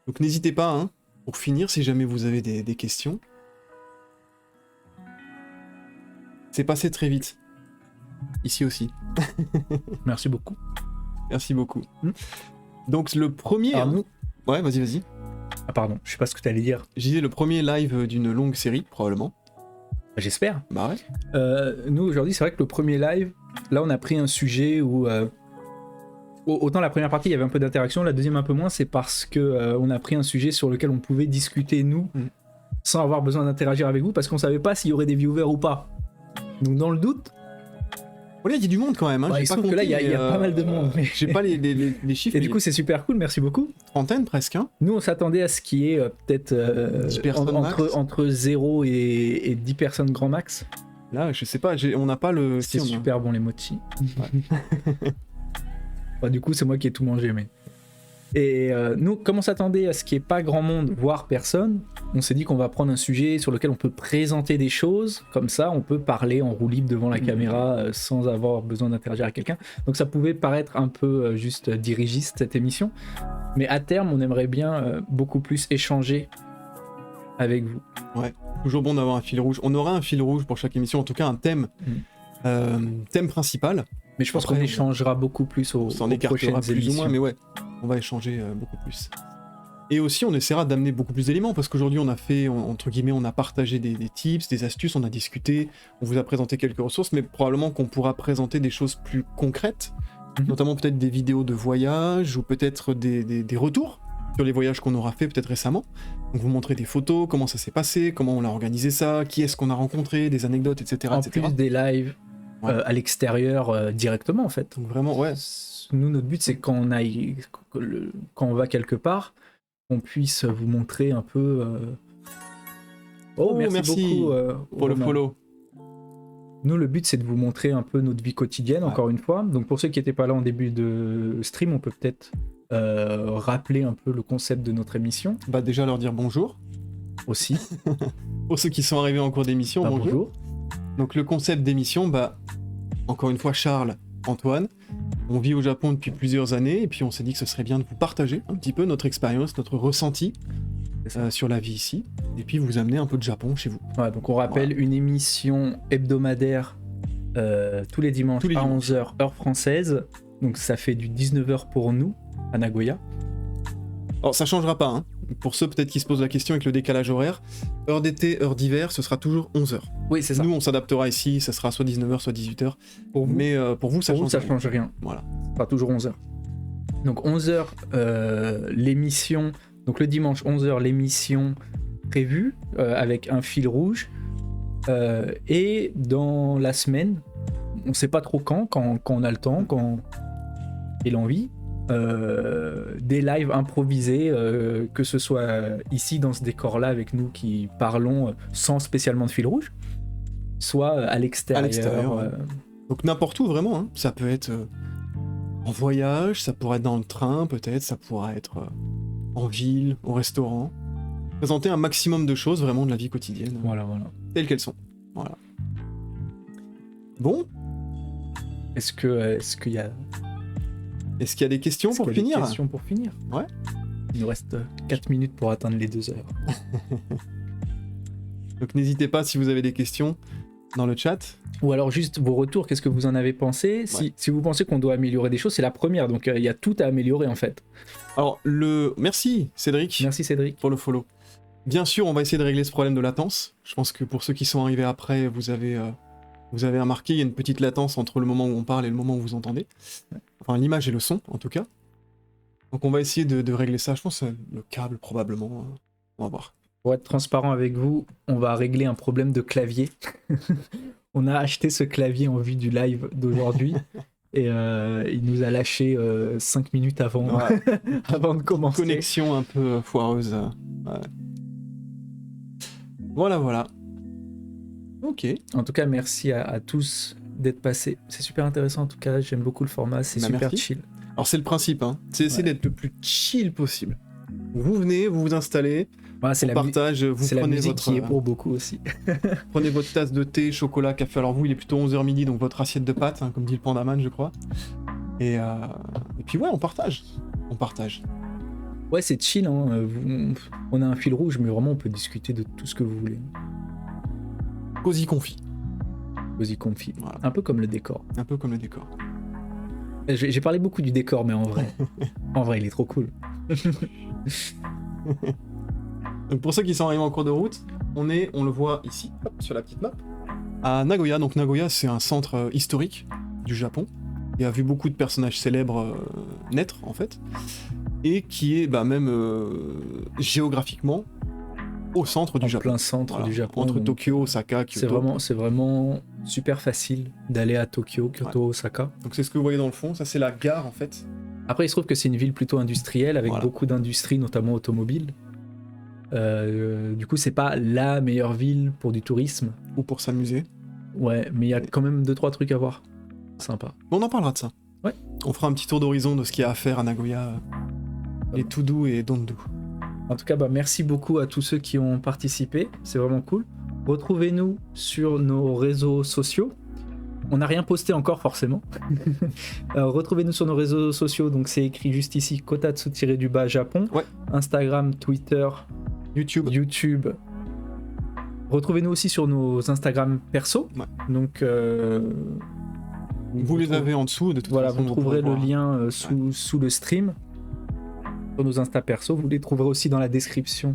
Donc n'hésitez pas, hein, pour finir, si jamais vous avez des questions. C'est passé très vite. Ici aussi. Merci beaucoup. Merci beaucoup. Donc le premier... Alors, nous... Ouais, vas-y. Ah pardon, je sais pas ce que tu allais dire. Je disais le premier live d'une longue série, probablement. J'espère. Bah ouais. Nous, aujourd'hui, c'est vrai que le premier live, là, on a pris un sujet où... Autant la première partie, il y avait un peu d'interaction, la deuxième un peu moins, c'est parce que on a pris un sujet sur lequel on pouvait discuter, nous, sans avoir besoin d'interagir avec vous, parce qu'on savait pas s'il y aurait des viewers ou pas. Donc dans le doute... Voilà, il y a du monde quand même. Hein. Il se trouve que là, il y a pas mal de monde. Mais... J'ai pas les chiffres. Et du coup, c'est super cool, merci beaucoup. Trentaine presque. Hein. Nous, on s'attendait à ce qui est peut-être entre 0 et 10 personnes grand max. Là, je sais pas, on n'a pas le... C'est super bon les mochis. Ouais. Bah, du coup, c'est moi qui ai tout mangé. Mais... Et nous, comme on s'attendait à ce qu'il n'y ait pas grand monde, voire personne, on s'est dit qu'on va prendre un sujet sur lequel on peut présenter des choses. Comme ça, on peut parler en roue libre devant la caméra sans avoir besoin d'interagir avec quelqu'un. Donc ça pouvait paraître un peu juste dirigiste, cette émission. Mais à terme, on aimerait bien beaucoup plus échanger avec vous. Ouais, toujours bon d'avoir un fil rouge. On aura un fil rouge pour chaque émission, en tout cas un thème. Thème principal. Mais je pense qu'on échangera beaucoup plus aux prochaines plus émissions. Ou moins, mais ouais, on va échanger beaucoup plus. Et aussi, on essaiera d'amener beaucoup plus d'éléments, parce qu'aujourd'hui, on a fait, entre guillemets, on a partagé des tips, des astuces, on a discuté, on vous a présenté quelques ressources, mais probablement qu'on pourra présenter des choses plus concrètes, notamment peut-être des vidéos de voyage, ou peut-être des retours sur les voyages qu'on aura fait peut-être récemment. Donc vous montrer des photos, comment ça s'est passé, comment on a organisé ça, qui est-ce qu'on a rencontré, des anecdotes, etc. En plus des lives à l'extérieur directement, en fait. Donc vraiment, ouais. Nous, notre but, c'est quand on va quelque part, qu'on puisse vous montrer un peu... Oh, merci beaucoup pour le follow. Nous, le but, c'est de vous montrer un peu notre vie quotidienne, encore une fois. Donc pour ceux qui n'étaient pas là en début de stream, on peut peut-être rappeler un peu le concept de notre émission. Bah déjà leur dire bonjour. Aussi. Pour ceux qui sont arrivés en cours d'émission, bonjour. Donc le concept d'émission, encore une fois, Charles, Antoine, on vit au Japon depuis plusieurs années, et puis on s'est dit que ce serait bien de vous partager un petit peu notre expérience, notre ressenti sur la vie ici, et puis vous amener un peu de Japon chez vous. Ouais, donc on rappelle une émission hebdomadaire tous les dimanches à 11h, heure française, donc ça fait du 19h pour nous, à Nagoya. Alors ça changera pas, hein. Pour ceux peut-être qui se posent la question avec le décalage horaire, heure d'été, heure d'hiver, ce sera toujours 11h. Oui, c'est ça. Nous, on s'adaptera ici, ça sera soit 19h, soit 18h. Pour vous, Mais pour vous, ça change rien. Voilà. Ce sera toujours 11h. Donc 11h, l'émission. Donc le dimanche, 11h, l'émission prévue avec un fil rouge. Et dans la semaine, on sait pas trop quand on a le temps, quand et l'envie, des lives improvisés, que ce soit ici dans ce décor-là avec nous qui parlons sans spécialement de fil rouge, soit à l'extérieur. Ouais. Donc n'importe où vraiment, hein. Ça peut être en voyage, ça pourrait être dans le train peut-être, ça pourrait être en ville, au restaurant. Présenter un maximum de choses vraiment de la vie quotidienne. Voilà. Telles qu'elles sont. Voilà. Bon. Est-ce qu'il y a des questions pour finir ? Des questions pour finir. Ouais. Il nous reste 4 minutes pour atteindre les 2 heures. Donc n'hésitez pas si vous avez des questions dans le chat. Ou alors juste vos retours, qu'est-ce que vous en avez pensé ? Ouais. Si vous pensez qu'on doit améliorer des choses, c'est la première, donc il y a tout à améliorer en fait. Alors, merci Cédric. Merci Cédric. Pour le follow. Bien sûr, on va essayer de régler ce problème de latence. Je pense que pour ceux qui sont arrivés après, vous avez remarqué, il y a une petite latence entre le moment où on parle et le moment où vous entendez. Enfin, l'image et le son, en tout cas. Donc on va essayer de régler ça. Je pense le câble, probablement. On va voir. Pour être transparent avec vous, on va régler un problème de clavier. On a acheté ce clavier en vue du live d'aujourd'hui. Et il nous a lâché 5 minutes avant, Ouais. avant de commencer. Connexion un peu foireuse. Ouais. Voilà. Ok. En tout cas, merci à tous d'être passés. C'est super intéressant en tout cas, j'aime beaucoup le format, c'est super merci. chill. Alors c'est le principe, hein. C'est essayer d'être le plus chill possible. Vous venez, vous vous installez, Voilà, c'est on partage, vous c'est la prenez musique votre... qui est pour beaucoup aussi. Prenez votre tasse de thé, chocolat, café. Alors vous, il est plutôt 11h midi, donc votre assiette de pâtes, hein, comme dit le Pandaman, je crois. Et puis ouais, on partage. Ouais, c'est chill, hein. On a un fil rouge, mais vraiment on peut discuter de tout ce que vous voulez. Cosy confit. Cosy confit. Voilà. Un peu comme le décor. Un peu comme le décor. J'ai parlé beaucoup du décor, mais en vrai, il est trop cool. Donc pour ceux qui sont arrivés en cours de route, on le voit ici, hop, sur la petite map, à Nagoya. Donc Nagoya, c'est un centre historique du Japon, qui a vu beaucoup de personnages célèbres naître, en fait, et qui est même géographiquement au centre du En Japon. plein centre du Japon. Entre donc, Tokyo, Osaka, Kyoto. c'est vraiment super facile d'aller à Tokyo, Kyoto, Osaka. Donc c'est ce que vous voyez dans le fond, ça c'est la gare en fait. Après, il se trouve que c'est une ville plutôt industrielle, avec beaucoup d'industries, notamment automobiles. Du coup, c'est pas la meilleure ville pour du tourisme. Ou pour s'amuser. Ouais, mais il y a quand même 2-3 trucs à voir. Sympa. Bon, on en parlera de ça. Ouais. On fera un petit tour d'horizon de ce qu'il y a à faire à Nagoya. Les to do et don't do. En tout cas, merci beaucoup à tous ceux qui ont participé. C'est vraiment cool. Retrouvez-nous sur nos réseaux sociaux. On n'a rien posté encore forcément. Retrouvez-nous sur nos réseaux sociaux. Donc c'est écrit juste ici Kotatsu-du-bas Japon. Ouais. Instagram, Twitter, YouTube. Retrouvez-nous aussi sur nos Instagram perso. Ouais. Donc vous les avez en dessous de toute façon. Vous trouverez le lien sous le stream. Sur nos Insta perso, vous les trouverez aussi dans la description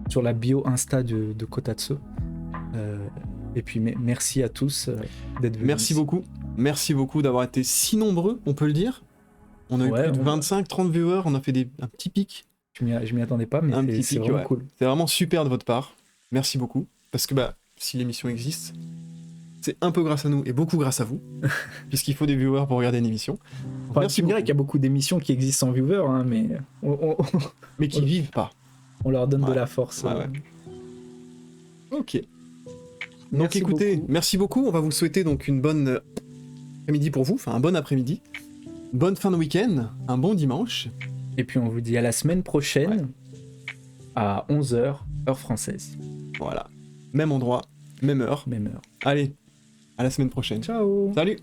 sur la bio Insta de Kotatsu. Et puis merci à tous d'être venus. Merci beaucoup d'avoir été si nombreux, on peut le dire. On a eu plus de 25-30 viewers, on a fait un petit pic. Je m'y attendais pas, mais c'est vraiment cool. C'est vraiment super de votre part. Merci beaucoup. Parce que si l'émission existe, c'est un peu grâce à nous et beaucoup grâce à vous. Puisqu'il faut des viewers pour regarder une émission. Enfin, merci beaucoup. Qu'il y a beaucoup d'émissions qui existent sans viewers, hein, mais... mais qui vivent pas. On leur donne de la force. Ok. Donc écoutez, merci beaucoup. On va vous souhaiter donc une bonne après-midi pour vous, enfin un bon après-midi. Bonne fin de week-end, un bon dimanche. Et puis on vous dit à la semaine prochaine à 11h, heure française. Voilà. Même endroit, même heure. Même heure. Allez, à la semaine prochaine. Ciao. Salut.